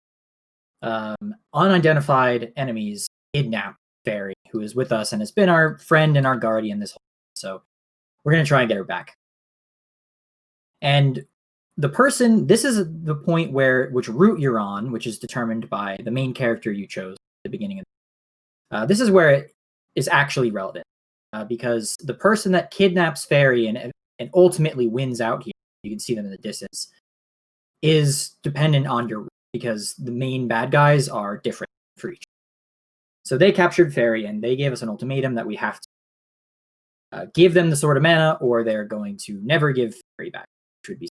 unidentified enemies kidnapped Fairy, who is with us and has been our friend and our guardian this whole time. So we're going to try and get her back. And the person, this is the point which route you're on, which is determined by the main character you chose at the beginning of this is where it is actually relevant, because the person that kidnaps Fairy and ultimately wins out here, you can see them in the distance, is dependent on your route, because the main bad guys are different for each. So they captured Fairy and they gave us an ultimatum that we have to give them the Sword of Mana, or they're going to never give Fairy back, which would be.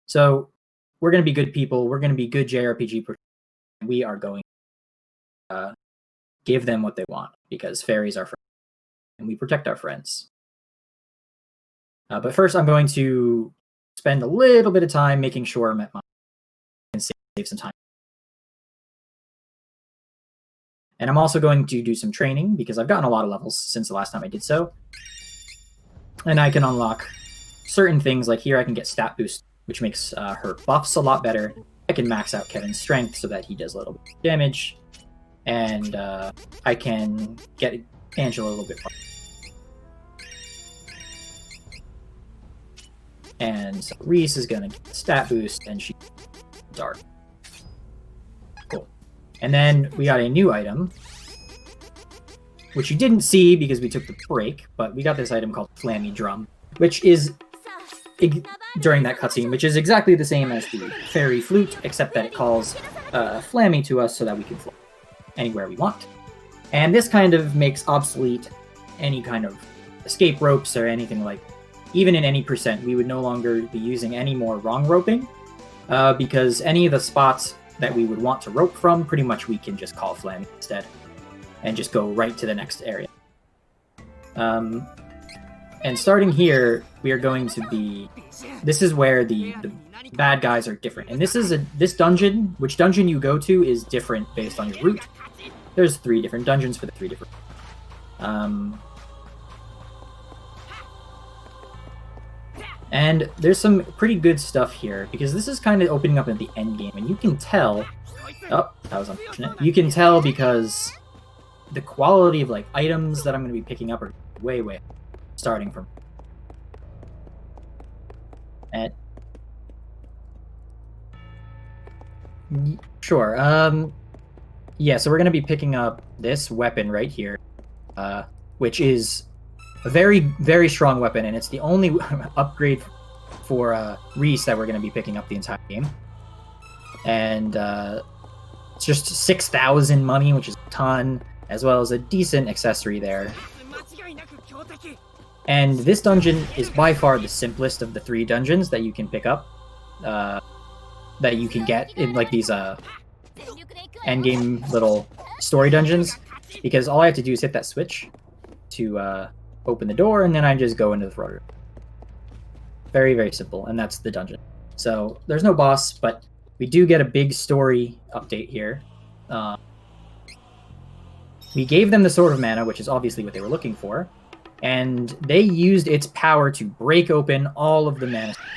So we're going to be good people. We're going to be good JRPG. We are going to give them what they want, because Fairies are friends and we protect our friends. But first, I'm going to spend a little bit of time making sure I'm at my and save some time. And I'm also going to do some training because I've gotten a lot of levels since the last time I did so. And I can unlock certain things, like here I can get stat boost, which makes her buffs a lot better. I can max out Kevin's strength so that he does a little bit of damage. And I can get Angela a little bit more. And so Reese is going to get stat boost, and she's dark. Cool. And then we got a new item, which you didn't see because we took the break, but we got this item called Flammy Drum, which is, during that cutscene, which is exactly the same as the Fairy Flute, except that it calls Flammy to us so that we can fly anywhere we want. And this kind of makes obsolete any kind of escape ropes or anything like. Even in any %, we would no longer be using any more wrong roping, because any of the spots that we would want to rope from, pretty much we can just call Flammy instead, and just go right to the next area. And starting here, we are going to be. This is where the bad guys are different, and this dungeon. Which dungeon you go to is different based on your route. There's 3 different dungeons for the 3 different. And there's some pretty good stuff here, because this is kind of opening up at the end game, and you can tell... Oh, that was unfortunate. You can tell because the quality of like items that I'm going to be picking up are way starting from. And sure. Yeah, so we're going to be picking up this weapon right here, which is a very strong weapon, and it's the only upgrade for Reese that we're going to be picking up the entire game. And it's just 6,000 money, which is a ton, as well as a decent accessory there. And this dungeon is by far the simplest of the 3 dungeons that you can pick up, that you can get in like these endgame little story dungeons, because all I have to do is hit that switch to open the door, and then I just go into the front room. Very simple, and that's the dungeon. So there's no boss, but we do get a big story update here. We gave them the Sword of Mana, which is obviously what they were looking for, and they used its power to break open all of the Mana Stones,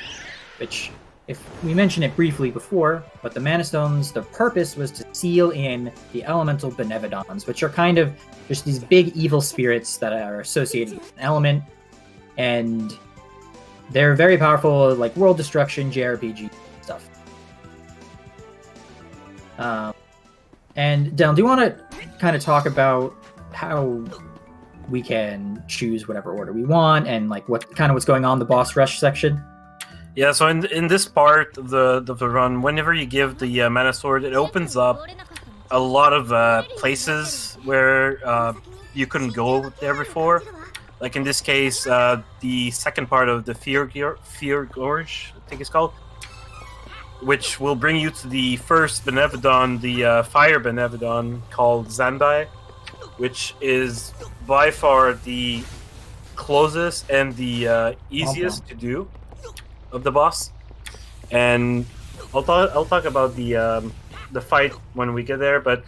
which, if we mentioned it briefly before, but the Mana Stones, their purpose was to seal in the elemental Benevodons, which are kind of just these big evil spirits that are associated with an element, and they're very powerful, like world destruction, JRPG stuff. And Dylan, do you want to kind of talk about how we can choose whatever order we want, and like what's going on in the boss rush section? Yeah, so in this part of the run, whenever you give the Mana Sword, it opens up a lot of places where you couldn't go there before. Like in this case, the second part of the Fear Gorge, I think it's called, which will bring you to the first Benevodon, the Fire Benevodon, called Zandai, which is by far the closest and the easiest to do of the boss. And I'll talk about the fight when we get there, but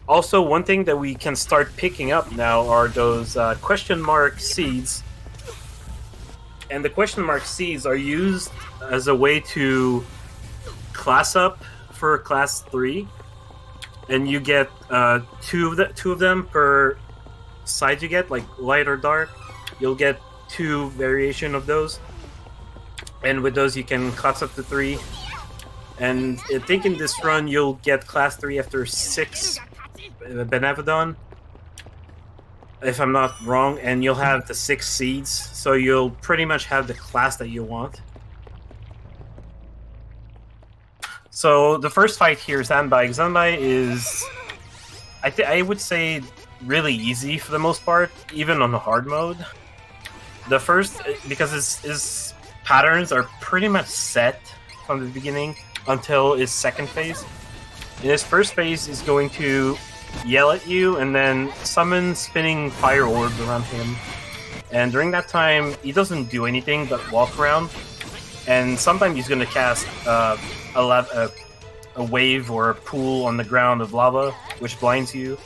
also one thing that we can start picking up now are those question mark seeds. And the question mark seeds are used as a way to class up for class 3, and you get two of them per side you get, like light or dark. You'll get 2 variation of those, and with those you can class up to 3. And I think in this run you'll get class 3 after 6 Benevodon, if I'm not wrong, and you'll have the 6 seeds, so you'll pretty much have the class that you want. So the first fight here, Zanbai. Zanbai is, I would say, really easy for the most part, even on the hard mode. The first, because his patterns are pretty much set from the beginning until his second phase. In his first phase, he's going to yell at you and then summon spinning fire orbs around him. And during that time, he doesn't do anything but walk around. And sometimes he's going to cast a wave or a pool on the ground of lava, which blinds you.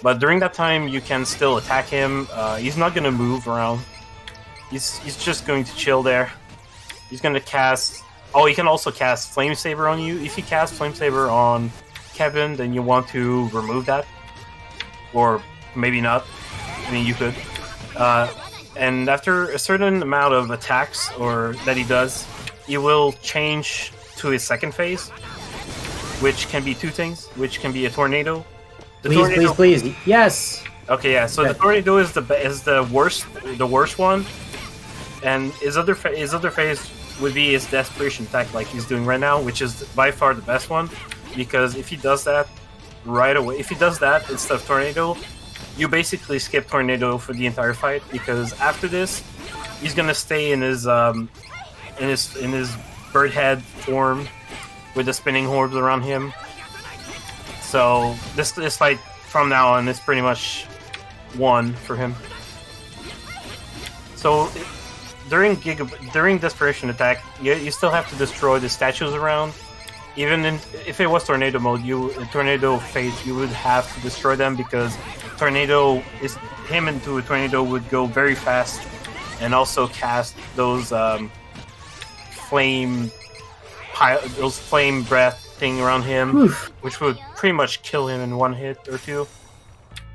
But during that time, you can still attack him. He's not going to move around. He's just going to chill there. He's going to cast... Oh, he can also cast Flame Saber on you. If he casts Flame Saber on Kevin, then you want to remove that. Or maybe not. I mean, you could. And after a certain amount of attacks or that he does, he will change to his second phase, which can be 2 things, which can be a tornado. Please. Yes. Okay, yeah. So the tornado is the worst one, and his other phase would be his desperation attack, like he's doing right now, which is by far the best one, because if he does that right away, if he does that instead of tornado, you basically skip tornado for the entire fight, because after this, he's gonna stay in his bird head form with the spinning orbs around him. So this fight from now on is pretty much won for him. So during desperation attack, you still have to destroy the statues around. Even if it was tornado mode, tornado phase, you would have to destroy them, because him into a tornado would go very fast and also cast those flame breath thing around him, Oof. which would pretty much kill him in one hit or two.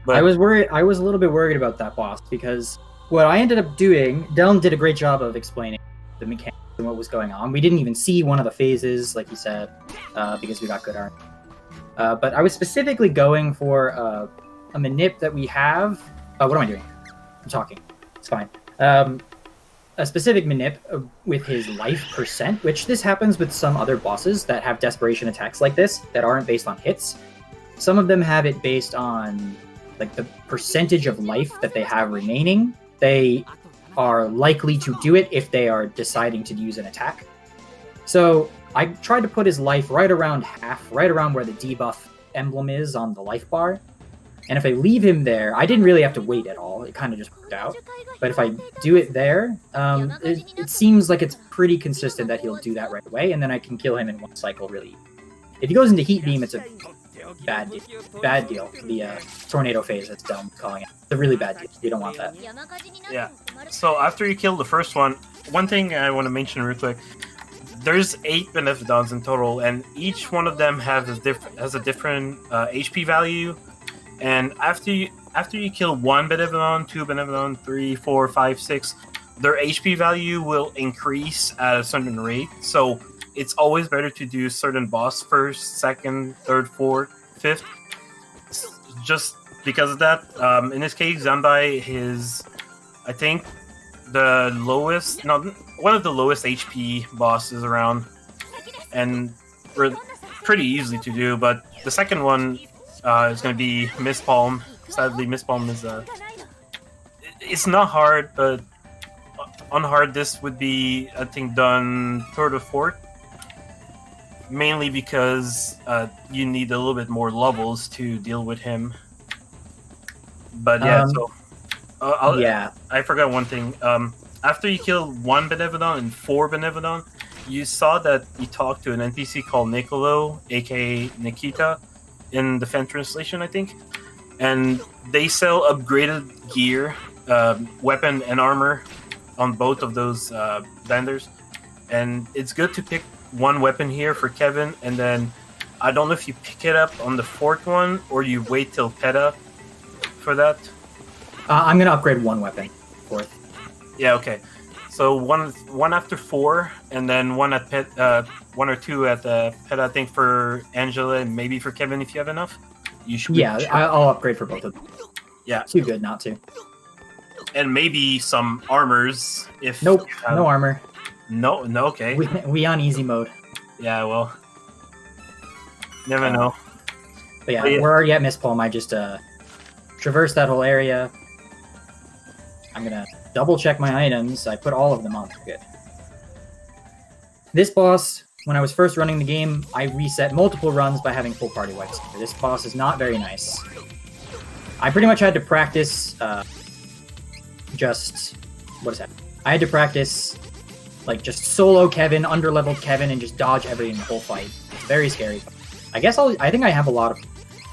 But I was worried. I was a little bit worried about that boss because what I ended up doing, Delm did a great job of explaining the mechanics and what was going on. We didn't even see one of the phases, like he said, because we got good armor. But I was specifically going for a manip that we have. What am I doing? I'm talking. It's fine. A specific manip with his life percent, which this happens with some other bosses that have desperation attacks like this that aren't based on hits. Some of them have it based on like the percentage of life that they have remaining. They are likely to do it if they are deciding to use an attack. So I tried to put his life right around half, right around where the debuff emblem is on the life bar. And if I leave him there, I didn't really have to wait at all. It kind of just worked out. But if I do it there, it seems like it's pretty consistent that he'll do that right away, and then I can kill him in one cycle really easy. If he goes into Heat Beam, it's a bad deal. Bad deal. The Tornado phase, that's dumb calling it. It's a really bad deal. You don't want that. Yeah. So after you kill the first one thing I want to mention real quick, there's 8 Beneficons in total, and each one of them has a different HP value. And after you kill 1 Beneficon, 2 Beneficon, 3, 4, 5, 6, their HP value will increase at a certain rate. So it's always better to do certain boss first, second, third, fourth, fifth. Just because of that. In this case, Zandai is, I think, one of the lowest HP bosses around, and pretty easy to do. But the second one is going to be Mist Palm. Sadly, Mist Palm is it's not hard, but on hard this would be, I think, done third or fourth. Mainly because you need a little bit more levels to deal with him. But yeah, I forgot one thing. After you kill 1 Beneficon and 4 Beneficon, you saw that you talked to an NPC called Nicolo, aka Nikita, in the fan translation, I think. And they sell upgraded gear, weapon and armor on both of those vendors. And it's good to pick one weapon here for Kevin, and then I don't know if you pick it up on the 4th one or you wait till PETA for that. I'm gonna upgrade one weapon. 4th. Yeah, okay. So one after 4, and then one at one or 2 at PETA, I think, for Angela and maybe for Kevin if you have enough. You should. Yeah, I'll upgrade for both of them. Yeah. Too good not to. And maybe some armors if. Nope, no armor. No, okay. We on easy mode. Yeah, well, never know. But yeah, we're already at Mist Palm. I just traversed that whole area. I'm gonna double check my items. I put all of them on. Good. This boss, when I was first running the game, I reset multiple runs by having full party wipes. This boss is not very nice. I pretty much had to practice I had to practice just solo Kevin, underleveled Kevin, and just dodge everything the whole fight. It's very scary. I think I have I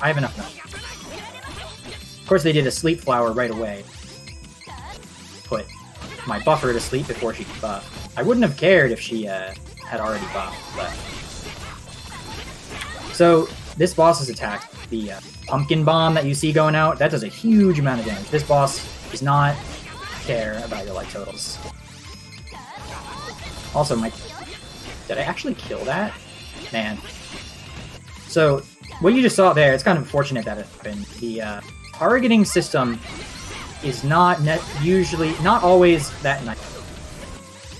have enough now. Of course, they did a sleep flower right away. Put my buffer to sleep before she could buff. I wouldn't have cared if she had already buffed, but... So, this boss's attack, the pumpkin bomb that you see going out, that does a huge amount of damage. This boss does not care about your life totals. Also, did I actually kill that? Man. So, what you just saw there, it's kind of unfortunate that it happened. The targeting system is not always that nice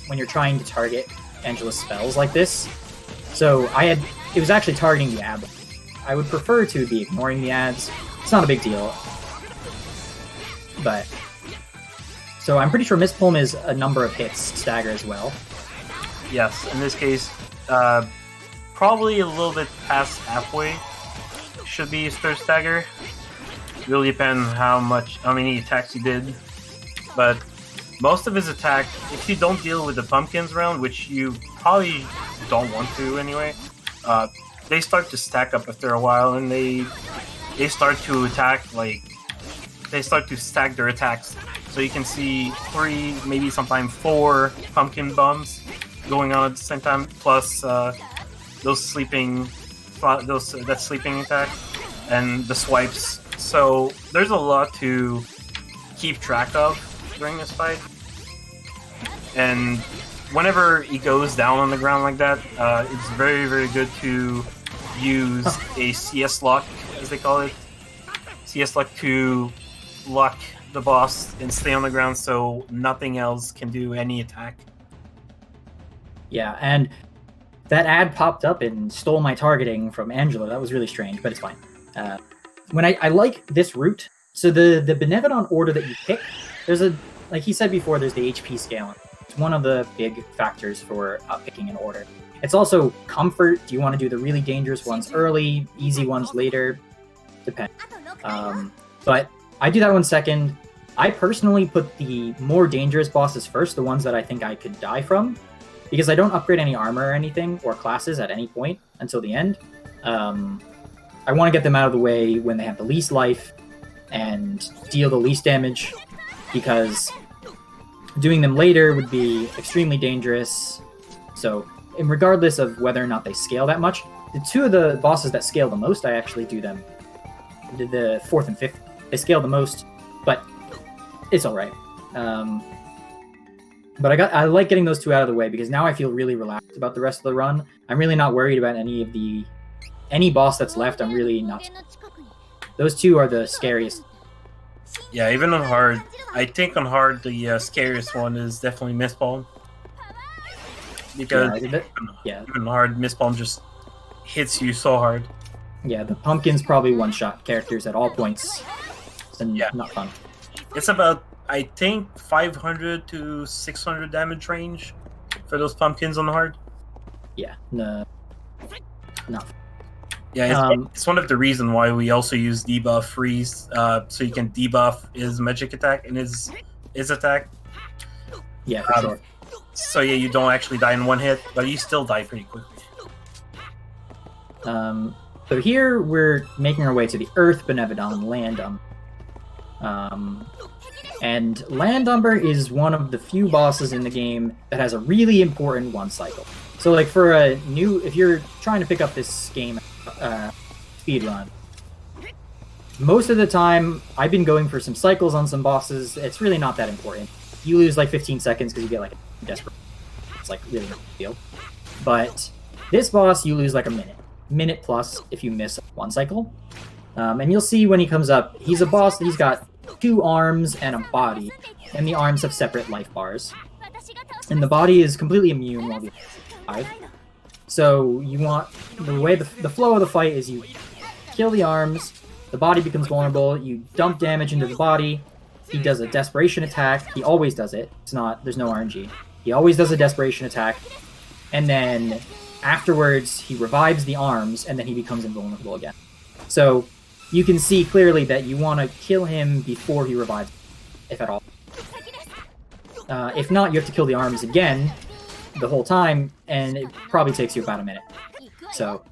when you're trying to target Angela's spells like this. So, it was actually targeting the ad. I would prefer to be ignoring the ads. It's not a big deal. But, so I'm pretty sure Mist Palm is a number of hits stagger as well. Yes, in this case, probably a little bit past halfway should be his third stagger. Really depends how many attacks he did. But most of his attack, if you don't deal with the pumpkins round, which you probably don't want to anyway, they start to stack up after a while, and they start to attack, they start to stack their attacks. So you can see 3, maybe sometimes 4 pumpkin bombs going on at the same time. Plus those sleeping that sleeping attack and the swipes. So there's a lot to keep track of during this fight. And whenever he goes down on the ground like that, it's very, very good to use a CS lock, as they call it. CS lock to lock the boss and stay on the ground so nothing else can do any attack. Yeah, and that ad popped up and stole my targeting from Angela. That was really strange, but it's fine. When I like this route, so the Benevolent order that you pick, there's like he said before, there's the HP scaling. It's one of the big factors for picking an order. It's also comfort. Do you want to do the really dangerous ones early, easy ones later? Depends. But I do that one second. I personally put the more dangerous bosses first, the ones that I think I could die from, because I don't upgrade any armor or anything, or classes at any point until the end. I want to get them out of the way when they have the least life and deal the least damage, because doing them later would be extremely dangerous. So, and regardless of whether or not they scale that much, the two of the bosses that scale the most, I actually do them. The 4th and 5th, they scale the most, but it's all right. But I like getting those two out of the way because now I feel really relaxed about the rest of the run. I'm really not worried about any boss that's left. I'm really not. Those two are the scariest. Yeah, even on hard, I think on hard the scariest one is definitely Mistbalm. Because even hard, Mistbalm just hits you so hard. Yeah, the pumpkin's probably one-shot characters at all points. And not fun. It's about, I think, 500 to 600 damage range for those pumpkins on the hard. Yeah, no. Yeah, it's one of the reasons why we also use debuff freeze, so you can debuff his magic attack and his attack. Yeah, for sure. So yeah, you don't actually die in one hit, but you still die pretty quickly. So here we're making our way to the Earth Benevodon Landum. And Landumber is one of the few bosses in the game that has a really important one cycle. So like for if you're trying to pick up this game speedrun, most of the time I've been going for some cycles on some bosses. It's really not that important. You lose like 15 seconds because you get like a desperate. It's like really no big deal. But this boss you lose like a minute plus if you miss one cycle. And you'll see when he comes up, he's a boss that he's got 2 arms and a body, and the arms have separate life bars. And the body is completely immune while the alive. So you want the way the flow of the fight is you kill the arms, the body becomes vulnerable, you dump damage into the body, he does a desperation attack, he always does it, there's no RNG. He always does a desperation attack, and then afterwards he revives the arms, and then he becomes invulnerable again. So you can see clearly that you want to kill him before he revives, if at all. If not, you have to kill the arms again the whole time, and it probably takes you about a minute. So,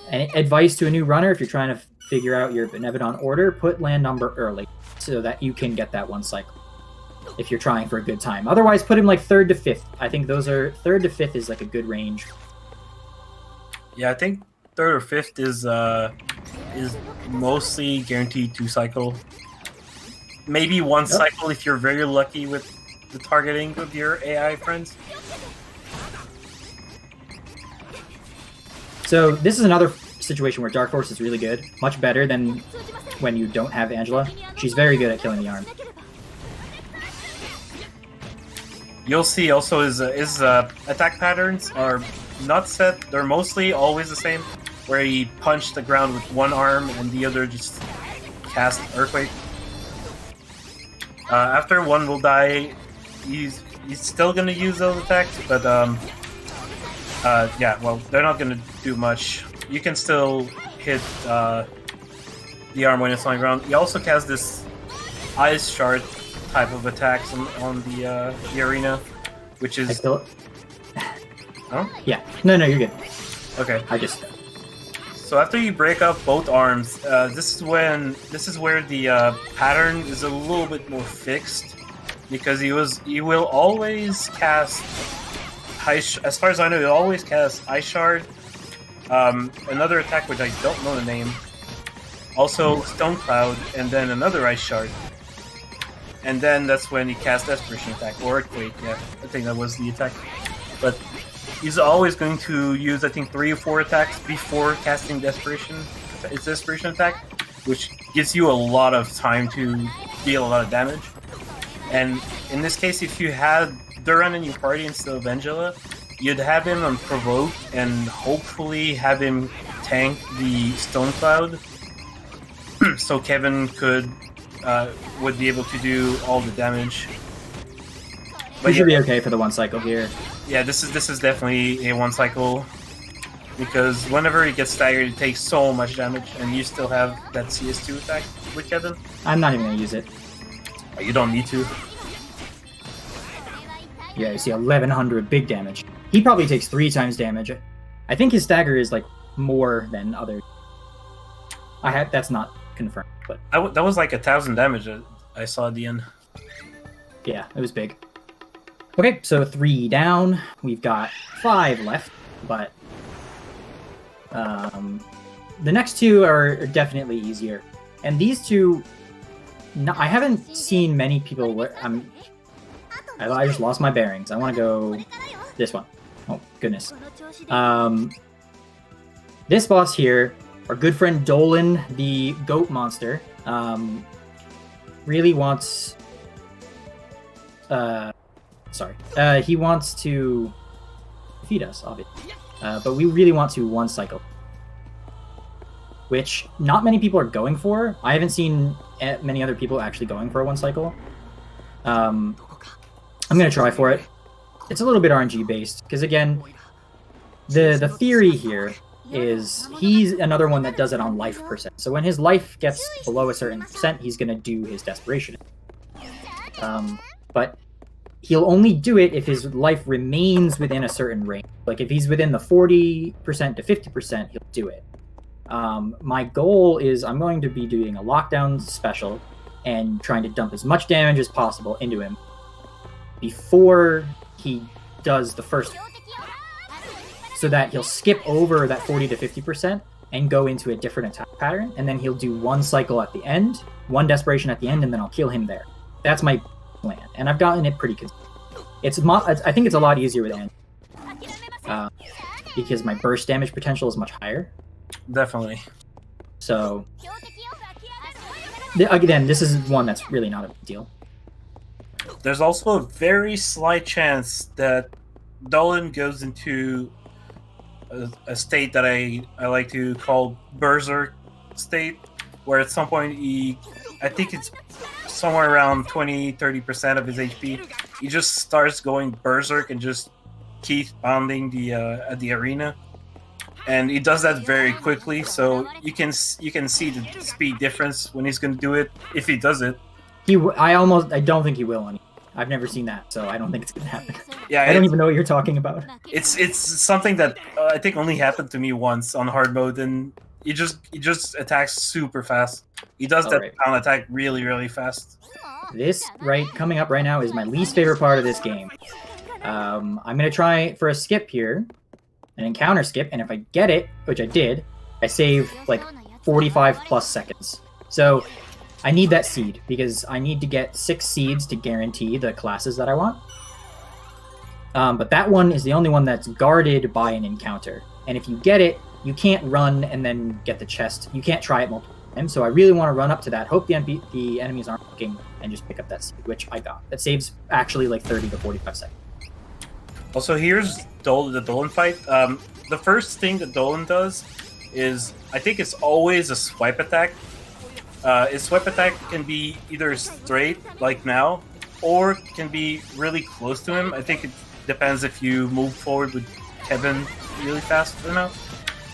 and advice to a new runner, if you're trying to figure out your Benevodon order, put Landumber early, so that you can get that one cycle, if you're trying for a good time. Otherwise, put him like 3rd to 5th. I think 3rd to 5th is like a good range. Yeah, I think 3rd or 5th is mostly guaranteed to cycle. Maybe one cycle if you're very lucky with the targeting of your AI friends. So this is another situation where Dark Force is really good, much better than when you don't have Angela. She's very good at killing the arm. You'll see also his attack patterns are not set. They're mostly always the same, where he punched the ground with one arm and the other just cast Earthquake. After one will die, he's still gonna use those attacks, but yeah, well, they're not gonna do much. You can still hit the arm when it's on the ground. He also casts this Ice Shard type of attacks on the arena, which is. I still... Huh? Yeah. No, you're good. Okay. So after you break up both arms, this is where the pattern is a little bit more fixed, because he will always cast as far as I know, he always casts Ice Shard. Another attack which I don't know the name. Also Stone Cloud, and then another Ice Shard. And then that's when he casts Desperation Attack, or Earthquake, yeah. I think that was the attack. But he's always going to use, I think, 3 or 4 attacks before casting Desperation Attack, which gives you a lot of time to deal a lot of damage. And in this case, if you had Duran in your party instead of Angela, you'd have him on Provoke and hopefully have him tank the Stone Cloud, so Kevin would be able to do all the damage. But he should be okay for the 1 cycle here. Yeah, this is definitely a 1 cycle, because whenever he gets staggered, it takes so much damage, and you still have that CS2 attack with Kevin. I'm not even gonna use it. You don't need to. Yeah, you see 1100 big damage. He probably takes 3 times damage. I think his stagger is like more than other. That's not confirmed, but that was like 1000 damage I saw at the end. Yeah, it was big. Okay, so 3 down. We've got 5 left, but the next 2 are definitely easier. And these 2, I haven't seen many people. I just lost my bearings. I want to go this one. Oh, goodness. This boss here, our good friend Dolan, the goat monster, really wants... he wants to defeat us, obviously. But we really want to 1 cycle, which not many people are going for. I haven't seen many other people actually going for a 1 cycle. I'm going to try for it. It's a little bit RNG based, because again, the theory here is he's another one that does it on life percent. So when his life gets below a certain percent, he's going to do his desperation. But he'll only do it if his life remains within a certain range. Like if he's within the 40% to 50%, he'll do it. My goal is I'm going to be doing a lockdown special and trying to dump as much damage as possible into him before he does the first one, so that he'll skip over that 40 to 50% and go into a different attack pattern, and then he'll do 1 cycle at the end, 1 desperation at the end, and then I'll kill him there. That's my plan, and I've gotten it pretty consistent. I think it's a lot easier with Anne, because my burst damage potential is much higher. Definitely. So, again, this is one that's really not a big deal. There's also a very slight chance that Dolan goes into a state that I like to call Berserk state, where at some point I think it's somewhere around 20-30% of his HP, he just starts going Berserk and just keeps pounding the arena. And he does that very quickly, so you can see the speed difference when he's going to do it, if he does it. I don't think he will. I've never seen that, so I don't think it's gonna happen. Yeah, I don't even know what you're talking about. It's something that I think only happened to me once on hard mode, and he just attacks super fast. He does that pound attack really, really fast. This coming up right now is my least favorite part of this game. I'm gonna try for a skip here, an encounter skip, and if I get it, which I did, I save like 45 plus seconds. So I need that seed, because I need to get 6 seeds to guarantee the classes that I want. But that one is the only one that's guarded by an encounter. And if you get it, you can't run and then get the chest. You can't try it multiple times. So I really want to run up to that, hope the enemies aren't looking, and just pick up that seed, which I got. That saves actually like 30 to 45 seconds. Also, here's the Dolan fight. The first thing that Dolan does is, I think it's always a swipe attack. His swipe attack can be either straight, like now, or can be really close to him. I think it depends if you move forward with Kevin really fast or not.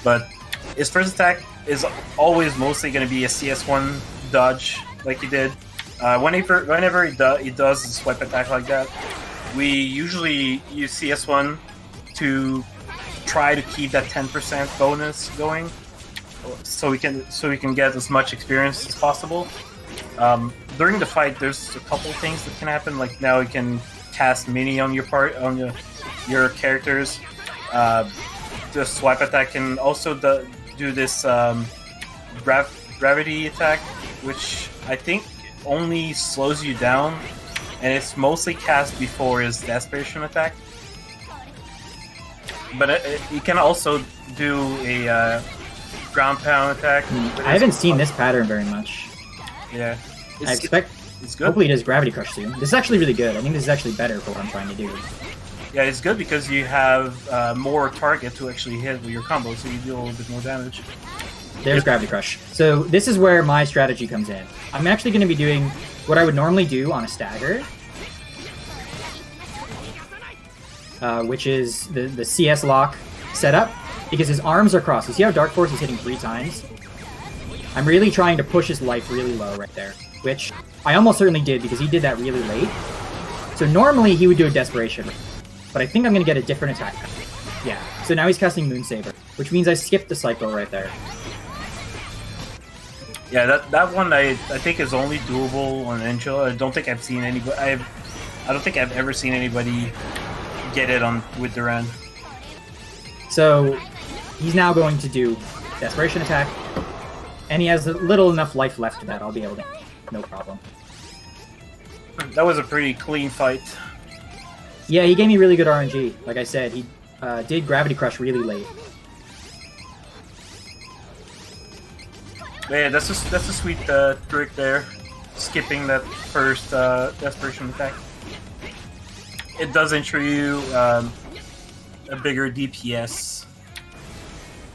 But his first attack is always mostly going to be a CS1 dodge, like he did. Whenever he does a swipe attack like that, we usually use CS1 to try to keep that 10% bonus going, so we can get as much experience as possible. During the fight, there's a couple things that can happen. Like now, you can cast mini on your your characters. The swipe attack can also do this gravity attack, which I think only slows you down, and it's mostly cast before his desperation attack. But you can also do a ground pound attack. I haven't seen this pattern very much. Yeah. I expect it's good. Hopefully it does gravity crush soon. This is actually really good. I think this is actually better for what I'm trying to do. Yeah, it's good because you have more target to actually hit with your combo, so you deal a little bit more damage. There's gravity crush. So this is where my strategy comes in. I'm actually going to be doing what I would normally do on a stagger, which is the CS lock setup, because his arms are crossed. You see how Dark Force is hitting 3 times? I'm really trying to push his life really low right there, which I almost certainly did because he did that really late. So normally he would do a desperation, but I think I'm going to get a different attack. Yeah, so now he's casting Moonsaber, which means I skipped the cycle right there. Yeah, that one I think is only doable on Angel. I don't think I've seen anybody. I don't think I've ever seen anybody get it on with Duran. So he's now going to do desperation attack, and he has little enough life left that I'll be able to, no problem. That was a pretty clean fight. Yeah, he gave me really good RNG. Like I said, he did Gravity Crush really late. Yeah, that's a sweet trick there, skipping that first desperation attack. It does ensure you a bigger DPS.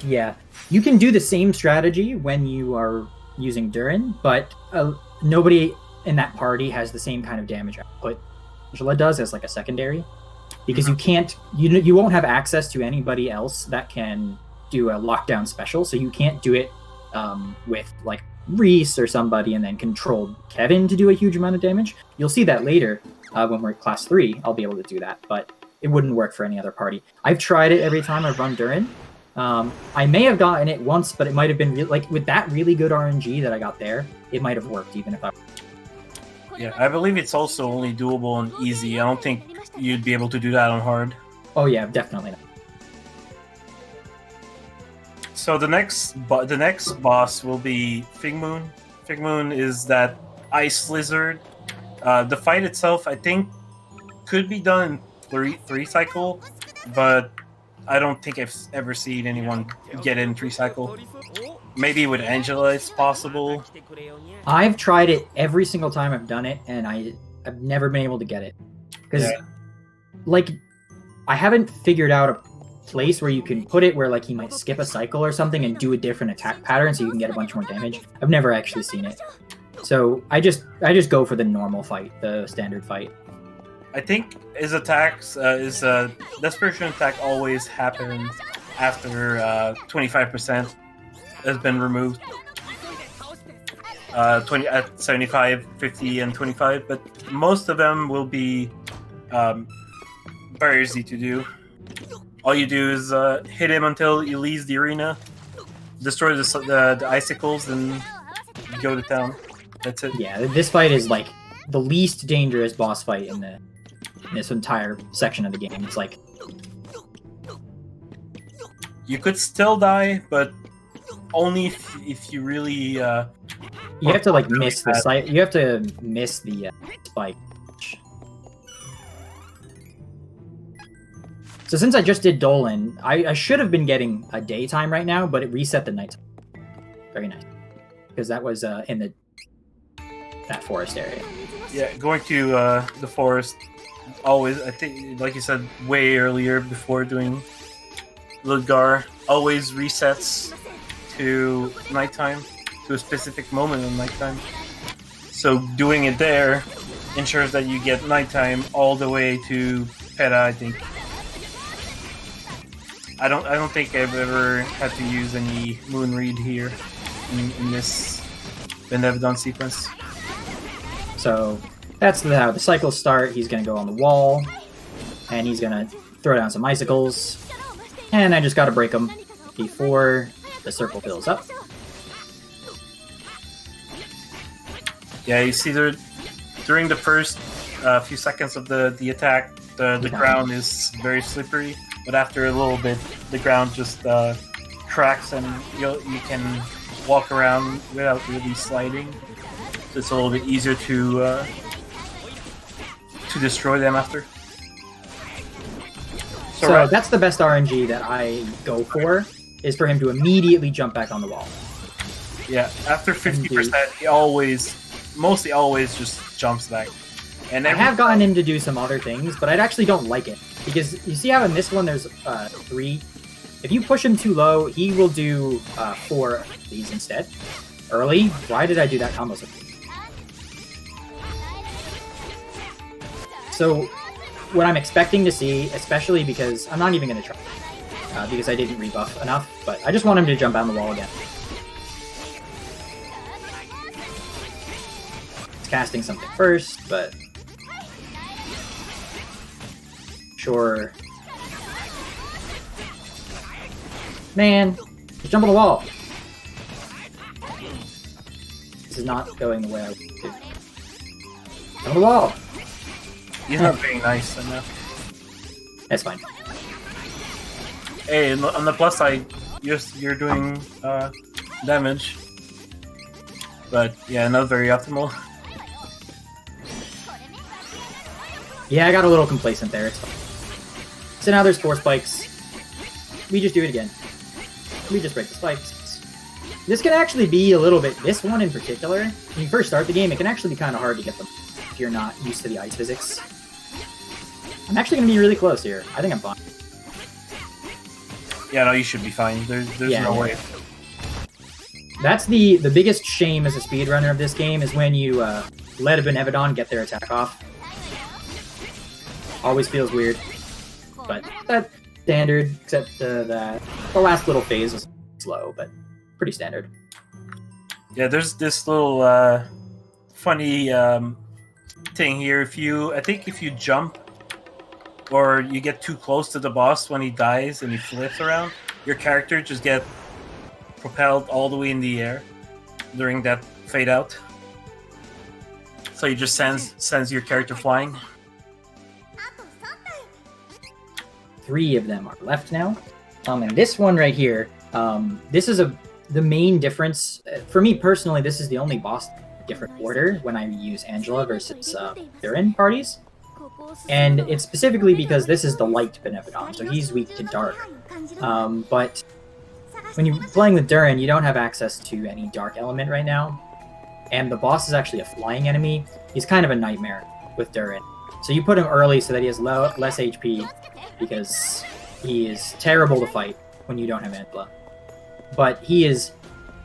Yeah, you can do the same strategy when you are using Durin, but nobody in that party has the same kind of damage output Angela does as like a secondary, because you can't, you won't have access to anybody else that can do a lockdown special, so you can't do it with like Reese or somebody and then control Kevin to do a huge amount of damage. You'll see that later when we're at class 3. I'll be able to do that, but it wouldn't work for any other party. I've tried it every time I've run Durin. I may have gotten it once, but it might have been like with that really good RNG that I got there, it might have worked even if I. Yeah, I believe it's also only doable on easy. I don't think you'd be able to do that on hard. Oh yeah, definitely not. So the next boss will be Figmoon. Figmoon is that ice lizard. The fight itself, I think, could be done in three cycle, but I don't think I've ever seen anyone get it in 3 cycle. Maybe with Angela it's possible. I've tried it every single time I've done it, and I've never been able to get it. Because, like, I haven't figured out a place where you can put it where, like, he might skip a cycle or something and do a different attack pattern so you can get a bunch more damage. I've never actually seen it. So I just go for the normal fight, the standard fight. I think his attacks, his desperation attack always happens after 25% has been removed. 20 at 75, 50, and 25, but most of them will be very easy to do. All you do is hit him until he leaves the arena, destroy the icicles, and go to town. That's it. Yeah, this fight is like the least dangerous boss fight in this entire section of the game. It's like you could still die, but only if you really. You have to like miss the site. You have to miss the spike. So since I just did Dolan, I should have been getting a daytime right now, but it reset the nighttime. Very nice, because that was in that forest area. Yeah, going to the forest always. I think, like you said, way earlier before doing Ludgar, always resets to nighttime, to a specific moment in nighttime. So doing it there ensures that you get nighttime all the way to Peta, I think. I don't think I've ever had to use any Moon Read here in this Benevdon sequence. So that's how the cycles start. He's gonna go on the wall, and he's gonna throw down some icicles, and I just gotta break them before the circle fills up. Yeah, you see there during the first few seconds of the attack, The ground is very slippery, but after a little bit, the ground just cracks and you can walk around without really sliding. So it's a little bit easier to destroy them after. So that's the best RNG that I go for, is for him to immediately jump back on the wall. Yeah, after 50%, he mostly always just jumps back. And I have gotten him to do some other things, but I actually don't like it. Because you see how in this one there's 3? If you push him too low, he will do 4 of these instead. Early? Why did I do that combo? So, what I'm expecting to see, especially because I'm not even going to try, because I didn't rebuff enough, but I just want him to jump on the wall again. It's casting something first, but sure. Man, just jump on the wall. This is not going the way I would do. Jump on the wall. He's not being nice enough. That's fine. Hey, on the plus side, you're doing damage, but yeah, not very optimal. Yeah, I got a little complacent there. It's fine. So now there's 4 spikes. We just do it again. We just break the spikes. This can actually be a little bit. This one in particular, when you first start the game, it can actually be kind of hard to get them if you're not used to the ice physics. I'm actually going to be really close here. I think I'm fine. Yeah, no, you should be fine. There's no way. That's the biggest shame as a speedrunner of this game, is when you let a Benevodon get their attack off. Always feels weird. But that's standard, except that the last little phase was slow, but pretty standard. Yeah, there's this little funny thing here. I think if you jump or you get too close to the boss when he dies and he flips around, your character just get propelled all the way in the air during that fade out. So you just sends your character flying. 3 of them are left now. And this one right here, this is the main difference. For me personally, this is the only boss different order when I use Angela versus Durin parties. And it's specifically because this is the light Benevodon, so he's weak to dark. But when you're playing with Durin, you don't have access to any dark element right now. And the boss is actually a flying enemy. He's kind of a nightmare with Durin. So you put him early so that he has less HP, because he is terrible to fight when you don't have Angela. But he is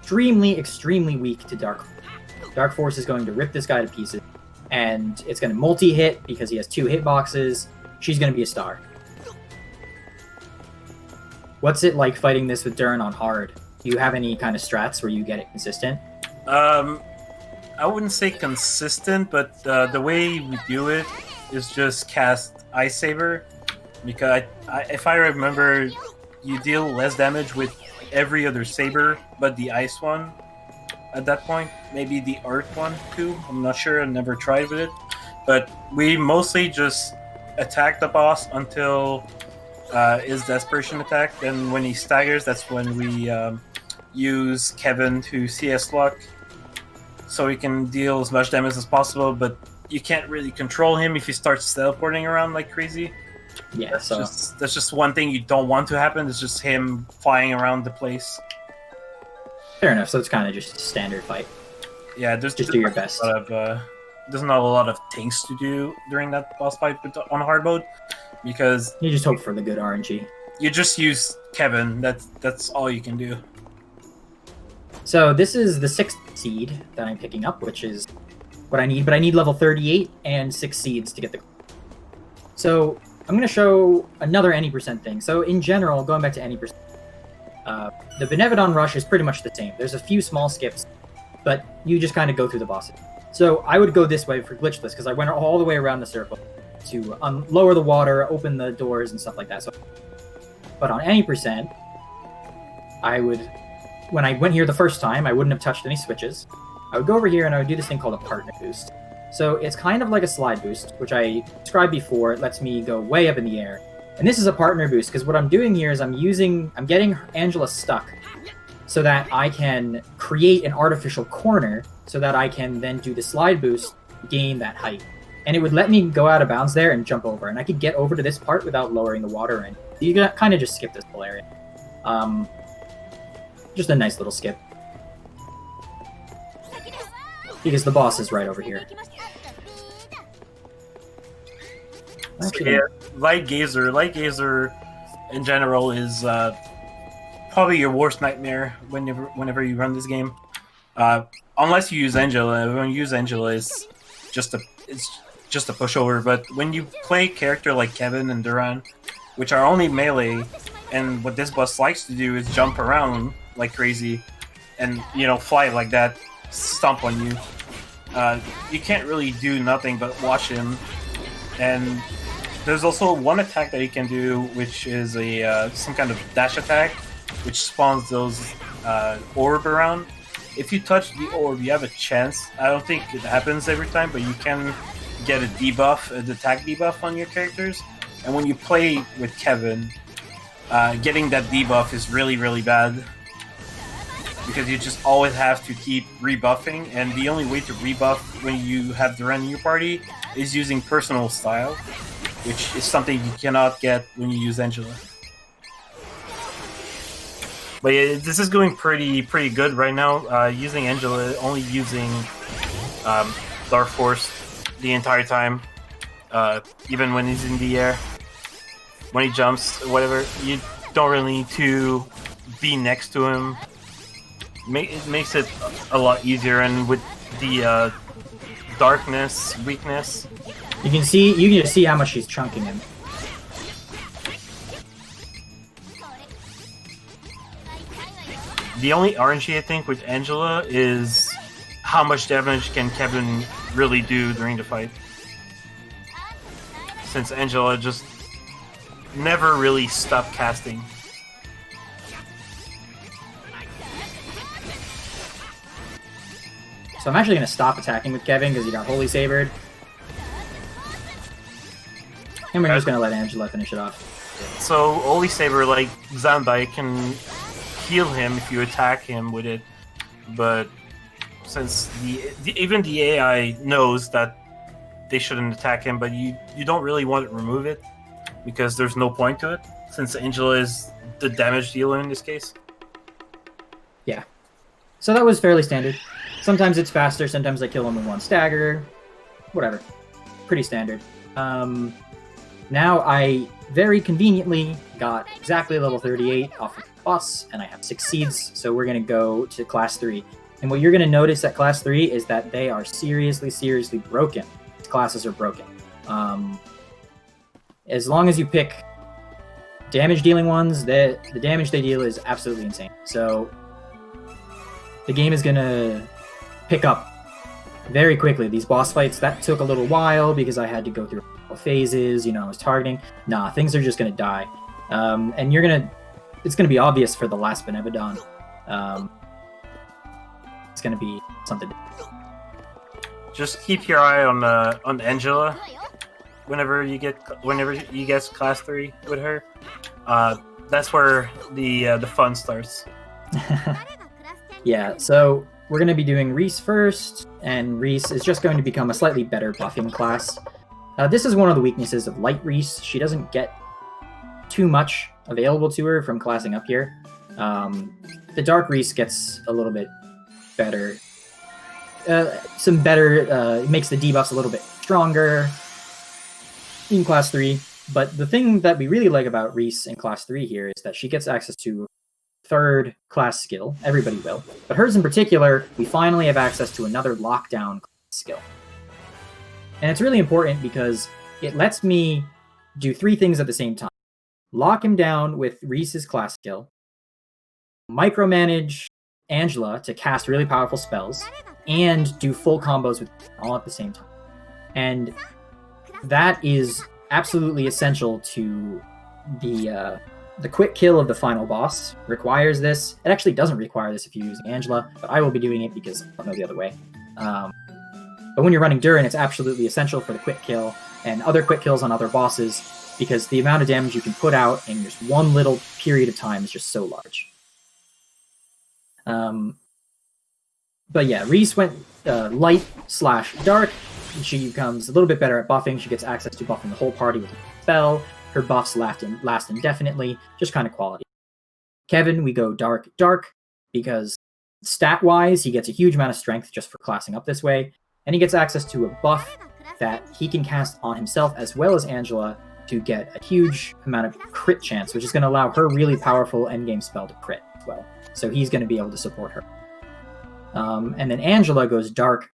extremely weak to Dark Force. Dark Force is going to rip this guy to pieces, and it's going to multi-hit because he has 2 hitboxes. She's going to be a star. What's it like fighting this with Durin on hard? Do you have any kind of strats where you get it consistent? I wouldn't say consistent, but the way we do it is just cast Ice Saber, because if I remember, you deal less damage with every other saber but the ice one at that point. Maybe the earth one too, I'm not sure, I never tried with it. But we mostly just attack the boss until his desperation attack. Then when he staggers, that's when we use Kevin to CS Luck, so he can deal as much damage as possible, but you can't really control him if he starts teleporting around like crazy. Yeah, that's just one thing you don't want to happen. It's just him flying around the place. Fair enough. So it's kind of just a standard fight. Yeah, just do your best. There's not a lot of things to do during that boss fight on hard mode, because you just hope for the good RNG. You just use Kevin. That's all you can do. So this is the 6th seed that I'm picking up, which is what I need. But I need level 38 and 6 seeds to get the. So I'm going to show another any percent thing. So in general, going back to any percent, the Benevodon rush is pretty much the same. There's a few small skips, but you just kind of go through the bosses. So I would go this way for glitchless, because I went all the way around the circle to lower the water, open the doors, and stuff like that. So, but on any percent, I would, when I went here the first time, I wouldn't have touched any switches. I would go over here and I would do this thing called a partner boost. So it's kind of like a slide boost, which I described before. It lets me go way up in the air. And this is a partner boost, because what I'm doing here is I'm getting Angela stuck so that I can create an artificial corner so that I can then do the slide boost, gain that height. And it would let me go out of bounds there and jump over. And I could get over to this part without lowering the water in. You can kind of just skip this whole area. Just a nice little skip. Because the boss is right over here. Actually, yeah, Light Gazer in general is probably your worst nightmare whenever you run this game. Unless you use Angela. When you use Angela, it's just a pushover. But when you play a character like Kevin and Duran, which are only melee, and what this boss likes to do is jump around like crazy, and fly like that, stomp on you. You can't really do nothing but watch him. And there's also one attack that you can do, which is some kind of dash attack, which spawns those orb around. If you touch the orb, you have a chance. I don't think it happens every time, but you can get a debuff, an attack debuff on your characters. And when you play with Kevin, getting that debuff is really, really bad. Because you just always have to keep rebuffing, and the only way to rebuff when you have Duran in your party is using personal style, which is something you cannot get when you use Angela. But yeah, this is going pretty good right now. Using Angela, only using Dark Force the entire time, even when he's in the air, when he jumps, whatever. You don't really need to be next to him. It makes it a lot easier, and with the darkness, weakness, you can just see how much she's chunking him. The only RNG I think with Angela is how much damage can Kevin really do during the fight, since Angela just never really stopped casting. So I'm actually going to stop attacking with Kevin because he got Holy Sabered. And we're just going to let Angela finish it off. So Holy Saber, like Zandai, can heal him if you attack him with it. But since even the AI knows that they shouldn't attack him, but you don't really want to remove it because there's no point to it, since Angela is the damage dealer in this case. Yeah. So that was fairly standard. Sometimes it's faster, sometimes I kill him in one stagger. Whatever. Pretty standard. Now I very conveniently got exactly level 38 off of the boss, and I have 6 seeds, so we're going to go to class 3. And what you're going to notice at class 3 is that they are seriously broken. These classes are broken. As long as you pick damage-dealing ones, the damage they deal is absolutely insane. So the game is going to pick up very quickly. These boss fights, that took a little while because I had to go through phases, I was targeting. Nah, things are just going to die. And it's going to be obvious for the last Benevodon. It's going to be something. Just keep your eye on Angela whenever you get class 3 with her. That's where the fun starts. Yeah, so we're going to be doing Reese first, and Reese is just going to become a slightly better buffing class. This is one of the weaknesses of Light Reese. She doesn't get too much available to her from classing up here. The Dark Reese gets a little bit better. It makes the debuffs a little bit stronger in class 3. But the thing that we really like about Reese in class 3 here is that she gets access to 3rd class skill. Everybody will. But hers in particular, we finally have access to another lockdown skill. And it's really important because it lets me do 3 things at the same time. Lock him down with Reese's class skill, micromanage Angela to cast really powerful spells, and do full combos with all at the same time. And that is absolutely essential to the quick kill of the final boss. Requires this. It actually doesn't require this if you're using Angela, but I will be doing it because I don't know the other way. But when you're running Durin, it's absolutely essential for the quick kill and other quick kills on other bosses, because the amount of damage you can put out in just one little period of time is just so large. But yeah, Reese went light/dark. She becomes a little bit better at buffing. She gets access to buffing the whole party with a spell. Her buffs last indefinitely, just kind of quality. Kevin, we go dark, because stat-wise, he gets a huge amount of strength just for classing up this way, and he gets access to a buff that he can cast on himself as well as Angela to get a huge amount of crit chance, which is going to allow her really powerful endgame spell to crit as well. So he's going to be able to support her. And then Angela goes dark,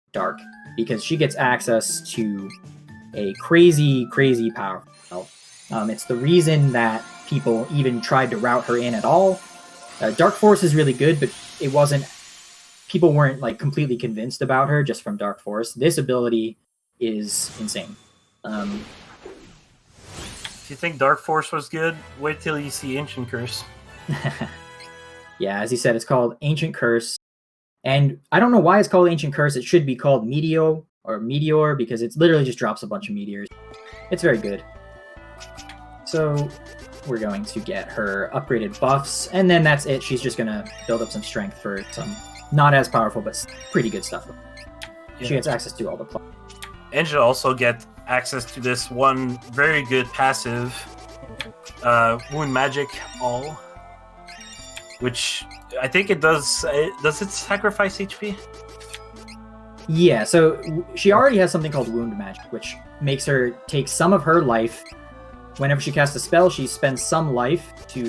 because she gets access to a crazy powerful spell. It's the reason that people even tried to route her in at all. Dark Force is really good, but it wasn't... People weren't like completely convinced about her just from Dark Force. This ability is insane. If you think Dark Force was good, wait till you see Ancient Curse. Yeah, as he said, it's called Ancient Curse. And I don't know why it's called Ancient Curse. It should be called Meteor, because it literally just drops a bunch of meteors. It's very good. So we're going to get her upgraded buffs, and then that's it. She's just going to build up some strength for some not as powerful, but pretty good stuff. Yeah. She gets access to all the plus. Angela also get access to this one very good passive, Wound Magic All, which I think it does. Does it sacrifice HP? Yeah, so she already has something called Wound Magic, which makes her take some of her life. Whenever she casts a spell, she spends some life to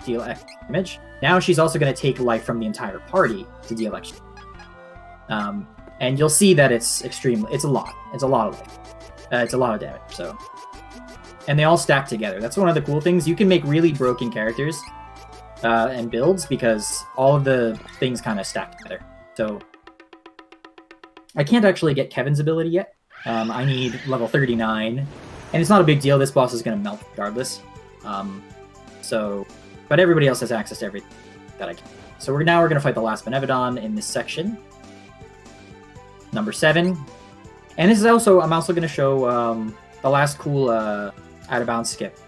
deal extra damage. Now she's also going to take life from the entire party to deal extra. And you'll see that it's extremely... It's a lot. It's a lot of life. It's a lot of damage, so... And they all stack together. That's one of the cool things. You can make really broken characters and builds because all of the things kind of stack together. So... I can't actually get Kevin's ability yet. I need level 39. And it's not a big deal. This boss is going to melt regardless. But everybody else has access to everything that I can. So we're going to fight the last Benevodon in this section. Number 7. And this is also, I'm also going to show the last cool out-of-bounds skip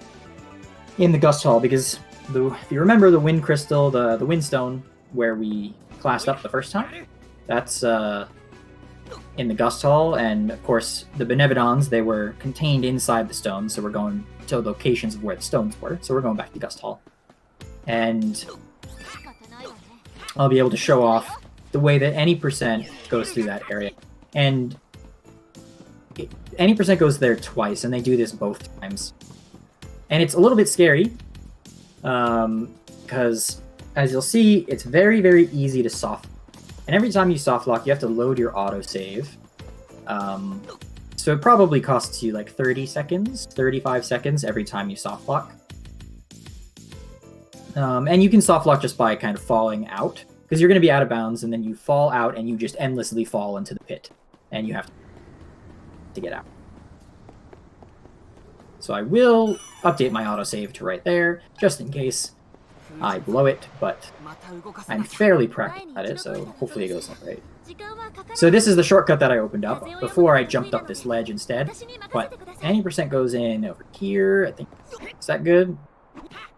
in the Gust Hall, because if you remember the Wind Crystal, the Wind Stone, where we classed up the first time, that's in the Gust Hall, and of course the Benevodons, they were contained inside the stones, so we're going to locations of where the stones were, so we're going back to Gust Hall. And I'll be able to show off the way that any percent goes through that area. And any percent goes there twice, and they do this both times. And it's a little bit scary, because as you'll see, it's very, very easy to soft. And every time you softlock, you have to load your autosave. So it probably costs you like 30 seconds, 35 seconds every time you softlock. And you can softlock just by kind of falling out, because you're going to be out of bounds, and then you fall out and you just endlessly fall into the pit. And you have to get out. So I will update my autosave to right there, just in case I blow it, but I'm fairly practiced at it, so hopefully it goes all right. So this is the shortcut that I opened up before I jumped up this ledge instead. But any percent goes in over here, I think. Is that good?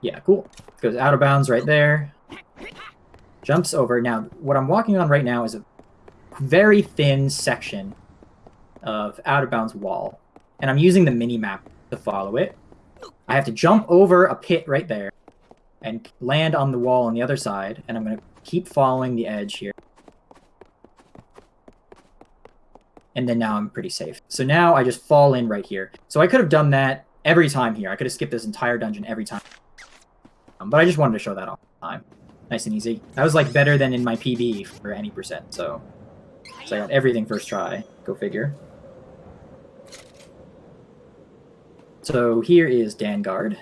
Yeah, cool. Goes out of bounds right there. Jumps over. Now, what I'm walking on right now is a very thin section of out of bounds wall. And I'm using the mini-map to follow it. I have to jump over a pit right there and land on the wall on the other side, and I'm going to keep following the edge here. And then now I'm pretty safe. So now I just fall in right here. So I could have done that every time here. I could have skipped this entire dungeon every time. But I just wanted to show that off time. Nice and easy. That was like better than in my PB for any percent, so I got everything first try. Go figure. So here is Dangard.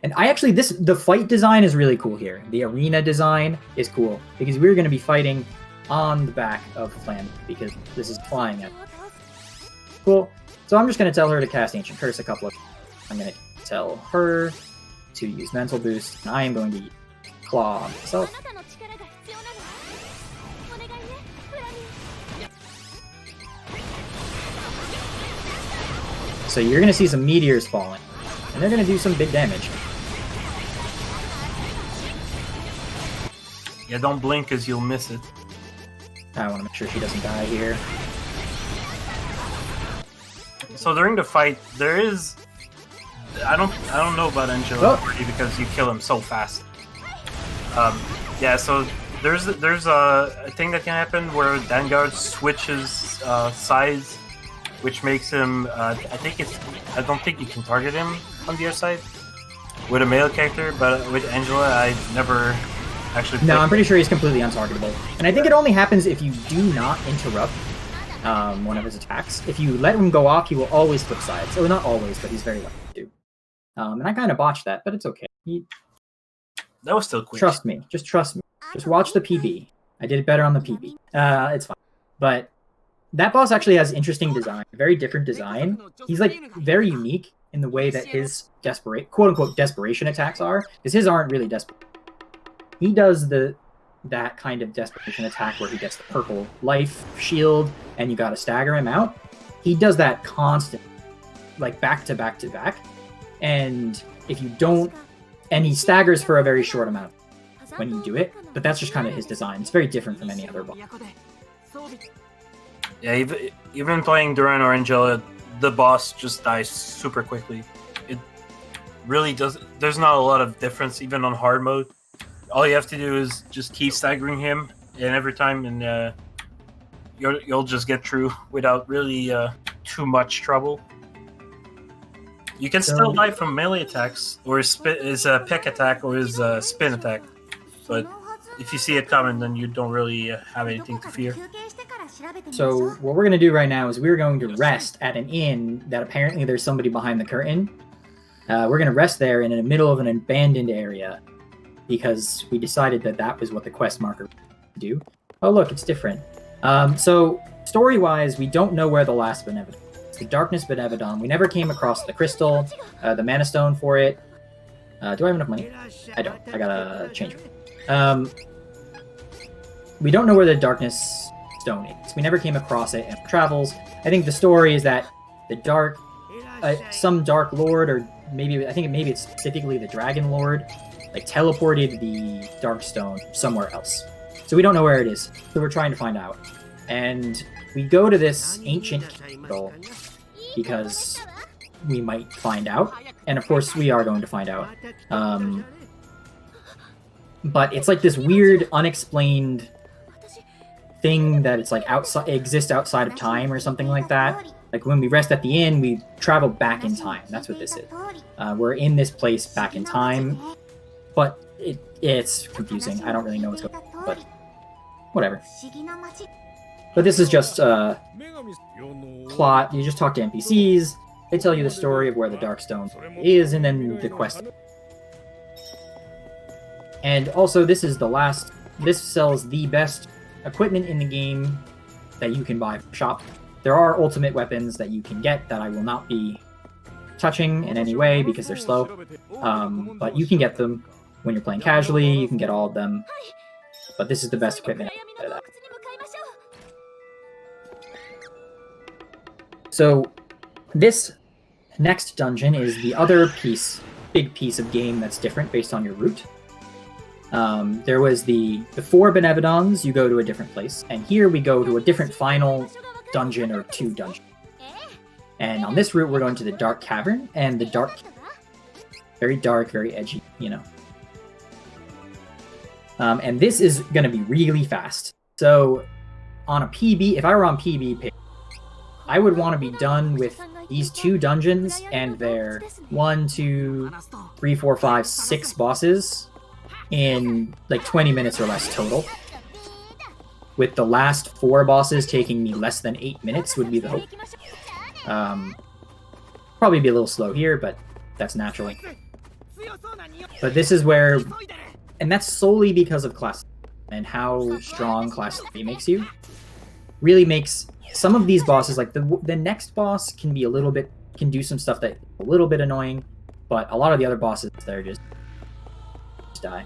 And the fight design is really cool here. The arena design is cool, because we're going to be fighting on the back of Flam, because this is flying at. Cool. So I'm just going to tell her to cast Ancient Curse a couple of... I'm going to tell her to use Mental Boost, and I am going to Claw on myself. So you're going to see some meteors falling, and they're going to do some big damage. Yeah, don't blink because you'll miss it. I want to make sure she doesn't die here. So during the fight, there is... I don't know about Angela because you kill him so fast. Yeah, so there's a thing that can happen where Vanguard switches sides, which makes him. I don't think you can target him on the other side with a male character, but with Angela, I never actually played. No, I'm pretty sure he's completely untargetable, and I think it only happens if you do not interrupt one of his attacks. If you let him go off, he will always flip sides. Oh, not always, but he's very likely to. And I kind of botched that, but it's okay. That was still quick. Trust me. Just trust me. Just watch the PB. I did it better on the PB. It's fine. But that boss actually has interesting design. Very different design. He's like very unique in the way that his quote-unquote desperation attacks are, because his aren't really desperate. He does that kind of desperation attack where he gets the purple life shield and you gotta stagger him out. He does that constant, like back to back to back. And if you don't, and he staggers for a very short amount when you do it, but that's just kind of his design. It's very different from any other boss. Yeah, even playing Duran or Angela, the boss just dies super quickly. It really does. There's not a lot of difference even on hard mode. All you have to do is just keep staggering him, and every time, and you'll just get through without really too much trouble. You can still die from melee attacks, or his peck attack, or his spin attack. But if you see it coming, then you don't really have anything to fear. So what we're going to do right now is we're going to rest at an inn that apparently there's somebody behind the curtain. We're going to rest there in the middle of an abandoned area because we decided that was what the quest marker would do. Oh, look, it's different. So story-wise, we don't know where the last Benevolent. The Darkness Benevodon. We never came across the crystal, the mana stone for it. Do I have enough money? I don't. I gotta change it. We don't know where the Darkness Stone is. We never came across it in our travels. I think the story is that some Dark Lord, or maybe it's specifically the Dragon Lord, like teleported the Dark Stone somewhere else. So we don't know where it is. So we're trying to find out. And we go to this ancient capital because we might find out. And of course, we are going to find out. But it's like this weird, unexplained thing that it's like exists outside of time or something like that. Like when we rest at the inn, we travel back in time. That's what this is. We're in this place back in time. But it's confusing. I don't really know what's going on. But whatever. But this is just plot. You just talk to NPCs. They tell you the story of where the Darkstone is, and then the quest. And also, this is the last. This sells the best equipment in the game that you can buy from shop. There are ultimate weapons that you can get that I will not be touching in any way because they're slow. But you can get them when you're playing casually. You can get all of them. But this is the best equipment out of that. So this next dungeon is the other big piece of game that's different based on your route. There was the 4 Benevodons, you go to a different place, and here we go to a different final dungeon or 2 dungeons. And on this route, we're going to the Dark Cavern, and the Dark, very dark, very edgy, you know. And this is going to be really fast. So on a PB, if I were on PB page, I would want to be done with these 2 dungeons and their 1, 2, 3, 4, 5, 6 bosses in like 20 minutes or less total. With the last 4 bosses taking me less than 8 minutes would be the hope. Probably be a little slow here, but that's natural. But this is where, and that's solely because of Class and how strong Class 3 makes you. Really makes some of these bosses, like the next boss can do some stuff that a little bit annoying, but a lot of the other bosses, they're just die.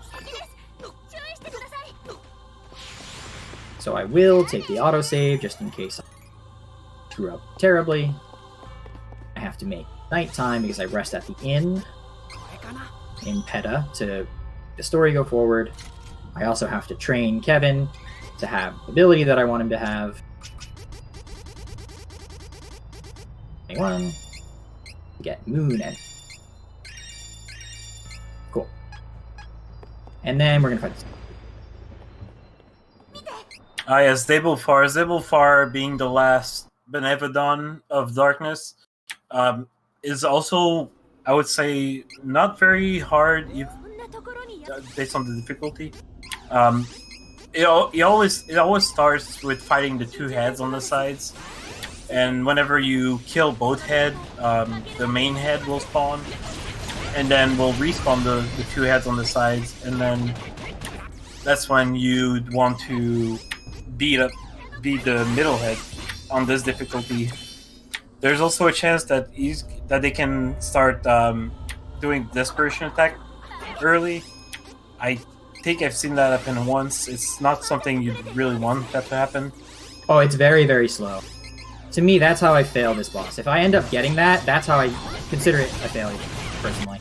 So I will take the autosave just in case I screw up terribly. I have have to make nighttime because I rest at the inn in Peta to the story go forward. I also have to train Kevin to have the ability that I want him to have. 21. Get Moon and cool. And then we're gonna fight this. Yes, Zabulfar being the last Benevodon of Darkness, is also, I would say, not very hard based on the difficulty. It always starts with fighting the two heads on the sides, and whenever you kill both head, the main head will spawn, and then we'll respawn the two heads on the sides, and then that's when you want to beat the middle head on this difficulty. There's also a chance that they can start doing desperation attack early. I think I've seen that happen once. It's not something you really want that to happen. Oh, it's very, very slow. To me, that's how I fail this boss. If I end up getting that, that's how I consider it a failure, personally.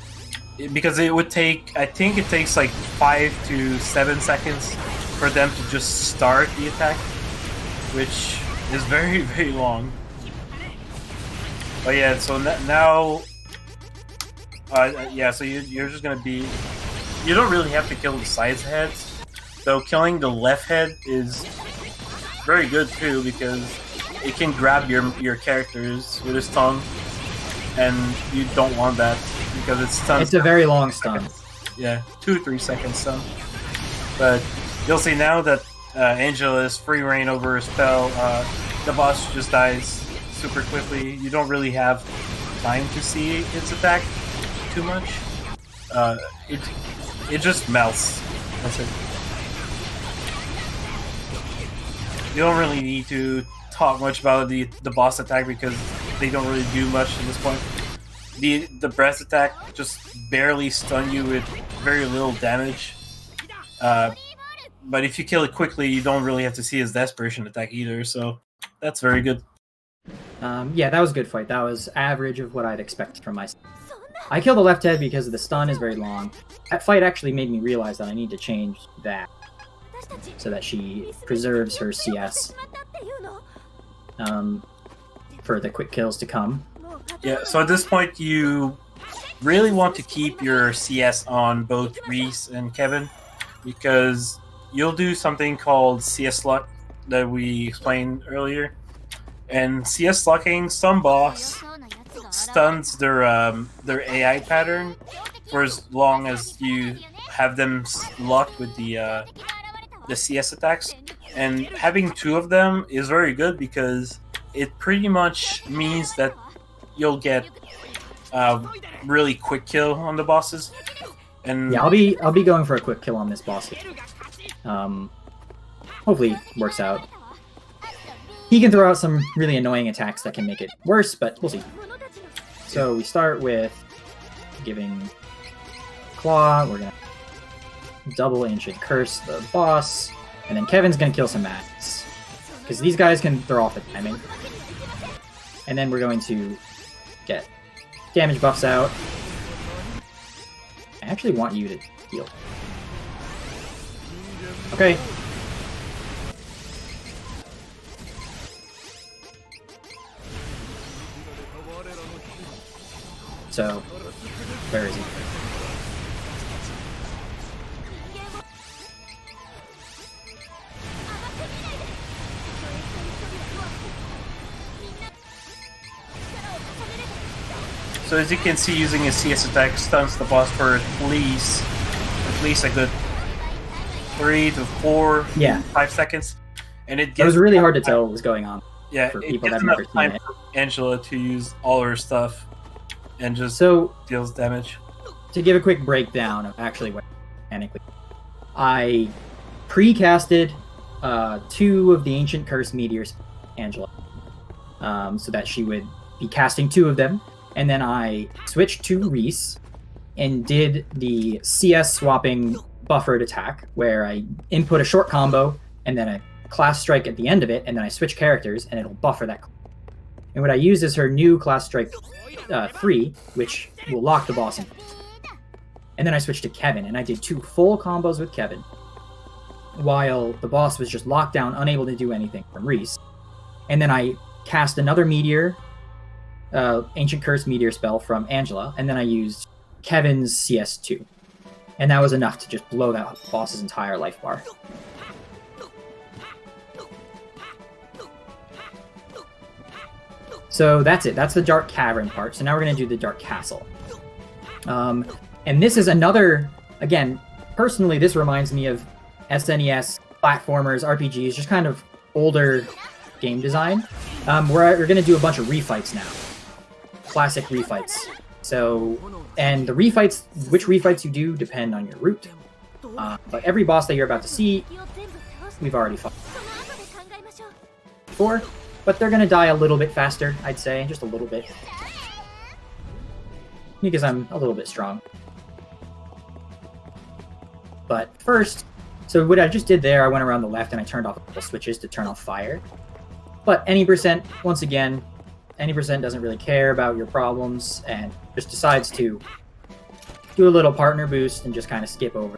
Because it would take, I think it takes like 5 to 7 seconds for them to just start the attack, which is very, very long. But yeah, so now, yeah, so you're just gonna be, you don't really have to kill the side heads, though killing the left head is very good too, because it can grab your characters with its tongue, and you don't want that, because it stuns. It's a very long stun. Yeah, 2-3 seconds stun. But you'll see now that Angela is free reign over her spell, the boss just dies super quickly. You don't really have time to see its attack too much. It just melts. That's it. You don't really need to talk much about the boss attack because they don't really do much at this point. The breath attack just barely stun you with very little damage. But if you kill it quickly, you don't really have to see his desperation attack either, so that's very good. Yeah, that was a good fight. That was average of what I'd expect from myself. I killed the left head because the stun is very long. That fight actually made me realize that I need to change that so that she preserves her CS for the quick kills to come. Yeah, so at this point you really want to keep your CS on both Reese and Kevin, because you'll do something called CS luck that we explained earlier. And CS locking, some boss stuns their AI pattern for as long as you have them locked with the CS attacks. And having two of them is very good because it pretty much means that you'll get really quick kill on the bosses. And yeah, I'll be going for a quick kill on this boss. Hopefully works out. He can throw out some really annoying attacks that can make it worse, but we'll see. So we start with giving Claw. We're gonna double Ancient Curse the boss, and then Kevin's gonna kill some mats because these guys can throw off the timing. And then we're going to get damage buffs out. I actually want you to heal. Okay. So, where is he? so as you can see, using a CS attack stuns the boss for at least a good 3 to 4, 5 seconds, and it was really hard to tell what was going on. Yeah, for it people gives that enough never seen time it. for Angela to use all her stuff and just deals damage. To give a quick breakdown of actually what mechanically, I pre-casted 2 of the Ancient Curse Meteors, Angela, so that she would be casting 2 of them, and then I switched to Reese and did the CS swapping buffered attack, where I input a short combo and then a class strike at the end of it, and then I switch characters and it'll buffer that. And what I used is her new Class Strike 3, which will lock the boss in. And then I switched to Kevin, and I did 2 full combos with Kevin, while the boss was just locked down, unable to do anything from Reese. And then I cast another Meteor, Ancient Curse Meteor spell from Angela, and then I used Kevin's CS2. And that was enough to just blow that boss's entire life bar. So that's it. That's the Dark Cavern part. So now we're going to do the Dark Castle. And this is another, again, personally, this reminds me of SNES, platformers, RPGs, just kind of older game design. We're going to do a bunch of refights now. Classic refights. So, and the refights, which refights you do depend on your route. But every boss that you're about to see, we've already fought before. But they're going to die a little bit faster, I'd say. Just a little bit. Because I'm a little bit strong. But first, so what I just did there, I went around the left and I turned off a couple switches to turn off fire. But any percent, once again, any percent doesn't really care about your problems and just decides to do a little partner boost and just kind of skip over.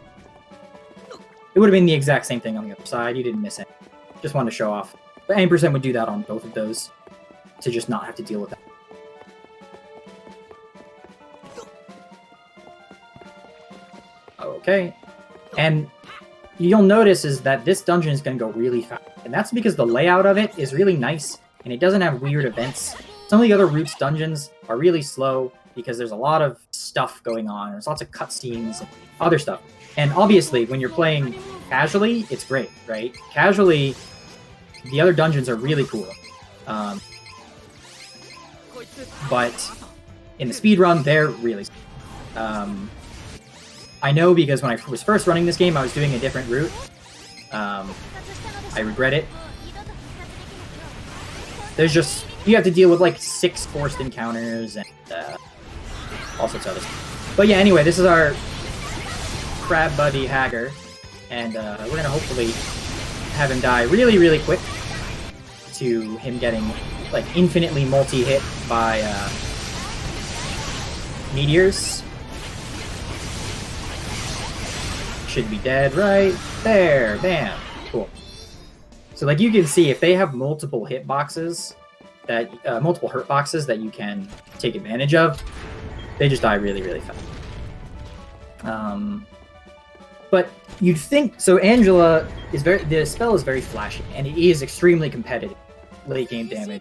It would have been the exact same thing on the other side. You didn't miss it. Just wanted to show off. But any percent would do that on both of those to just not have to deal with that. Okay. And you'll notice is that this dungeon is going to go really fast. And that's because the layout of it is really nice, and it doesn't have weird events. Some of the other Roots dungeons are really slow because there's a lot of stuff going on. There's lots of cutscenes and other stuff. And obviously, when you're playing casually, it's great, right? Casually, the other dungeons are really cool. But in the speedrun, they're really I know because when I was first running this game, I was doing a different route. I regret it. There's just, you have to deal with like 6 forced encounters and all sorts of other stuff. But yeah, anyway, this is our crab buddy Hager, and we're going to hopefully have him die really, really quick to him getting like infinitely multi-hit by meteors. Should be dead right there. Bam. Cool. So like you can see, if they have multiple hitboxes that multiple hurt boxes that you can take advantage of, they just die really, really fast. But you'd think so. Angela is the spell is very flashy, and it is extremely competitive, late game damage.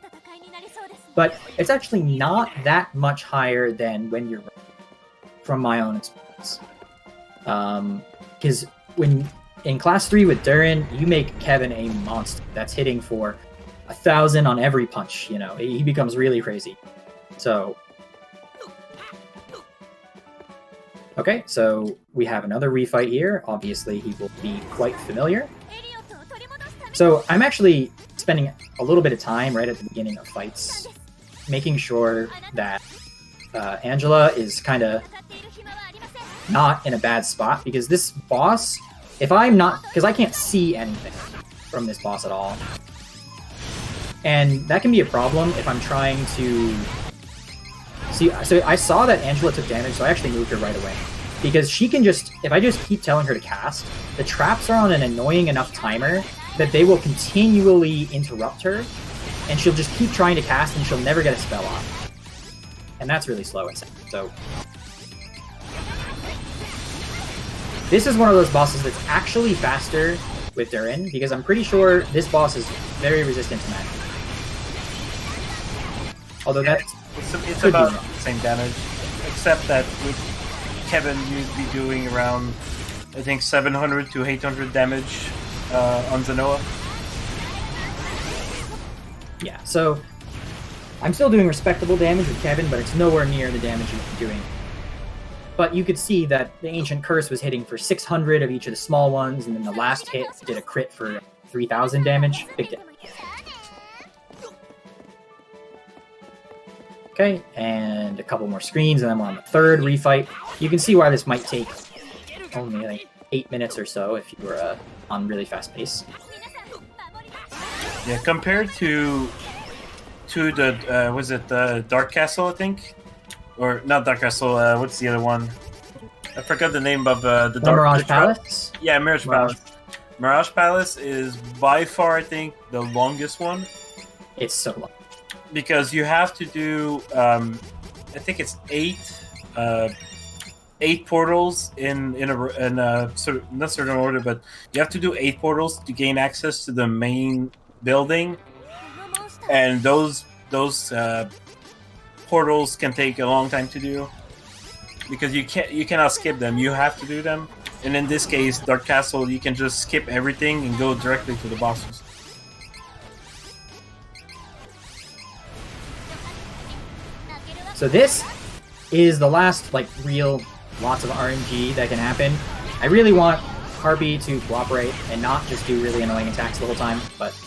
But it's actually not that much higher than when you're from my own experience. Because when in Class 3 with Durin, you make Kevin a monster that's hitting for 1,000 on every punch. You know, he becomes really crazy. So, okay, so we have another refight here. Obviously, he will be quite familiar. So I'm actually spending a little bit of time right at the beginning of fights, making sure that Angela is kind of not in a bad spot, because this boss, if I'm not, because I can't see anything from this boss at all, and that can be a problem if I'm trying to see. So I saw that Angela took damage, so I actually moved her right away, because she can just, if I just keep telling her to cast, the traps are on an annoying enough timer that they will continually interrupt her, and she'll just keep trying to cast and she'll never get a spell off, and that's really slow and sad. So this is one of those bosses that's actually faster with Durin, because I'm pretty sure this boss is very resistant to magic. Although it's about the same damage, except that with Kevin you'd be doing around, I think, 700 to 800 damage on Zenoa. Yeah, so I'm still doing respectable damage with Kevin, but it's nowhere near the damage you're doing. But you could see that the Ancient Curse was hitting for 600 of each of the small ones, and then the last hit did a crit for 3,000 damage. Big damage. Okay, and a couple more screens, and then we're on the third refight. You can see why this might take only like 8 minutes or so if you were on really fast pace. Yeah, compared to to the was it Dark Castle, I think, or not Dark Castle? What's the other one? I forgot the name of the Mirage Palace. Yeah, Mirage Palace. Mirage Palace is by far, I think, the longest one. It's so long because you have to do. I think it's 8 portals in a sort of not certain order, but you have to do 8 portals to gain access to the main building, and those portals can take a long time to do because you cannot skip them. You have to do them, and in this case, Dark Castle, you can just skip everything and go directly to the bosses. So this is the last real lots of RNG that can happen. I really want Harpy to cooperate and not just do really annoying attacks the whole time, but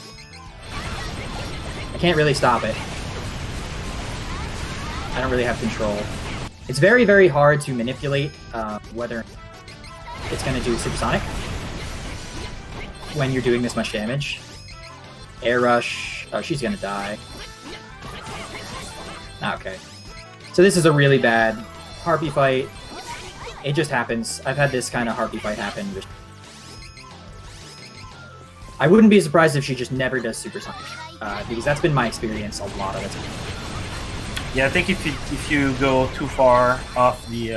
I can't really stop it. I don't really have control. It's very, very hard to manipulate whether it's going to do supersonic when you're doing this much damage. Air rush. Oh, she's going to die. Okay. So this is a really bad Harpy fight. It just happens. I've had this kind of Harpy fight happen. I wouldn't be surprised if she just never does supersonic, because that's been my experience a lot of the time. Yeah, I think if you go too far off the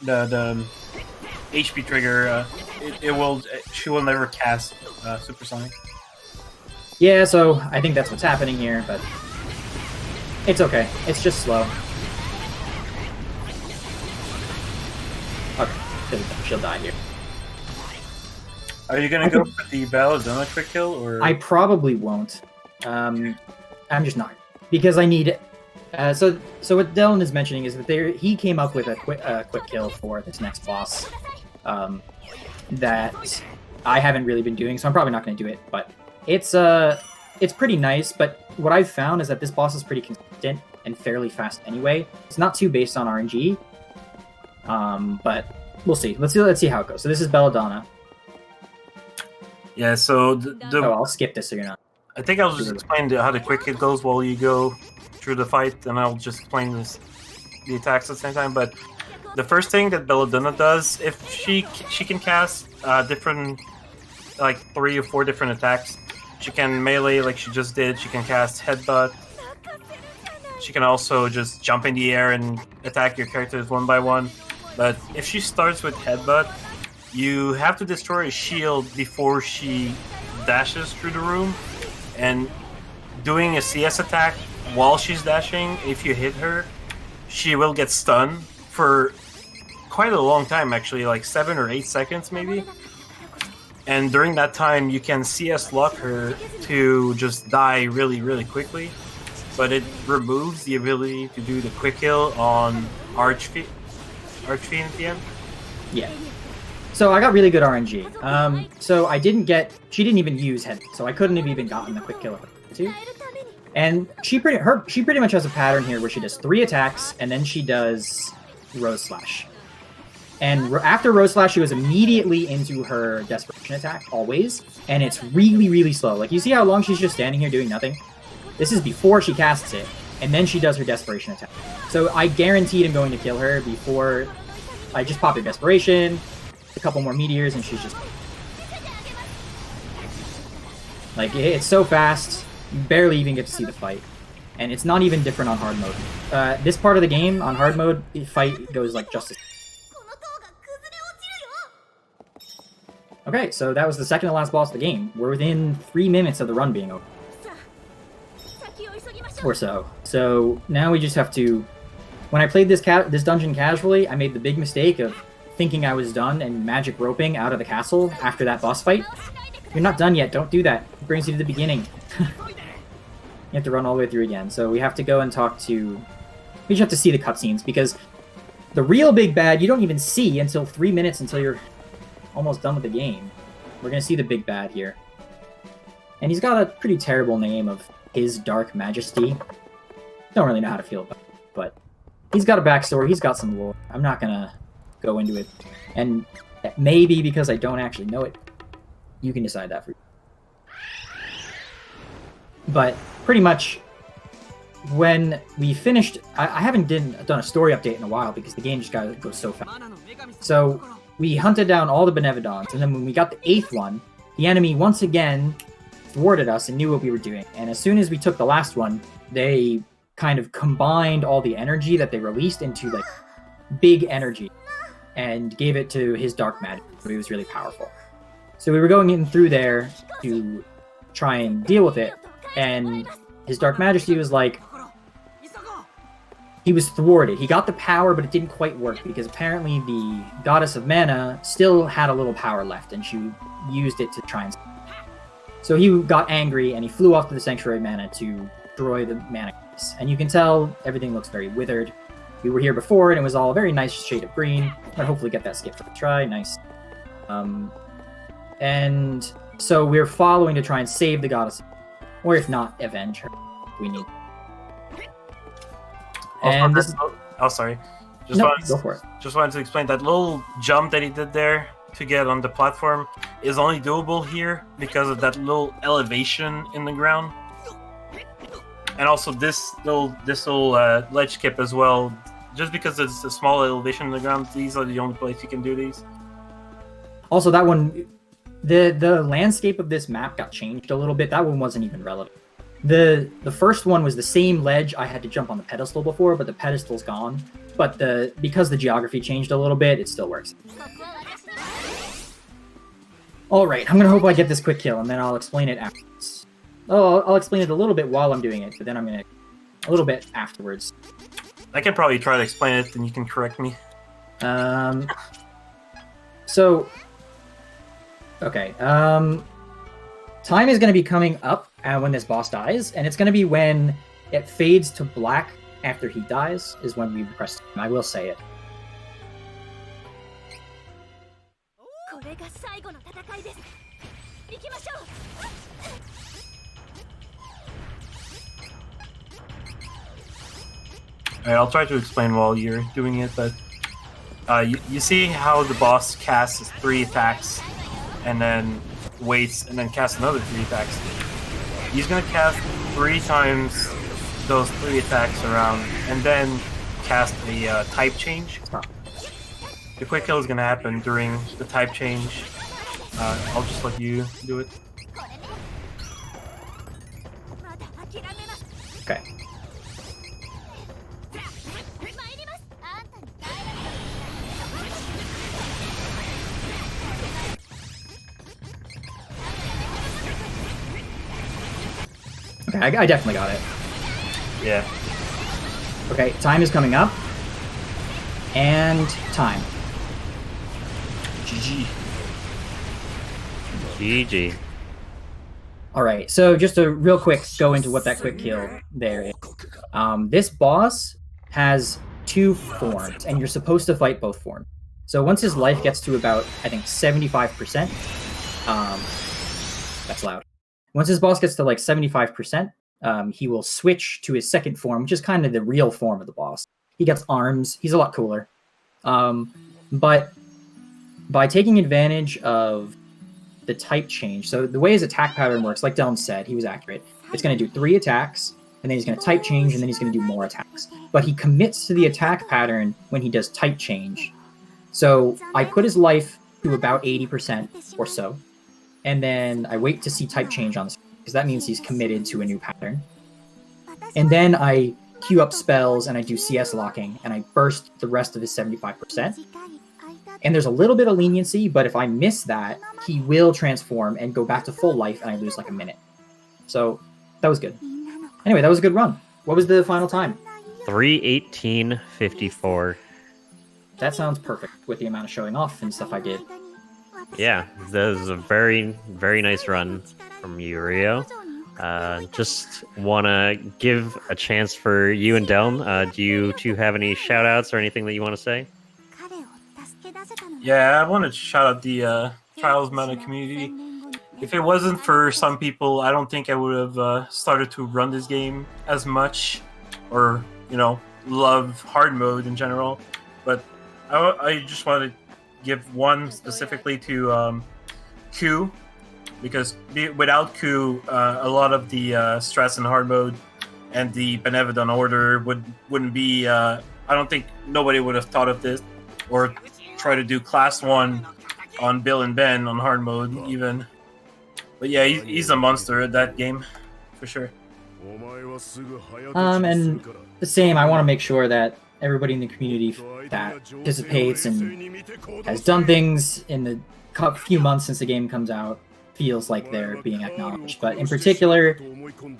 the HP trigger, she will never cast supersonic. Yeah, so I think that's what's happening here, but it's okay. It's just slow. Okay, she'll die here. Are you gonna go for the Valsena quick kill, or? I probably won't. I'm just not, because I need. So what Dylan is mentioning is that he came up with a quick kill for this next boss that I haven't really been doing, so I'm probably not going to do it. But it's pretty nice. But what I've found is that this boss is pretty consistent and fairly fast anyway. It's not too based on RNG. But we'll see. Let's see how it goes. So this is Belladonna. Yeah. So I'll skip this so you're not. I think I'll just explain how the quick hit goes while you go through the fight, and I'll just explain the attacks at the same time. But the first thing that Belladonna does, if she can cast different, 3 or 4 different attacks. She can melee like she just did. She can cast headbutt. She can also just jump in the air and attack your characters one by one. But if she starts with headbutt, you have to destroy a shield before she dashes through the room. And doing a CS attack while she's dashing, if you hit her, she will get stunned for quite a long time, actually, like 7 or 8 seconds maybe. And during that time, you can CS lock her to just die really, really quickly. But it removes the ability to do the quick kill on Archfiend at the end. Yeah. So I got really good RNG. So she didn't even use head, so I couldn't have even gotten the quick kill of her too. And she pretty much has a pattern here where she does 3 attacks and then she does Rose Slash. And after Rose Slash, she goes immediately into her Desperation attack, always. And it's really, really slow. Like, you see how long she's just standing here doing nothing? This is before she casts it, and then she does her Desperation attack. So I guaranteed I'm going to kill her before I just pop her Desperation, a couple more meteors, and she's just... Like, it's so fast, you barely even get to see the fight. And it's not even different on hard mode. This part of the game, on hard mode, the fight goes like just as... Okay, so that was the second to last boss of the game. We're within 3 minutes of the run being over. Or so. So now we just have to... When I played this dungeon casually, I made the big mistake of thinking I was done and magic roping out of the castle after that boss fight. You're not done yet, don't do that. It brings you to the beginning. You have to run all the way through again. So we have to go and talk to... We just have to see the cutscenes, because the real big bad you don't even see until 3 minutes until you're almost done with the game. We're going to see the big bad here. And he's got a pretty terrible name of His Dark Majesty. Don't really know how to feel about it, but he's got a backstory, he's got some lore. I'm not going to go into it. And maybe because I don't actually know it, you can decide that for you. But pretty much when we finished, I haven't done a story update in a while because the game just goes so fast. So we hunted down all the Benevodons, and then when we got the 8th one, the enemy once again thwarted us and knew what we were doing. And as soon as we took the last one, they kind of combined all the energy that they released into like big energy and gave it to his dark magic. So he was really powerful. So we were going in through there to try and deal with it, and his dark majesty was like, he was thwarted. He got the power, but it didn't quite work because apparently the goddess of mana still had a little power left, and she used it to try and... So he got angry, and he flew off to the Sanctuary Mana to destroy the mana case. And you can tell everything looks very withered. We were here before, and it was all a very nice shade of green. But hopefully get that skip for the try. Nice. And so we're following to try and save the goddess, or if not, avenge her. We need. And sorry. Go for it. Just wanted to explain that little jump that he did there to get on the platform is only doable here because of that little elevation in the ground, and also this little ledge skip as well. Just because it's a small elevation in the ground, these are the only place you can do these. Also, that one, the landscape of this map got changed a little bit. That one wasn't even relevant. The first one was the same ledge I had to jump on the pedestal before, but the pedestal's gone. But because the geography changed a little bit, it still works. Alright, I'm gonna hope I get this quick kill, and then I'll explain it afterwards. Oh, I'll explain it a little bit while I'm doing it, but then I'm gonna... a little bit afterwards. I can probably try to explain it, and you can correct me. So... okay, time is going to be coming up when this boss dies, and it's going to be when it fades to black after he dies, is when we press time. I will say it. Alright, I'll try to explain while you're doing it, but you see how the boss casts 3 attacks and then waits and then casts another 3 attacks. He's gonna cast 3 times those 3 attacks around and then cast a type change. The quick kill is gonna happen during the type change. I'll just let you do it. Okay. Okay, I definitely got it. Yeah. Okay, time is coming up. And time. GG. GG. Alright, so just to real quick go into what that quick kill there is. This boss has 2 forms, and you're supposed to fight both forms. So once his life gets to about, I think, 75%, that's loud. Once his boss gets to like 75%, he will switch to his second form, which is kind of the real form of the boss. He gets arms. He's a lot cooler. But by taking advantage of the type change, so the way his attack pattern works, like Dylan said, he was accurate. It's going to do 3 attacks, and then he's going to type change, and then he's going to do more attacks. But he commits to the attack pattern when he does type change. So I put his life to about 80% or so. And then I wait to see type change on the screen, because that means he's committed to a new pattern. And then I queue up spells, and I do CS locking, and I burst the rest of his 75%. And there's a little bit of leniency, but if I miss that, he will transform and go back to full life, and I lose like a minute. So that was good. Anyway, that was a good run. What was the final time? 3:18:54. That sounds perfect with the amount of showing off and stuff I did. Yeah, that was a very, very nice run from you, Rio. Just want to give a chance for you and Delm. Do you two have any shout-outs or anything that you want to say? Yeah, I want to shout out the Trials Meta community. If it wasn't for some people, I don't think I would have started to run this game as much, or, you know, love hard mode in general. But I just want to give one specifically to Q, because without Q, a lot of the stress and hard mode and the benevolent order wouldn't be. I don't think nobody would have thought of this or try to do class 1 on Bill and Ben on hard mode even. But yeah, he's a monster at that game for sure. And the same, I want to make sure that everybody in the community that participates and has done things in the few months since the game comes out feels like they're being acknowledged. But in particular,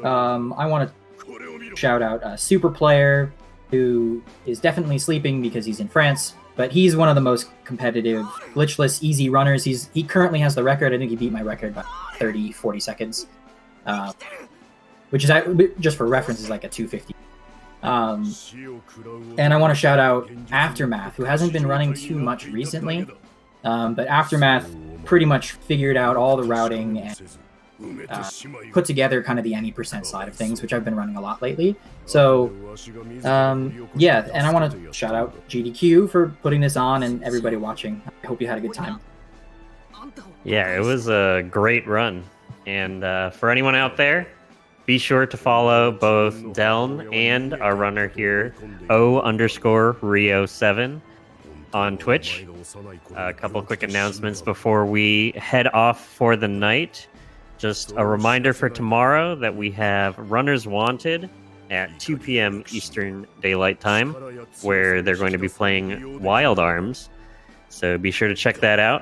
I want to shout out a super player who is definitely sleeping because he's in France, but he's one of the most competitive, glitchless, easy runners. He currently has the record. I think he beat my record by 30, 40 seconds, which is, just for reference, is like a 250. And I want to shout out Aftermath, who hasn't been running too much recently, but Aftermath pretty much figured out all the routing and put together kind of the any percent side of things, which I've been running a lot lately. So, yeah, and I want to shout out GDQ for putting this on and everybody watching. I hope you had a good time. Yeah, it was a great run. And for anyone out there, be sure to follow both Deln and our runner here, o_Rio7 on Twitch. A couple quick announcements before we head off for the night. Just a reminder for tomorrow that we have Runners Wanted at 2 p.m. Eastern Daylight Time, where they're going to be playing Wild Arms. So be sure to check that out.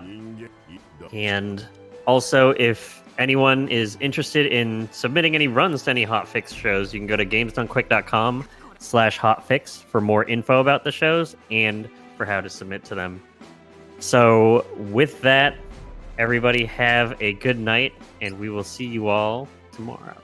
And also, if anyone is interested in submitting any runs to any Hotfix shows, you can go to gamesdonquick.com/hotfix for more info about the shows and for how to submit to them. So with that, everybody have a good night, and we will see you all tomorrow.